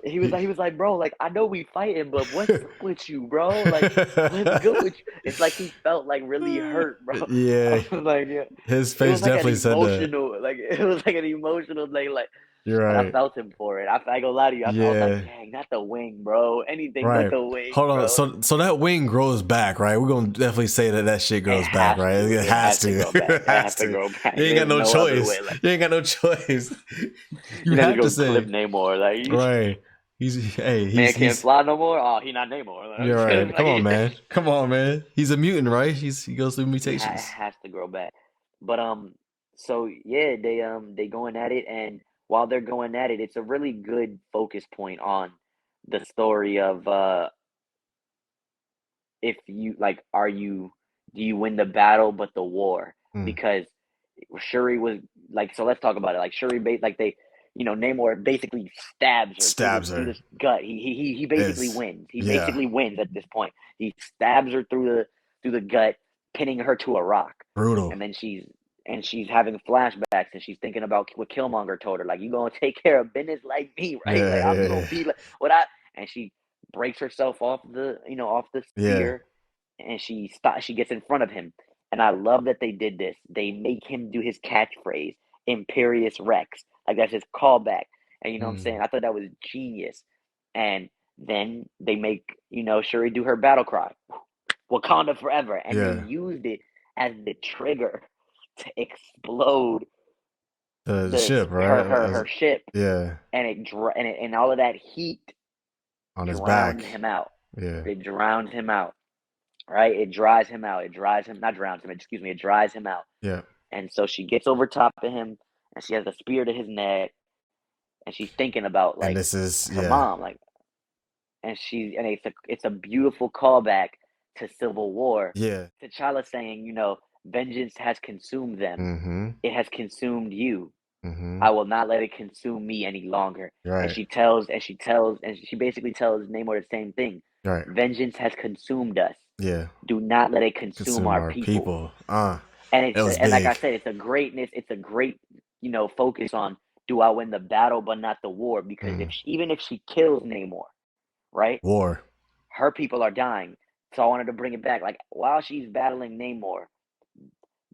Speaker 2: He
Speaker 1: He-
Speaker 2: was like, bro, like, I know we fighting, but what's up with you, bro? Like, what's good with you? It's like he felt like really hurt, bro.
Speaker 1: yeah,
Speaker 2: I was like, yeah.
Speaker 1: his
Speaker 2: It
Speaker 1: face
Speaker 2: was like an
Speaker 1: definitely said that.
Speaker 2: emotional, like it was like an emotional thing, like,
Speaker 1: You're
Speaker 2: and I
Speaker 1: right.
Speaker 2: felt him for it. I ain't gonna lie to you. I was like,
Speaker 1: Yeah,
Speaker 2: dang, not the wing, bro. Anything but
Speaker 1: right.
Speaker 2: the wing,
Speaker 1: Hold on.
Speaker 2: bro.
Speaker 1: So that wing grows back, right? We're gonna definitely say that shit
Speaker 2: It
Speaker 1: grows back,
Speaker 2: has
Speaker 1: right?
Speaker 2: to.
Speaker 1: It
Speaker 2: It
Speaker 1: has
Speaker 2: has
Speaker 1: to.
Speaker 2: to grow back.
Speaker 1: It
Speaker 2: It
Speaker 1: has
Speaker 2: has to
Speaker 1: to.
Speaker 2: grow back.
Speaker 1: You ain't got
Speaker 2: There's
Speaker 1: no
Speaker 2: no other
Speaker 1: choice.
Speaker 2: way. Like,
Speaker 1: You ain't got no choice. You
Speaker 2: you have to
Speaker 1: have to
Speaker 2: go clip
Speaker 1: say,
Speaker 2: Namor. Like,
Speaker 1: right.
Speaker 2: man can't
Speaker 1: He's
Speaker 2: fly no more. Oh, he not Namor.
Speaker 1: you're right. Come on,
Speaker 2: Like,
Speaker 1: man. Come on, man. He's a mutant, right? He goes through
Speaker 2: it
Speaker 1: mutations.
Speaker 2: has to grow back. But so yeah, they going at it, and while they're going at it, it's a really good focus point on the story of if you like, do you win the battle but the war?
Speaker 1: Mm.
Speaker 2: Because Shuri was like, so let's talk about it. Like, Shuri, like, Namor basically stabs her through
Speaker 1: Stabs
Speaker 2: the
Speaker 1: her.
Speaker 2: gut. He basically
Speaker 1: Yes.
Speaker 2: wins. He
Speaker 1: Yeah.
Speaker 2: basically wins at this point. He stabs her through the gut, pinning her to a rock,
Speaker 1: Brutal.
Speaker 2: and then she's having flashbacks and she's thinking about what Killmonger told her, like, you gonna take care of business like me, right? Like,
Speaker 1: Yeah.
Speaker 2: I'm gonna
Speaker 1: Yeah.
Speaker 2: be like what I and she breaks herself off the
Speaker 1: Yeah.
Speaker 2: spear, and she gets in front of him. And I love that they did this. They make him do his catchphrase, Imperious Rex. Like, that's his callback. And you know what I'm saying?
Speaker 1: Mm.
Speaker 2: I thought that was genius. And then they make, Shuri do her battle cry, Wakanda Forever. And they
Speaker 1: Yeah.
Speaker 2: used it as the trigger to explode
Speaker 1: The ship, right?
Speaker 2: her ship.
Speaker 1: Yeah.
Speaker 2: And all of that heat
Speaker 1: On his
Speaker 2: drowned
Speaker 1: back.
Speaker 2: him out.
Speaker 1: Yeah.
Speaker 2: It drowned him out, right? It dries him out. It dries him, not drowns him, excuse me, it dries him out.
Speaker 1: Yeah.
Speaker 2: And so she gets over top of him, and she has a spear to his neck, and she's thinking about,
Speaker 1: And
Speaker 2: like,
Speaker 1: this is,
Speaker 2: her
Speaker 1: yeah.
Speaker 2: mom, like, and it's a beautiful callback to Civil War.
Speaker 1: Yeah.
Speaker 2: T'Challa saying, vengeance has consumed them.
Speaker 1: Mm-hmm.
Speaker 2: It has consumed you.
Speaker 1: Mm-hmm.
Speaker 2: I will not let it consume me any longer. And
Speaker 1: Right.
Speaker 2: she basically tells Namor the same thing.
Speaker 1: Right.
Speaker 2: Vengeance has consumed us.
Speaker 1: Yeah.
Speaker 2: Do not let it consume
Speaker 1: Consume
Speaker 2: our
Speaker 1: our
Speaker 2: people.
Speaker 1: people.
Speaker 2: And
Speaker 1: It was
Speaker 2: like I
Speaker 1: big.
Speaker 2: said, it's a greatness. It's a great, focus on, do I win the battle but not the war? Because
Speaker 1: Mm.
Speaker 2: even if she kills Namor, right,
Speaker 1: War.
Speaker 2: her people are dying. So I wanted to bring it back. Like, while she's battling Namor,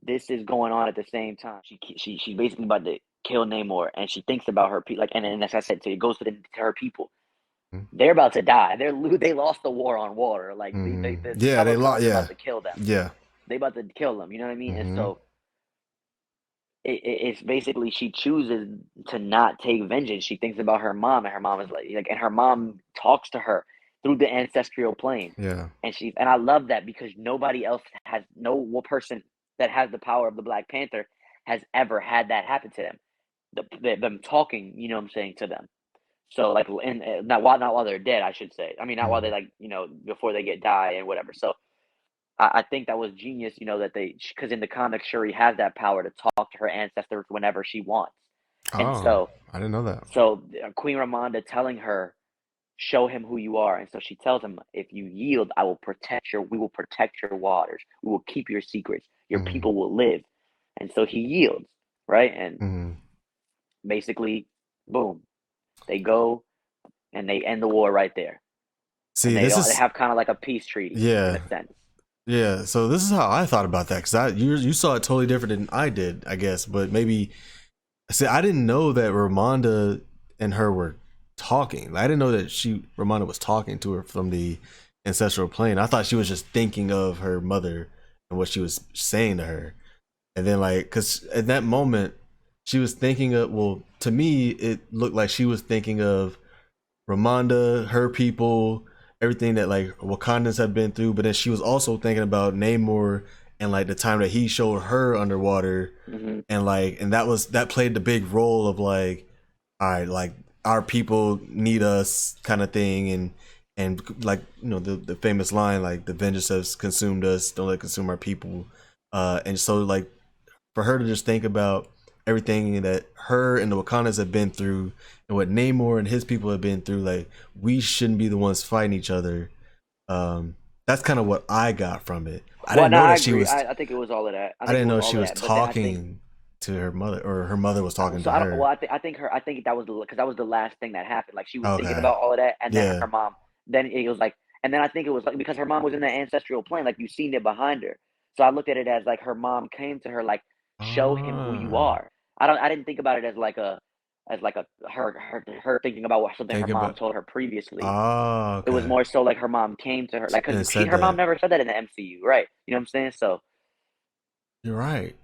Speaker 2: this is going on at the same time. She's basically about to kill Namor, and she thinks about her people. Like, and as I said, so it goes to her people. They're about to die. They lost the war on water. Like, the
Speaker 1: Yeah, they lost.
Speaker 2: Talokan's about
Speaker 1: Yeah.
Speaker 2: to kill them.
Speaker 1: Yeah.
Speaker 2: They about to kill them. You know what I mean? And
Speaker 1: Mm-hmm.
Speaker 2: so it's basically she chooses to not take vengeance. She thinks about her mom, and her mom is and her mom talks to her through the ancestral plane.
Speaker 1: Yeah.
Speaker 2: And I love that, because nobody else has, no person that has the power of the Black Panther has ever had that happen to them. Them talking, you know what I'm saying, to them. So, like, and not while they're dead, I should say. I mean, not while they,
Speaker 1: Mm.
Speaker 2: like, before they die and whatever. So I think that was genius, that because in the comics, Shuri has that power to talk to her ancestors whenever she wants. And
Speaker 1: Oh,
Speaker 2: so,
Speaker 1: I didn't know that.
Speaker 2: Queen Ramonda telling her, show him who you are. And so she tells him, if you yield, we will protect your waters. We will keep your secrets. Your
Speaker 1: Mm-hmm.
Speaker 2: people will live. And so he yields, right? And
Speaker 1: Mm-hmm.
Speaker 2: basically, boom, they go and they end the war right there. And
Speaker 1: See, this
Speaker 2: they
Speaker 1: is
Speaker 2: have kind of like a peace treaty in
Speaker 1: yeah.
Speaker 2: a sense.
Speaker 1: Yeah, so this is how I thought about that because you saw it totally different than I did, I guess. But maybe see, I didn't know that Ramonda and her were talking. I didn't know that Ramonda was talking to her from the ancestral plane. I thought she was just thinking of her mother and what she was saying to her. And then like, because at that moment, she was thinking of. Well, to me, it looked like she was thinking of Ramonda, her people, everything that like Wakandans have been through. But then she was also thinking about Namor and like the time that he showed her underwater,
Speaker 2: Mm-hmm.
Speaker 1: and like, and that played the big role of like, all right, like our people need us kind of thing, and like the famous line like the vengeance has consumed us, don't let it consume our people, and so like for her to just think about everything that her and the Wakandas have been through and what Namor and his people have been through, like we shouldn't be the ones fighting each other. That's kind of what I got from it. I
Speaker 2: Well,
Speaker 1: didn't
Speaker 2: no,
Speaker 1: know
Speaker 2: I
Speaker 1: that she
Speaker 2: agree.
Speaker 1: was.
Speaker 2: I think it was all of that. I
Speaker 1: I
Speaker 2: think it
Speaker 1: didn't
Speaker 2: was
Speaker 1: know
Speaker 2: all
Speaker 1: she
Speaker 2: of
Speaker 1: was
Speaker 2: that. But then I think,
Speaker 1: talking to her mother, or her mother was talking to her.
Speaker 2: I think that was because that was the last thing that happened. Like, she was thinking
Speaker 1: Okay.
Speaker 2: about all of that, and then
Speaker 1: Yeah.
Speaker 2: her mom. Then it was like, and then I think it was like, because her mom was in the ancestral plane, like, you seen it behind her. So I looked at it as like her mom came to her, like, show him who you
Speaker 1: Ah.
Speaker 2: are. I didn't think about it as like her thinking about something her
Speaker 1: Thinking
Speaker 2: mom
Speaker 1: about.
Speaker 2: told her previously.
Speaker 1: Ah.
Speaker 2: It was
Speaker 1: Okay.
Speaker 2: more so like her mom came to her, like, because
Speaker 1: And said
Speaker 2: her mom
Speaker 1: that.
Speaker 2: never said that in the MCU, right? You know what I'm saying? So,
Speaker 1: You're right.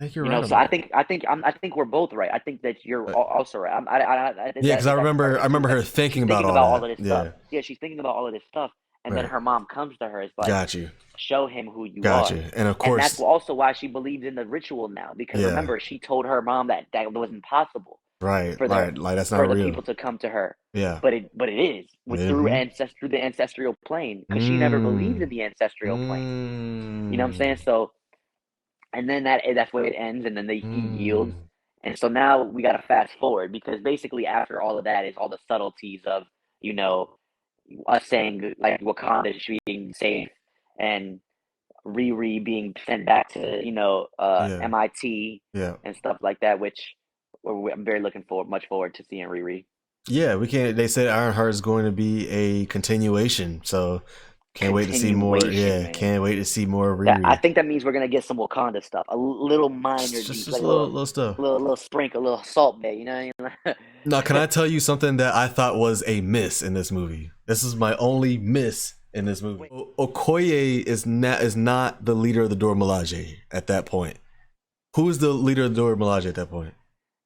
Speaker 1: I think you're right on
Speaker 2: so I
Speaker 1: that.
Speaker 2: think I think we're both right. I think that you're
Speaker 1: Uh,
Speaker 2: also right.
Speaker 1: yeah,
Speaker 2: I
Speaker 1: because I
Speaker 2: think that's part
Speaker 1: remember
Speaker 2: of
Speaker 1: I
Speaker 2: it too.
Speaker 1: remember
Speaker 2: Like,
Speaker 1: her thinking
Speaker 2: she's
Speaker 1: about
Speaker 2: thinking
Speaker 1: all
Speaker 2: about all
Speaker 1: that.
Speaker 2: of this stuff.
Speaker 1: Yeah.
Speaker 2: Yeah, she's thinking about all of this stuff, and then
Speaker 1: Right.
Speaker 2: her mom comes to her. It's like,
Speaker 1: Got you.
Speaker 2: show him who you
Speaker 1: Got
Speaker 2: are,
Speaker 1: you. And of
Speaker 2: and that's
Speaker 1: course,
Speaker 2: also why she believes in the ritual now. Because
Speaker 1: yeah.
Speaker 2: remember, she told her mom that was impossible
Speaker 1: Right.
Speaker 2: for
Speaker 1: Right. Like that's not
Speaker 2: for the
Speaker 1: real.
Speaker 2: people to come to her,
Speaker 1: Yeah.
Speaker 2: but it is
Speaker 1: Mm-hmm.
Speaker 2: through the ancestral plane, because she never believed
Speaker 1: Mm.
Speaker 2: in the ancestral plane. You know what I'm saying?
Speaker 1: Mm.
Speaker 2: So, and then that's where it ends, and then he yields,
Speaker 1: Mm.
Speaker 2: And so now we got to fast forward because basically after all of that is all the subtleties of, you know, us saying like Wakanda being safe and Riri being sent back to,
Speaker 1: Yeah,
Speaker 2: MIT
Speaker 1: yeah,
Speaker 2: and stuff like that, which I'm very looking forward, much forward to seeing Riri.
Speaker 1: yeah. We can't. They said Ironheart is going to be a continuation, so can't wait to see more.
Speaker 2: Continuation,
Speaker 1: Yeah,
Speaker 2: man.
Speaker 1: can't wait to see more
Speaker 2: That I
Speaker 1: Riri.
Speaker 2: think that means we're gonna get some Wakanda stuff, a little minor
Speaker 1: Just
Speaker 2: like
Speaker 1: a
Speaker 2: a
Speaker 1: little stuff.
Speaker 2: little sprinkle, a little salt bay, you know what I
Speaker 1: Now, can
Speaker 2: mean?
Speaker 1: I tell you something that I thought was a miss in this movie? This is my only miss in this movie. Okoye is not the leader of the Dora Milaje at that point. Who is the leader of the Dora Milaje at that point?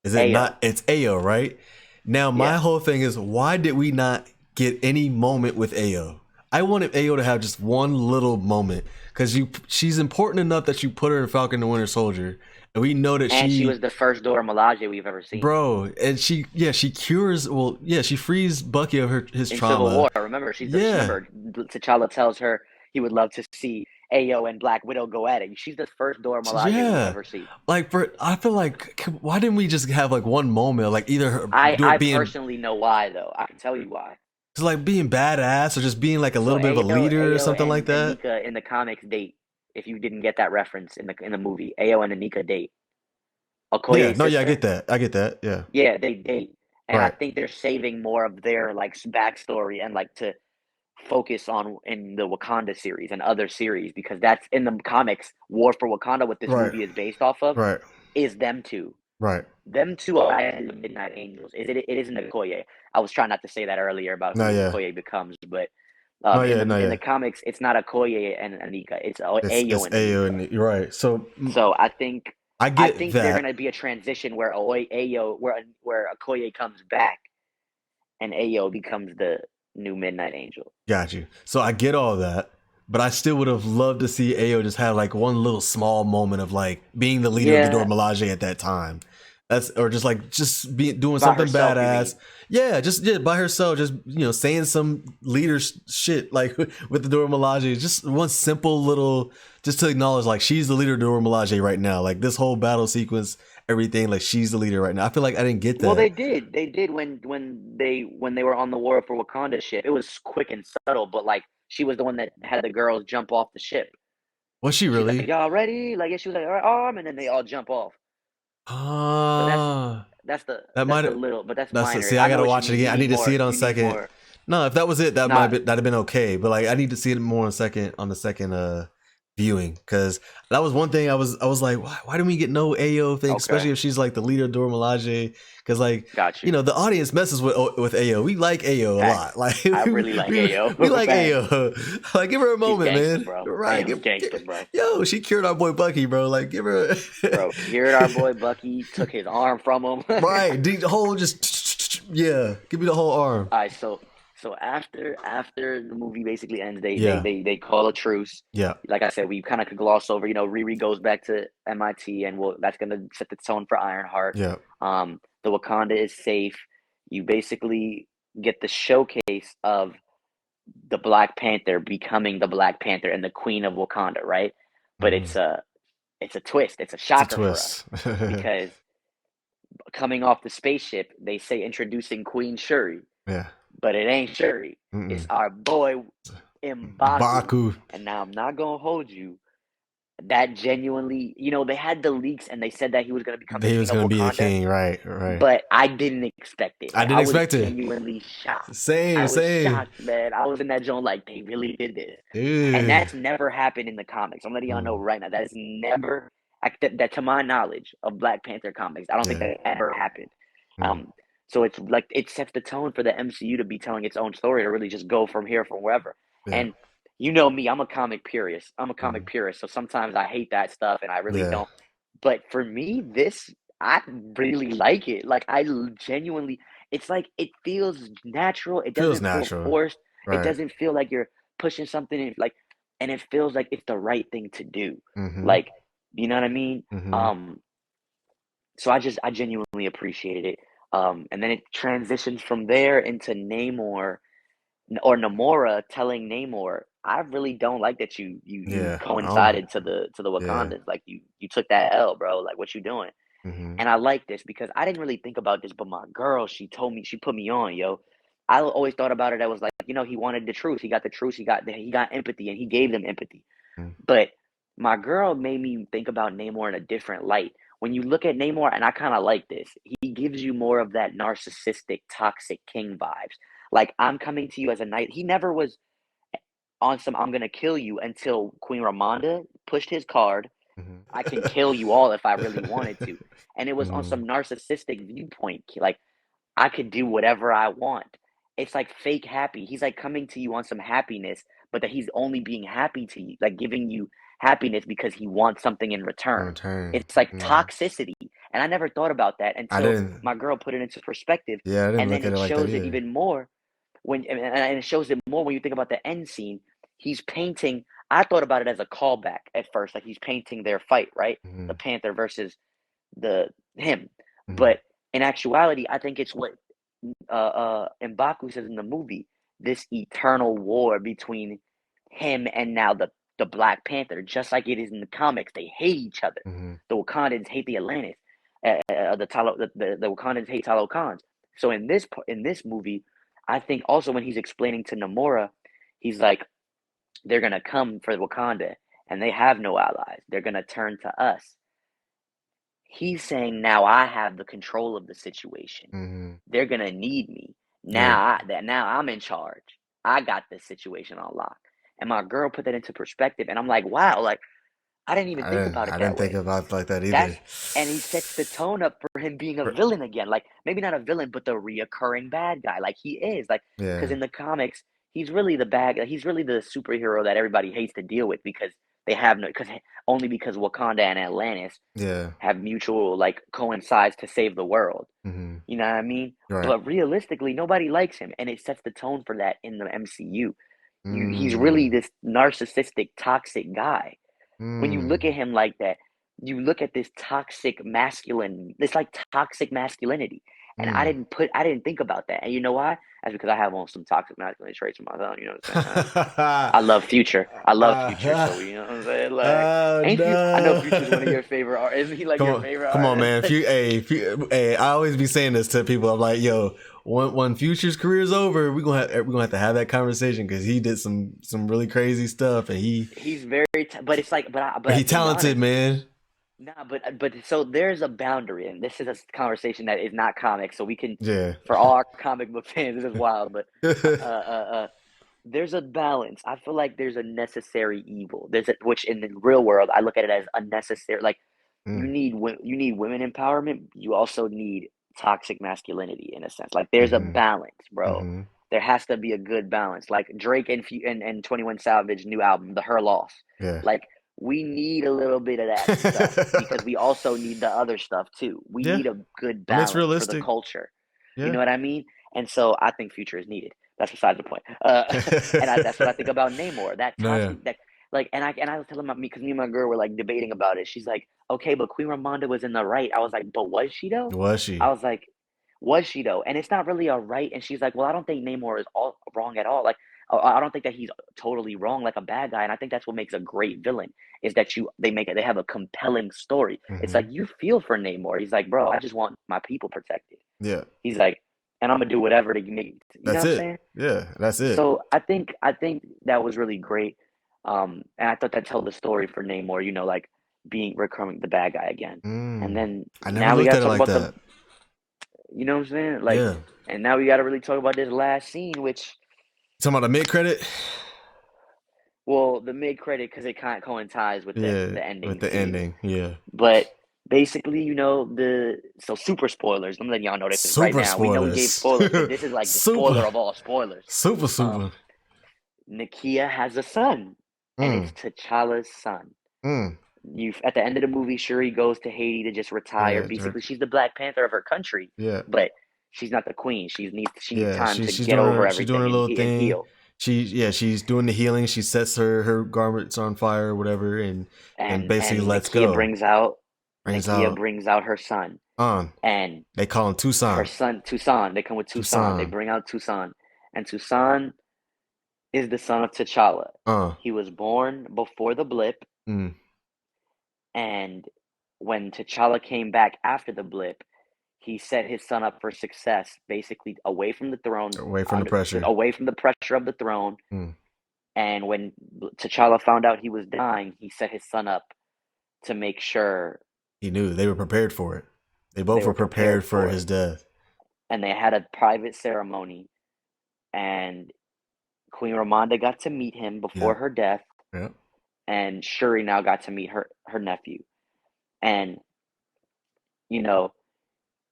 Speaker 1: Is it
Speaker 2: Ayo,
Speaker 1: not? It's Ayo, right? Now, my
Speaker 2: yeah.
Speaker 1: whole thing is why did we not get any moment with Ayo? I wanted Ayo to have just one little moment because she's important enough that you put her in Falcon the Winter Soldier, and we know that
Speaker 2: And she
Speaker 1: she
Speaker 2: was the first Dora Milaje we've ever seen
Speaker 1: bro, and she cures. Well, yeah, she frees Bucky of his
Speaker 2: in Civil
Speaker 1: trauma.
Speaker 2: War. Remember,
Speaker 1: Yeah,
Speaker 2: remember T'Challa tells her he would love to see Ayo and Black Widow go at it. She's the first Dora Milaje we've
Speaker 1: yeah.
Speaker 2: ever seen.
Speaker 1: Like I feel like why didn't we just have like one moment, like either her
Speaker 2: I
Speaker 1: being
Speaker 2: personally know why though. I can tell you why.
Speaker 1: just like being badass or just being like a
Speaker 2: So
Speaker 1: little bit of a leader or
Speaker 2: Ayo
Speaker 1: something like
Speaker 2: and
Speaker 1: that.
Speaker 2: Nika in the comics date. If you didn't get that reference in the movie, Ayo and Nika date.
Speaker 1: Yeah,
Speaker 2: Okoye's
Speaker 1: no, yeah, I
Speaker 2: sister.
Speaker 1: get that. I get that. Yeah,
Speaker 2: Yeah, they date, and I
Speaker 1: right,
Speaker 2: think they're saving more of their like backstory and like to focus on in the Wakanda series and other series because that's in the comics. War for Wakanda, what this
Speaker 1: right,
Speaker 2: movie is based off of,
Speaker 1: right,
Speaker 2: is them two.
Speaker 1: right.
Speaker 2: Them two are actually the Midnight Angels. It isn't Okoye. I was trying not to say that earlier about
Speaker 1: No,
Speaker 2: who
Speaker 1: yeah,
Speaker 2: Okoye becomes, but
Speaker 1: no,
Speaker 2: in
Speaker 1: yeah, no,
Speaker 2: the
Speaker 1: yeah.
Speaker 2: comics, it's not Okoye and Anika. It's Ayo
Speaker 1: It's
Speaker 2: and
Speaker 1: Ayo,
Speaker 2: Anika.
Speaker 1: and you're right. So
Speaker 2: So
Speaker 1: I
Speaker 2: I
Speaker 1: get
Speaker 2: think they're
Speaker 1: that.
Speaker 2: gonna be a transition where Ayo where Okoye comes back and Ayo becomes the new Midnight Angel.
Speaker 1: Got you. So I get all that, but I still would have loved to see Ayo just have like one little small moment of like being the leader of the Dora
Speaker 2: Yeah,
Speaker 1: Milaje at that time. That's or just be doing
Speaker 2: by
Speaker 1: something
Speaker 2: herself, you
Speaker 1: badass.
Speaker 2: mean?
Speaker 1: Yeah, just by herself, just saying some leader shit like with the Dora Milaje. Just one simple little, just to acknowledge like she's the leader of Dora Milaje right now. Like this whole battle sequence, everything, like she's the leader right now. I feel like I didn't get
Speaker 2: Well,
Speaker 1: that.
Speaker 2: they did. They did when they were on the War for Wakanda ship. It was quick and subtle, but like she was the one that had the girls jump off the ship.
Speaker 1: Was she
Speaker 2: She's like,
Speaker 1: really?
Speaker 2: "Y'all ready?" Like, yeah, she was like, "All right, arm," and then they all jump off. So
Speaker 1: Ah. That
Speaker 2: that's
Speaker 1: might
Speaker 2: the
Speaker 1: have.
Speaker 2: little, but that's
Speaker 1: That's it.
Speaker 2: minor.
Speaker 1: See, I
Speaker 2: I know
Speaker 1: gotta
Speaker 2: what you
Speaker 1: watch it
Speaker 2: mean.
Speaker 1: again. I need to see it on
Speaker 2: You need
Speaker 1: second.
Speaker 2: more.
Speaker 1: No, if that was it,
Speaker 2: Not
Speaker 1: that'd have been okay. But like, I need to see it more on second viewing because that was one thing I was like, why didn't we get no Ayo thing, especially
Speaker 2: okay.
Speaker 1: if she's like the leader of Dora Milaje? Because like
Speaker 2: Got you.
Speaker 1: the audience messes with Ayo. We like Ayo a
Speaker 2: Facts.
Speaker 1: lot. Like
Speaker 2: I really like
Speaker 1: we
Speaker 2: Ayo.
Speaker 1: like
Speaker 2: Facts.
Speaker 1: Ayo. Like give her a
Speaker 2: She's
Speaker 1: moment,
Speaker 2: gangster,
Speaker 1: man.
Speaker 2: bro.
Speaker 1: Right?
Speaker 2: Ayo's gangster, bro.
Speaker 1: Yo, she cured our boy Bucky, bro. Like give her.
Speaker 2: Bro, cured our boy Bucky, took his arm from him.
Speaker 1: Right, the whole just yeah. Give me the whole arm.
Speaker 2: All right, so after the movie basically ends,
Speaker 1: Yeah,
Speaker 2: they call a truce.
Speaker 1: yeah.
Speaker 2: Like I said, we kind of could gloss over. Riri goes back to MIT, and that's gonna set the tone for Ironheart.
Speaker 1: Yeah.
Speaker 2: The Wakanda is safe. You basically get the showcase of the Black Panther becoming the Black Panther and the Queen of Wakanda, right? But
Speaker 1: Hmm.
Speaker 2: it's a twist. It's a
Speaker 1: It's a
Speaker 2: shocker for us
Speaker 1: twist.
Speaker 2: because coming off the spaceship, they say introducing Queen Shuri,
Speaker 1: Yeah.
Speaker 2: but it ain't Shuri. It's
Speaker 1: Mm-mm.
Speaker 2: our boy Mbaku.
Speaker 1: Baku.
Speaker 2: And now I'm not gonna hold you. That genuinely, they had the leaks and they said that he was gonna become the
Speaker 1: He
Speaker 2: king
Speaker 1: was
Speaker 2: of
Speaker 1: gonna be the
Speaker 2: Wakanda,
Speaker 1: king, right? Right.
Speaker 2: but I didn't expect it.
Speaker 1: I
Speaker 2: Like
Speaker 1: didn't
Speaker 2: I was
Speaker 1: expect it.
Speaker 2: genuinely shocked.
Speaker 1: Same,
Speaker 2: I was
Speaker 1: same.
Speaker 2: shocked, man. I was in that zone like they really did this, and
Speaker 1: Ew.
Speaker 2: that's never happened in the comics. I'm letting y'all know
Speaker 1: Mm.
Speaker 2: right now. That is never that to my knowledge of Black Panther comics. I don't think
Speaker 1: Yeah.
Speaker 2: that ever happened.
Speaker 1: Mm.
Speaker 2: Um, so it's like it sets the tone for the MCU to be telling its own story to really just go from here from wherever.
Speaker 1: Yeah.
Speaker 2: And you know me, I'm a comic purist. I'm a comic
Speaker 1: Mm.
Speaker 2: purist, so sometimes I hate that stuff and I really
Speaker 1: Yeah.
Speaker 2: don't. But for me, this I really like it. Like genuinely, it's like it feels natural. It
Speaker 1: Feels
Speaker 2: doesn't feel
Speaker 1: natural.
Speaker 2: forced. It
Speaker 1: Right.
Speaker 2: doesn't feel like you're pushing something in, like, and it feels like it's the right thing to do.
Speaker 1: Mm-hmm.
Speaker 2: Like, you know what I mean?
Speaker 1: Mm-hmm.
Speaker 2: Um, so I genuinely appreciated it. And then it transitions from there into Namor or Namora telling Namor, "I really don't like that you
Speaker 1: Yeah. Oh my.
Speaker 2: coincided to the
Speaker 1: Yeah.
Speaker 2: Wakandans. Like you took that L, bro. Like what you doing?"
Speaker 1: Mm-hmm.
Speaker 2: And I like this because I didn't really think about this, but my girl, she told me, she put me on, yo. I always thought about it. I was like, he wanted the truth. He got the truth. He got empathy, and he gave them empathy. But my girl made me think about Namor in a different light. When you look at Namor, and I kind of like this, he gives you more of that narcissistic, toxic king vibes. Like, I'm coming to you as a knight. He never was on some I'm gonna kill you until Queen Ramonda pushed his card. I can kill you all if I really wanted to. And it was on
Speaker 1: Mm-hmm.
Speaker 2: some narcissistic viewpoint. Like, I could do whatever I want. It's like fake happy. He's like coming to you on some happiness, but that he's only being happy to you, like giving you happiness because he wants something in
Speaker 1: In
Speaker 2: return.
Speaker 1: return.
Speaker 2: It's like
Speaker 1: Mm-hmm.
Speaker 2: toxicity. And I never thought about that
Speaker 1: I
Speaker 2: until
Speaker 1: didn't.
Speaker 2: my girl put it into perspective.
Speaker 1: Yeah, I didn't
Speaker 2: And then
Speaker 1: look at
Speaker 2: it
Speaker 1: it like that
Speaker 2: shows it
Speaker 1: either.
Speaker 2: even more and it shows it more when you think about the end scene. He's painting. I thought about it as a callback at first, like he's painting their fight, right?
Speaker 1: Mm-hmm.
Speaker 2: The Panther versus the him.
Speaker 1: Mm-hmm.
Speaker 2: But in actuality, I think it's what M'Baku says in the movie, this eternal war between him and now the Black Panther, just like it is in the comics. They hate each other.
Speaker 1: Mm-hmm.
Speaker 2: The Wakandans hate the Atlantis. The Wakandans hate Talokans. So in this movie, I think also when he's explaining to Namora, he's like, they're gonna come for Wakanda, and they have no allies. They're gonna turn to us. He's saying now I have the control of the situation.
Speaker 1: Mm-hmm.
Speaker 2: They're gonna need me
Speaker 1: Yeah.
Speaker 2: now. I'm in charge. I got this situation on lock. And my girl put that into perspective, and I'm like, wow, like I didn't even
Speaker 1: I
Speaker 2: think
Speaker 1: didn't.
Speaker 2: about it
Speaker 1: I
Speaker 2: that
Speaker 1: didn't think
Speaker 2: way.
Speaker 1: about it like that
Speaker 2: That's
Speaker 1: either.
Speaker 2: and he sets the tone up for him being a villain again. Like maybe not a villain, but the reoccurring bad guy. Like he is. Like because
Speaker 1: Yeah.
Speaker 2: in the comics, he's really the bad guy. He's really the superhero that everybody hates to deal with because they have no because only because Wakanda and Atlantis
Speaker 1: Yeah.
Speaker 2: have mutual like coincides to save the world.
Speaker 1: Mm-hmm.
Speaker 2: You know what I mean?
Speaker 1: Right.
Speaker 2: But realistically, nobody likes him, and it sets the tone for that in the MCU. He's really
Speaker 1: Mm.
Speaker 2: this narcissistic, toxic guy. When you look
Speaker 1: Mm.
Speaker 2: at him like that, you look at this toxic masculine, it's like toxic masculinity. And I
Speaker 1: Mm.
Speaker 2: didn't think about that. And you know why? That's because I have on some toxic masculine traits of my own. You know what I'm saying? I love Future. I love Future. So you know what I'm saying? Like,
Speaker 1: Oh
Speaker 2: ain't you? I know Future's one of
Speaker 1: no.
Speaker 2: your favorite artists. Isn't he like
Speaker 1: Come
Speaker 2: your
Speaker 1: on,
Speaker 2: favorite
Speaker 1: come on,
Speaker 2: artist?
Speaker 1: man. Hey, I always be saying this to people. I'm like, yo, when Future's career is over, we're gonna have to have that conversation because he did some really crazy stuff, and
Speaker 2: He's very, but it's like,
Speaker 1: but he
Speaker 2: to be
Speaker 1: talented,
Speaker 2: honest,
Speaker 1: man.
Speaker 2: nah, but so there's a boundary, and this is a conversation that is not comic, so we can,
Speaker 1: Yeah.
Speaker 2: for all our comic book fans, this is wild, but there's a balance. I feel like there's a necessary evil. Which in the real world, I look at it as unnecessary. Like
Speaker 1: Mm,
Speaker 2: you need women empowerment. You also need toxic masculinity in a sense. Like there's a
Speaker 1: mm-hmm.
Speaker 2: balance, bro.
Speaker 1: Mm-hmm.
Speaker 2: There has to be a good balance. Like Drake and 21 Savage new album, The Her Loss.
Speaker 1: Yeah.
Speaker 2: Like we need a little bit of that stuff because we also need the other stuff too. We
Speaker 1: Yeah.
Speaker 2: need a good
Speaker 1: I mean, it's
Speaker 2: balance for the
Speaker 1: realistic.
Speaker 2: culture. You know
Speaker 1: Yeah.
Speaker 2: what I mean? And so I think Future is needed. That's besides the point. That's what I think about Namor. That
Speaker 1: No, yeah.
Speaker 2: toxic, that like, and I was telling me because me and my girl were like debating about it. She's like, okay, but Queen Ramonda was in the right. I was like, but was she though?
Speaker 1: Was
Speaker 2: I
Speaker 1: she?
Speaker 2: was like, was she though? And it's not really a right. And she's like, well, I don't think Namor is all wrong at all. Like, I don't think that he's totally wrong, like a bad guy. And I think that's what makes a great villain is that they have a compelling story. It's
Speaker 1: Mm-hmm.
Speaker 2: like you feel for Namor. He's like, bro, I just want my people protected.
Speaker 1: Yeah.
Speaker 2: He's like, and I'm gonna do whatever to make. You know what
Speaker 1: That's
Speaker 2: I'm
Speaker 1: it.
Speaker 2: saying?
Speaker 1: Yeah. That's it.
Speaker 2: So I think that was really great. And I thought that told the story for Namor. You know, like being becoming the bad guy again. And
Speaker 1: Mm.
Speaker 2: then
Speaker 1: I never
Speaker 2: now we
Speaker 1: looked
Speaker 2: gotta
Speaker 1: at it
Speaker 2: talk
Speaker 1: like
Speaker 2: about
Speaker 1: that.
Speaker 2: you know what I'm saying? Like,
Speaker 1: Yeah.
Speaker 2: and now we gotta really talk about this last scene, which,
Speaker 1: Talking about the mid credit.
Speaker 2: well, the mid credit because it kind of coincides with
Speaker 1: Yeah.
Speaker 2: the
Speaker 1: With
Speaker 2: ending
Speaker 1: the
Speaker 2: scene.
Speaker 1: ending. Yeah.
Speaker 2: But basically, so super spoilers. I'm letting y'all know this right
Speaker 1: Super
Speaker 2: now. We know we gave
Speaker 1: spoilers.
Speaker 2: spoilers, but this is like the
Speaker 1: Super.
Speaker 2: spoiler of all spoilers.
Speaker 1: Super.
Speaker 2: Um, Nakia has a son, and it's
Speaker 1: Mm.
Speaker 2: T'Challa's son.
Speaker 1: Mm.
Speaker 2: You at the end of the movie, Shuri goes to Haiti to just retire.
Speaker 1: Yeah.
Speaker 2: Basically, she's the Black Panther of her country,
Speaker 1: Yeah.
Speaker 2: but she's not the queen. She needs
Speaker 1: Yeah.
Speaker 2: time to
Speaker 1: She's
Speaker 2: get
Speaker 1: doing
Speaker 2: over
Speaker 1: her
Speaker 2: everything
Speaker 1: little
Speaker 2: and
Speaker 1: thing.
Speaker 2: heal.
Speaker 1: She's doing the healing. She sets her garments on fire or whatever, and basically
Speaker 2: And
Speaker 1: lets go. Brings
Speaker 2: Nakia
Speaker 1: out
Speaker 2: brings out her son,
Speaker 1: on.
Speaker 2: and
Speaker 1: They call him
Speaker 2: her
Speaker 1: Tucson.
Speaker 2: son Tucson. They come with Tucson. They
Speaker 1: Tucson.
Speaker 2: bring out Tucson, and Tucson is the son of T'Challa.
Speaker 1: Uh.
Speaker 2: He was born before the blip,
Speaker 1: Mm.
Speaker 2: and when T'Challa came back after the blip, he set his son up for success, basically away from the throne,
Speaker 1: Away from the pressure.
Speaker 2: away from the pressure of the throne.
Speaker 1: Mm.
Speaker 2: And when T'Challa found out he was dying, he set his son up to make sure
Speaker 1: He knew they were prepared for it. They
Speaker 2: they
Speaker 1: both were
Speaker 2: were prepared
Speaker 1: prepared for
Speaker 2: for
Speaker 1: his
Speaker 2: it.
Speaker 1: death.
Speaker 2: And they had a private ceremony, and Queen Ramonda got to meet him before
Speaker 1: Yep.
Speaker 2: her death,
Speaker 1: Yep.
Speaker 2: and Shuri now got to meet her nephew. And you know,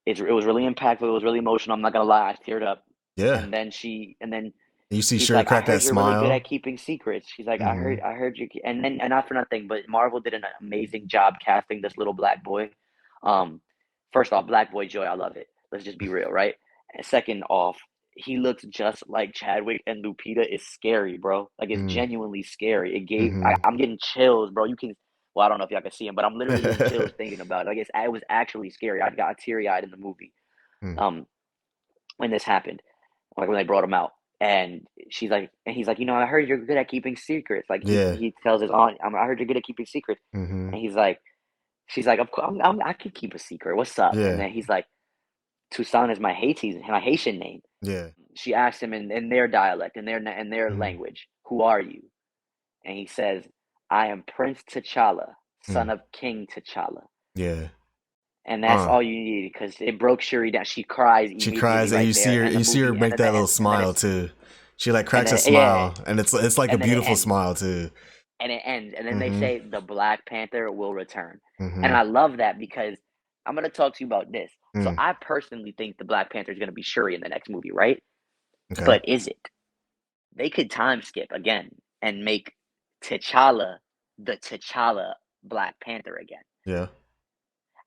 Speaker 2: it was really impactful. It was really emotional. I'm not gonna lie, I teared up.
Speaker 1: Yeah.
Speaker 2: And then
Speaker 1: You see
Speaker 2: he's
Speaker 1: Shuri
Speaker 2: like, I
Speaker 1: crack that
Speaker 2: heard you're really good at
Speaker 1: smile.
Speaker 2: keeping secrets. She's like,
Speaker 1: Mm-hmm.
Speaker 2: I heard you, and not for nothing, but Marvel did an amazing job casting this little black boy. Um, First off, Black Boy Joy, I love it. Let's just be real, right? And second off, he looks just like Chadwick, and Lupita is scary, bro. Like it's
Speaker 1: Mm.
Speaker 2: genuinely scary.
Speaker 1: Mm-hmm.
Speaker 2: I'm getting chills, bro. You can, well, I don't know if y'all can see him, but I'm literally getting chills thinking about it. Like it was actually scary. I got teary eyed in the movie.
Speaker 1: Mm.
Speaker 2: Um, when this happened, like when they brought him out. And she's like, and he's like, I heard you're good at keeping secrets. Like
Speaker 1: Yeah.
Speaker 2: he tells his aunt, I heard you're good at keeping secrets.
Speaker 1: Mm-hmm.
Speaker 2: And he's like, she's like, of course, I can keep a secret. What's up? And
Speaker 1: Yeah.
Speaker 2: then he's like, Toussaint is my Haitian name.
Speaker 1: Yeah.
Speaker 2: She asked him in their dialect, in their
Speaker 1: Mm.
Speaker 2: language, who are you? And he says, I am Prince T'Challa, son
Speaker 1: Mm.
Speaker 2: of King T'Challa.
Speaker 1: Yeah.
Speaker 2: And that's
Speaker 1: Uh.
Speaker 2: all you need because it broke Shuri down. She cries
Speaker 1: She
Speaker 2: immediately
Speaker 1: cries, and
Speaker 2: right there, and the
Speaker 1: you see her
Speaker 2: movie,
Speaker 1: make that little
Speaker 2: and then
Speaker 1: smile
Speaker 2: it's
Speaker 1: too. She like
Speaker 2: and
Speaker 1: cracks a
Speaker 2: then yeah,
Speaker 1: smile, and it's like a
Speaker 2: and then it
Speaker 1: beautiful
Speaker 2: ends.
Speaker 1: smile too.
Speaker 2: And then they
Speaker 1: Mm-hmm.
Speaker 2: say the Black Panther will return. And
Speaker 1: Mm-hmm.
Speaker 2: I love that because I'm going to talk to you about this. So
Speaker 1: Mm.
Speaker 2: I personally think the Black Panther is going to be Shuri in the next movie, right?
Speaker 1: Okay.
Speaker 2: But is it? They could time skip again and make T'Challa the T'Challa Black Panther again.
Speaker 1: Yeah.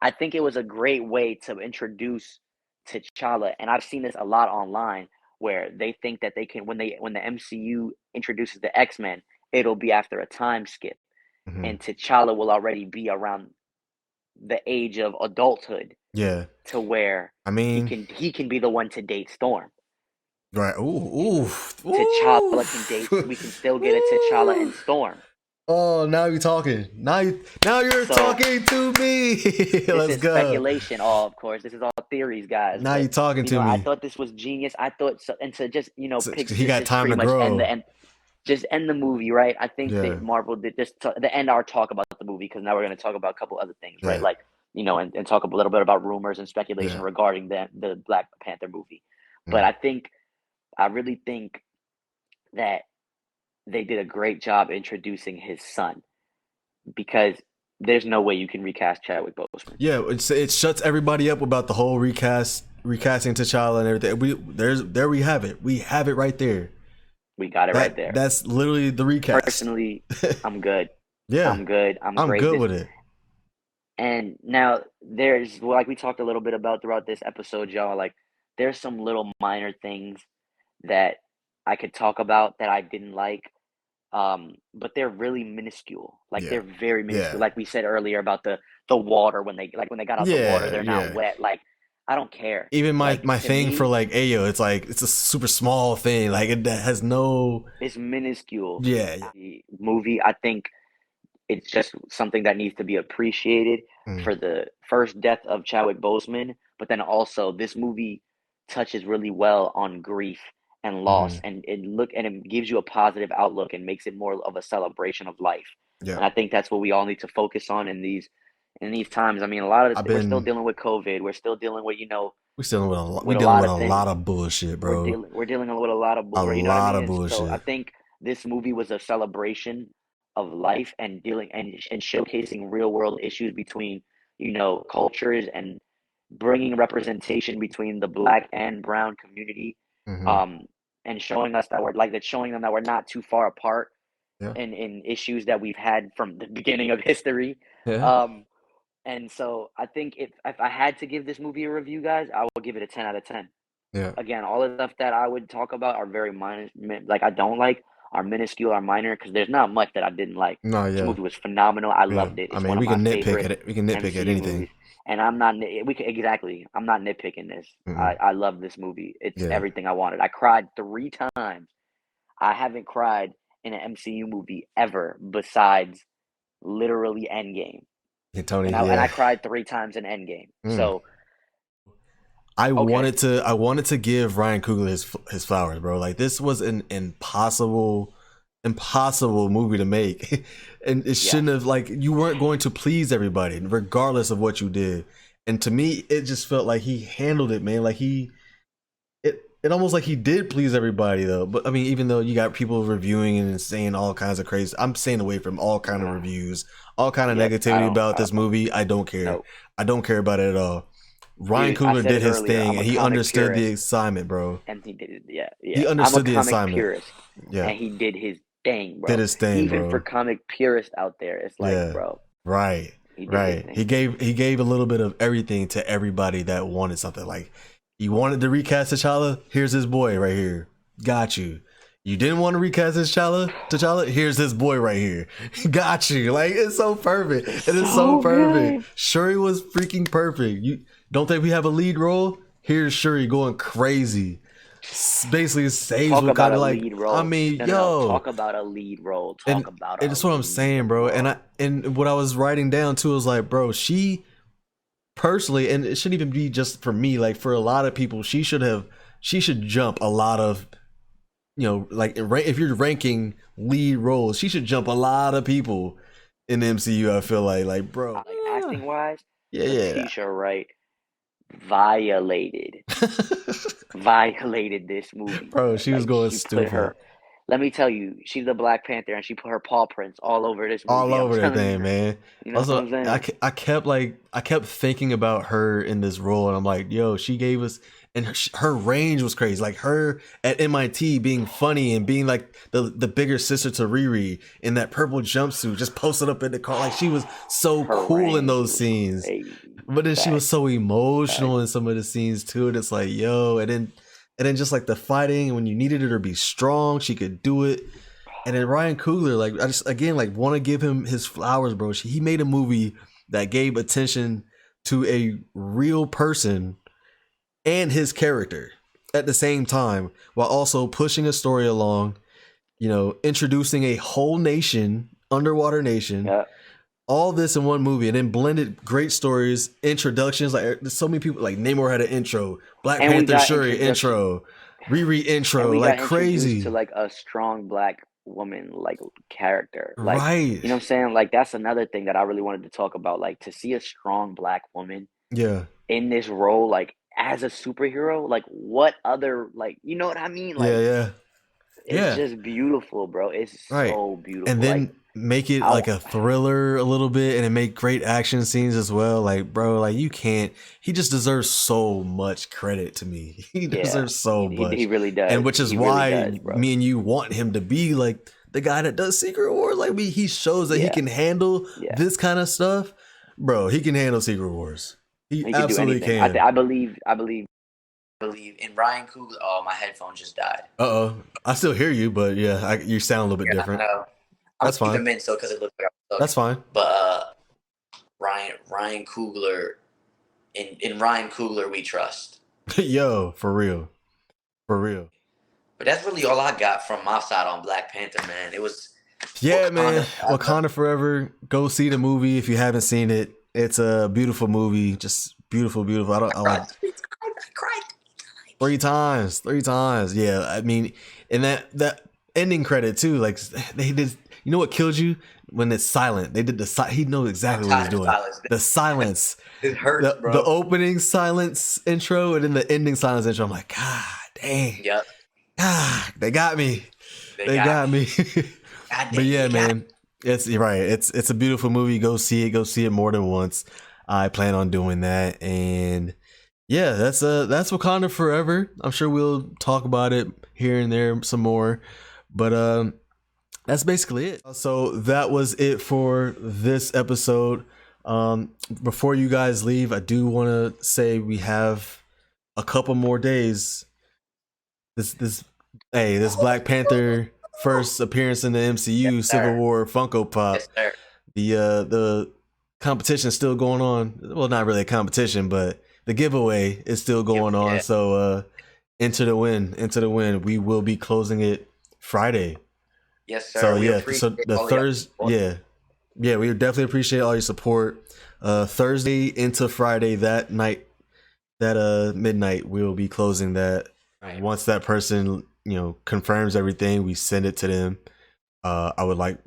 Speaker 2: I think it was a great way to introduce T'Challa, and I've seen this a lot online where they think that they can when the MCU introduces the X-Men, it'll be after a time skip,
Speaker 1: Mm-hmm.
Speaker 2: and T'Challa will already be around the age of adulthood
Speaker 1: Yeah.
Speaker 2: to where
Speaker 1: I mean,
Speaker 2: he can be the one to date Storm.
Speaker 1: right. Ooh. Ooh.
Speaker 2: T'Challa can date.
Speaker 1: Ooh.
Speaker 2: We can still get a T'Challa
Speaker 1: Ooh.
Speaker 2: and Storm.
Speaker 1: Oh, now you're talking. Now you're
Speaker 2: So
Speaker 1: talking to me.
Speaker 2: this
Speaker 1: Let's
Speaker 2: is
Speaker 1: go.
Speaker 2: speculation. All of course, this is all theories, guys.
Speaker 1: Now
Speaker 2: But
Speaker 1: you're talking to
Speaker 2: I
Speaker 1: me.
Speaker 2: thought this was genius. I thought so, and to just
Speaker 1: So
Speaker 2: pick
Speaker 1: he got
Speaker 2: just
Speaker 1: time
Speaker 2: pretty
Speaker 1: to
Speaker 2: much
Speaker 1: grow.
Speaker 2: just end the movie, right? I think
Speaker 1: Yeah.
Speaker 2: that Marvel did just to end our talk about the movie because now we're going to talk about a couple other things, right?
Speaker 1: Yeah.
Speaker 2: Like and talk a little bit about rumors and speculation
Speaker 1: Yeah.
Speaker 2: regarding the Black Panther movie. But
Speaker 1: Mm.
Speaker 2: I really think that they did a great job introducing his son because there's no way you can recast Chadwick Boseman.
Speaker 1: Yeah. It shuts everybody up about the whole recasting T'Challa and everything. There we have it. We have it right there.
Speaker 2: We got it right there.
Speaker 1: That's literally the recast.
Speaker 2: Personally, I'm good.
Speaker 1: Yeah.
Speaker 2: I'm good. I'm
Speaker 1: I'm
Speaker 2: great.
Speaker 1: good with it.
Speaker 2: And now there's like we talked a little bit about throughout this episode, y'all. Like there's some little minor things that I could talk about that I didn't like, but they're really minuscule. Like
Speaker 1: Yeah.
Speaker 2: they're very minuscule.
Speaker 1: Yeah.
Speaker 2: Like we said earlier about the water when they got out the water,
Speaker 1: Yeah.
Speaker 2: they're not
Speaker 1: Yeah.
Speaker 2: wet. Like I don't care.
Speaker 1: Even
Speaker 2: Like
Speaker 1: my
Speaker 2: to
Speaker 1: thing for
Speaker 2: me,
Speaker 1: like Ayo, it's a super small thing. Like it has no.
Speaker 2: it's minuscule.
Speaker 1: Yeah.
Speaker 2: The movie, I think it's just something that needs to be appreciated
Speaker 1: Mm.
Speaker 2: for the first death of Chadwick Boseman, but then also this movie touches really well on grief and loss,
Speaker 1: Mm-hmm.
Speaker 2: and it gives you a positive outlook and makes it more of a celebration of life.
Speaker 1: Yeah.
Speaker 2: And I think that's what we all need to focus on in these times. I mean, a lot of
Speaker 1: I've
Speaker 2: we're still
Speaker 1: been
Speaker 2: dealing with COVID. We're still dealing with
Speaker 1: we
Speaker 2: with a
Speaker 1: dealing
Speaker 2: lot
Speaker 1: with
Speaker 2: of
Speaker 1: a lot
Speaker 2: things.
Speaker 1: of bullshit, bro.
Speaker 2: We're dealing with a lot of
Speaker 1: A
Speaker 2: you know what I
Speaker 1: lot
Speaker 2: mean.
Speaker 1: of
Speaker 2: And so I
Speaker 1: bullshit.
Speaker 2: think this movie was a celebration of life and dealing and showcasing real world issues between cultures and bringing representation between the black and brown community,
Speaker 1: Mm-hmm.
Speaker 2: um, and showing us that showing them that we're not too far apart
Speaker 1: Yeah.
Speaker 2: in issues that we've had from the beginning of history.
Speaker 1: Yeah.
Speaker 2: Um, and so I think if I had to give this movie a review, guys, I would give it a 10 out of 10.
Speaker 1: Yeah.
Speaker 2: Again, all the stuff that I would talk about are very minor, like I don't like, are minuscule, are minor, because there's not much that I didn't like.
Speaker 1: No.
Speaker 2: This
Speaker 1: Yeah.
Speaker 2: movie was phenomenal. I
Speaker 1: Yeah.
Speaker 2: loved it.
Speaker 1: I
Speaker 2: It's
Speaker 1: mean,
Speaker 2: one of
Speaker 1: we
Speaker 2: my
Speaker 1: can nitpick
Speaker 2: favorite
Speaker 1: at it. We can nitpick at
Speaker 2: MCU
Speaker 1: anything.
Speaker 2: movies, and I'm not. We can exactly. I'm not nitpicking this.
Speaker 1: Mm-mm.
Speaker 2: I love this movie. It's
Speaker 1: Yeah.
Speaker 2: everything I wanted. I cried 3 times. I haven't cried in an MCU movie ever besides literally Endgame.
Speaker 1: Yeah, Tony,
Speaker 2: and I
Speaker 1: yeah.
Speaker 2: cried 3 times in Endgame.
Speaker 1: Mm.
Speaker 2: So okay,
Speaker 1: I wanted to give Ryan Coogler his flowers, bro. Like this was an impossible movie to make. And it
Speaker 2: yes,
Speaker 1: shouldn't have, like, you weren't going to please everybody regardless of what you did. And to me it just felt like he handled it, man. Like it almost like he did please everybody though. But I mean, even though you got people reviewing and saying all kinds of crazy, I'm staying away from all kind of reviews, all kind of
Speaker 2: yep.
Speaker 1: negativity about this movie. I don't care.
Speaker 2: No,
Speaker 1: I don't care about it at all. Ryan
Speaker 2: dude, I
Speaker 1: Coogler
Speaker 2: said
Speaker 1: did
Speaker 2: it
Speaker 1: his
Speaker 2: earlier.
Speaker 1: thing
Speaker 2: I'm a
Speaker 1: and he
Speaker 2: comic
Speaker 1: understood the
Speaker 2: purist,
Speaker 1: assignment, bro.
Speaker 2: and he did it. Yeah,
Speaker 1: He
Speaker 2: yeah. I'm a
Speaker 1: understood the
Speaker 2: comic
Speaker 1: assignment.
Speaker 2: purist,
Speaker 1: Yeah.
Speaker 2: and he did his thing,
Speaker 1: Did
Speaker 2: bro.
Speaker 1: his thing,
Speaker 2: Even for
Speaker 1: bro.
Speaker 2: comic purists out there, it's like,
Speaker 1: Yeah.
Speaker 2: bro,
Speaker 1: Right.
Speaker 2: he did his
Speaker 1: Right.
Speaker 2: thing.
Speaker 1: He gave a little bit of everything to everybody that wanted something. Like, you wanted to recast T'Challa? Here's his boy right here. Got you. You didn't want to recast T'Challa? Here's this boy right here. Got you. Like, it's so perfect.
Speaker 2: It's
Speaker 1: It is so
Speaker 2: so
Speaker 1: perfect.
Speaker 2: good.
Speaker 1: Shuri was freaking perfect. You don't think we have a lead role? Here's Shuri going crazy. Basically saves
Speaker 2: Talk about
Speaker 1: Wakanda.
Speaker 2: a
Speaker 1: Like,
Speaker 2: lead
Speaker 1: I
Speaker 2: role.
Speaker 1: mean,
Speaker 2: No, no, no.
Speaker 1: yo.
Speaker 2: Talk about a lead role.
Speaker 1: and
Speaker 2: Talk about
Speaker 1: and
Speaker 2: a
Speaker 1: that's what I'm
Speaker 2: lead
Speaker 1: saying, bro. And
Speaker 2: role.
Speaker 1: what I was writing down too was like, bro, she personally, and it shouldn't even be just for me. Like for a lot of people, she should jump a lot of, like if you're ranking lead roles, she should jump a lot of people in the MCU. I feel like, bro,
Speaker 2: Like acting wise,
Speaker 1: yeah,
Speaker 2: Letitia Wright violated this movie,
Speaker 1: bro,
Speaker 2: bro.
Speaker 1: she was
Speaker 2: Like
Speaker 1: going
Speaker 2: she put
Speaker 1: stupid
Speaker 2: her. Let me tell you, she's the Black Panther, and she put her paw prints all over this
Speaker 1: all
Speaker 2: movie. I'm
Speaker 1: over that
Speaker 2: telling you,
Speaker 1: thing, man.
Speaker 2: you know what
Speaker 1: Also,
Speaker 2: I'm saying?
Speaker 1: I kept thinking about her in this role, and I'm like, yo, she gave us, and her range was crazy. Like her at MIT being funny and being like the bigger sister to Riri in that purple jumpsuit, just posted up in the car. Like she was so
Speaker 2: Her
Speaker 1: cool in
Speaker 2: range
Speaker 1: those
Speaker 2: was
Speaker 1: scenes,
Speaker 2: crazy.
Speaker 1: but then she was
Speaker 2: Facts,
Speaker 1: so
Speaker 2: facts.
Speaker 1: emotional in some of the scenes too. And it's like, yo, and then just like the fighting when you needed her to be strong, she could do it. And then Ryan Coogler, like I just again like want to give him his flowers, bro. He made a movie that gave attention to a real person and his character at the same time, while also pushing a story along. Introducing a whole nation, underwater nation,
Speaker 2: Yeah.
Speaker 1: all this in one movie, and then blended great stories, introductions. Like there's so many people. Like Namor had an intro, Black
Speaker 2: And we
Speaker 1: Panther
Speaker 2: got
Speaker 1: Shuri
Speaker 2: introduction,
Speaker 1: intro, Riri
Speaker 2: and
Speaker 1: intro,
Speaker 2: we
Speaker 1: like
Speaker 2: got introduced to
Speaker 1: crazy.
Speaker 2: like a strong Black woman like character. Like,
Speaker 1: Right.
Speaker 2: you know what I'm saying? Like that's another thing that I really wanted to talk about. Like to see a strong Black woman
Speaker 1: Yeah.
Speaker 2: in this role, like as a superhero, like what other, like, you know what I mean?
Speaker 1: Yeah.
Speaker 2: Like
Speaker 1: Yeah.
Speaker 2: it's
Speaker 1: Yeah.
Speaker 2: just beautiful, bro. It's
Speaker 1: Right.
Speaker 2: so
Speaker 1: And
Speaker 2: beautiful. Like
Speaker 1: then make it
Speaker 2: I
Speaker 1: like a thriller a little bit, and then make great action scenes as well. Like, bro, like you can't, he just deserves so much credit to me. He
Speaker 2: yeah,
Speaker 1: deserves so
Speaker 2: he
Speaker 1: much.
Speaker 2: really
Speaker 1: And
Speaker 2: does.
Speaker 1: which is
Speaker 2: He really does,
Speaker 1: why
Speaker 2: bro.
Speaker 1: me and you want him to be like the guy that does Secret Wars. Like he shows that he
Speaker 2: Yeah,
Speaker 1: can handle
Speaker 2: yeah.
Speaker 1: this kind of stuff. Bro, he can handle Secret Wars. He
Speaker 2: He can do
Speaker 1: absolutely
Speaker 2: anything.
Speaker 1: can.
Speaker 2: I believe in Ryan Coogler. Oh, my headphone just died.
Speaker 1: Uh-oh. I still hear you, but yeah, you sound a little bit
Speaker 2: Yeah, I
Speaker 1: different.
Speaker 2: know. I'm gonna
Speaker 1: That's
Speaker 2: keep
Speaker 1: fine.
Speaker 2: him in so because it looks like I'm
Speaker 1: That's
Speaker 2: talking.
Speaker 1: fine.
Speaker 2: But Ryan Coogler, in Ryan Coogler we trust.
Speaker 1: Yo, for real. For real.
Speaker 2: But that's really all I got from my side on Black Panther, man. It was
Speaker 1: Yeah, man.
Speaker 2: Wakanda Forever.
Speaker 1: Wakanda Forever. Go see the movie if you haven't seen it. It's a beautiful movie. Just beautiful, beautiful. I like
Speaker 2: I cried.
Speaker 1: three times. Three times. Yeah. I mean, and that ending credit too. Like they did. You know what killed you? When it's silent. They did he knows
Speaker 2: I'm
Speaker 1: exactly what he's
Speaker 2: tired of
Speaker 1: doing.
Speaker 2: silence.
Speaker 1: The silence.
Speaker 2: It hurts,
Speaker 1: The
Speaker 2: bro.
Speaker 1: opening silence intro and then the ending silence intro. I'm like, God dang.
Speaker 2: Yep.
Speaker 1: Ah, they got me.
Speaker 2: They
Speaker 1: They
Speaker 2: got
Speaker 1: got
Speaker 2: me.
Speaker 1: me.
Speaker 2: God
Speaker 1: But
Speaker 2: damn,
Speaker 1: yeah,
Speaker 2: they got
Speaker 1: man, you're right. It's a beautiful movie. Go see it. Go see it more than once. I plan on doing that, and yeah, that's Wakanda Forever. I'm sure we'll talk about it here and there some more, but that's basically it. So that was it for this episode. Before you guys leave, I do want to say we have a couple more days. This Black Panther first appearance in the
Speaker 2: Yes,
Speaker 1: MCU Civil
Speaker 2: sir.
Speaker 1: War Funko Pop.
Speaker 2: Yes, sir.
Speaker 1: The competition is still going on. Well, not really a competition, but the giveaway is still going on.
Speaker 2: Yeah.
Speaker 1: So enter the win. We will be closing it Friday.
Speaker 2: Yes,
Speaker 1: So
Speaker 2: sir. We
Speaker 1: yeah,
Speaker 2: appreciate
Speaker 1: so the
Speaker 2: all of y'all
Speaker 1: Thursday,
Speaker 2: support.
Speaker 1: yeah. Yeah, we definitely appreciate all your support. Thursday into Friday that night, that midnight, we'll be closing that.
Speaker 2: Right.
Speaker 1: Once that person confirms everything, we send it to them. I would like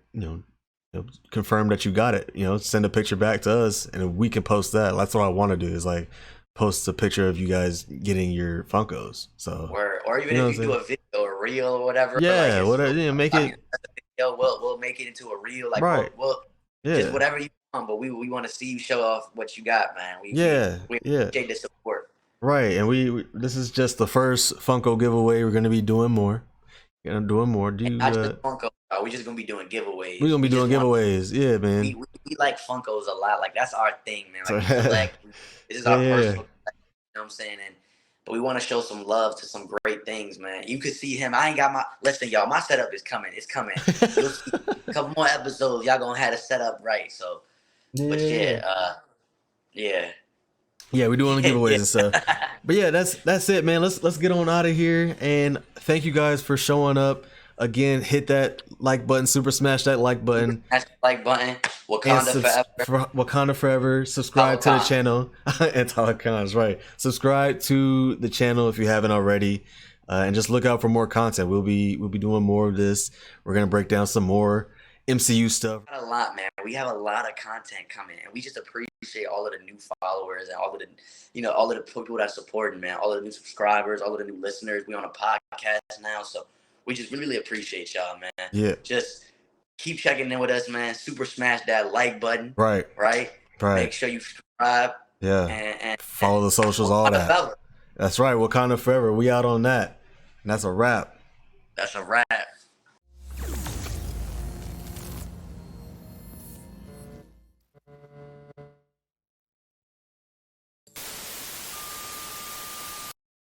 Speaker 1: confirm that you got it. Send a picture back to us, and we can post that. That's what I want to do, is like post a picture of you guys getting your Funkos. So
Speaker 2: Or even
Speaker 1: what
Speaker 2: if
Speaker 1: I'm
Speaker 2: you do
Speaker 1: saying?
Speaker 2: a video or reel or whatever, like
Speaker 1: Yeah,
Speaker 2: it's
Speaker 1: whatever. Make
Speaker 2: I mean,
Speaker 1: it
Speaker 2: we'll make it into a reel. Like
Speaker 1: right.
Speaker 2: we'll just
Speaker 1: Yeah,
Speaker 2: whatever you want, but we want to see you show off what you got, man.
Speaker 1: yeah,
Speaker 2: We
Speaker 1: yeah.
Speaker 2: appreciate the support.
Speaker 1: Right, and we this is just the first Funko giveaway. We're gonna be doing more. Doing more.
Speaker 2: And not just Funko. We're just gonna be doing
Speaker 1: We're
Speaker 2: giveaways.
Speaker 1: gonna be
Speaker 2: We just
Speaker 1: doing
Speaker 2: want
Speaker 1: giveaways. Yeah,
Speaker 2: we,
Speaker 1: man.
Speaker 2: we we like Funkos a lot. Like that's our thing, man.
Speaker 1: So
Speaker 2: Like we collect. This is
Speaker 1: yeah,
Speaker 2: our
Speaker 1: yeah.
Speaker 2: personal. You know what I'm saying? And but we want to show some love to some great things, man. You could see him. I ain't got my listen, y'all. My setup is coming. It's coming. You'll see a couple more episodes. Y'all gonna have the setup right. So, but
Speaker 1: Yeah,
Speaker 2: yeah,
Speaker 1: yeah. We doing giveaways
Speaker 2: yeah.
Speaker 1: and stuff. But yeah, that's it, man. Let's get on out of here. And thank you guys for showing up. Again, hit that like button, super smash that like button.
Speaker 2: Smash the like button.
Speaker 1: And
Speaker 2: Wakanda forever.
Speaker 1: Wakanda Forever. Subscribe to the
Speaker 2: Talokan.
Speaker 1: channel. And Talakans, right. Subscribe to the channel if you haven't already. And just look out for more content. We'll be doing more of this. We're gonna break down some more MCU stuff.
Speaker 2: A lot, man. We have a lot of content coming, and we just appreciate all of the new followers and all of the, all of the people that are supporting, man. All of the new subscribers, all of the new listeners. We on a podcast now, so we just really appreciate y'all, man.
Speaker 1: Yeah.
Speaker 2: Just keep checking in with us, man. Super smash that like button,
Speaker 1: Right.
Speaker 2: right? Make sure you subscribe.
Speaker 1: Yeah.
Speaker 2: And
Speaker 1: follow the socials, all that. That's right. Wakanda Forever. We out on that. And that's a wrap.
Speaker 2: That's a wrap.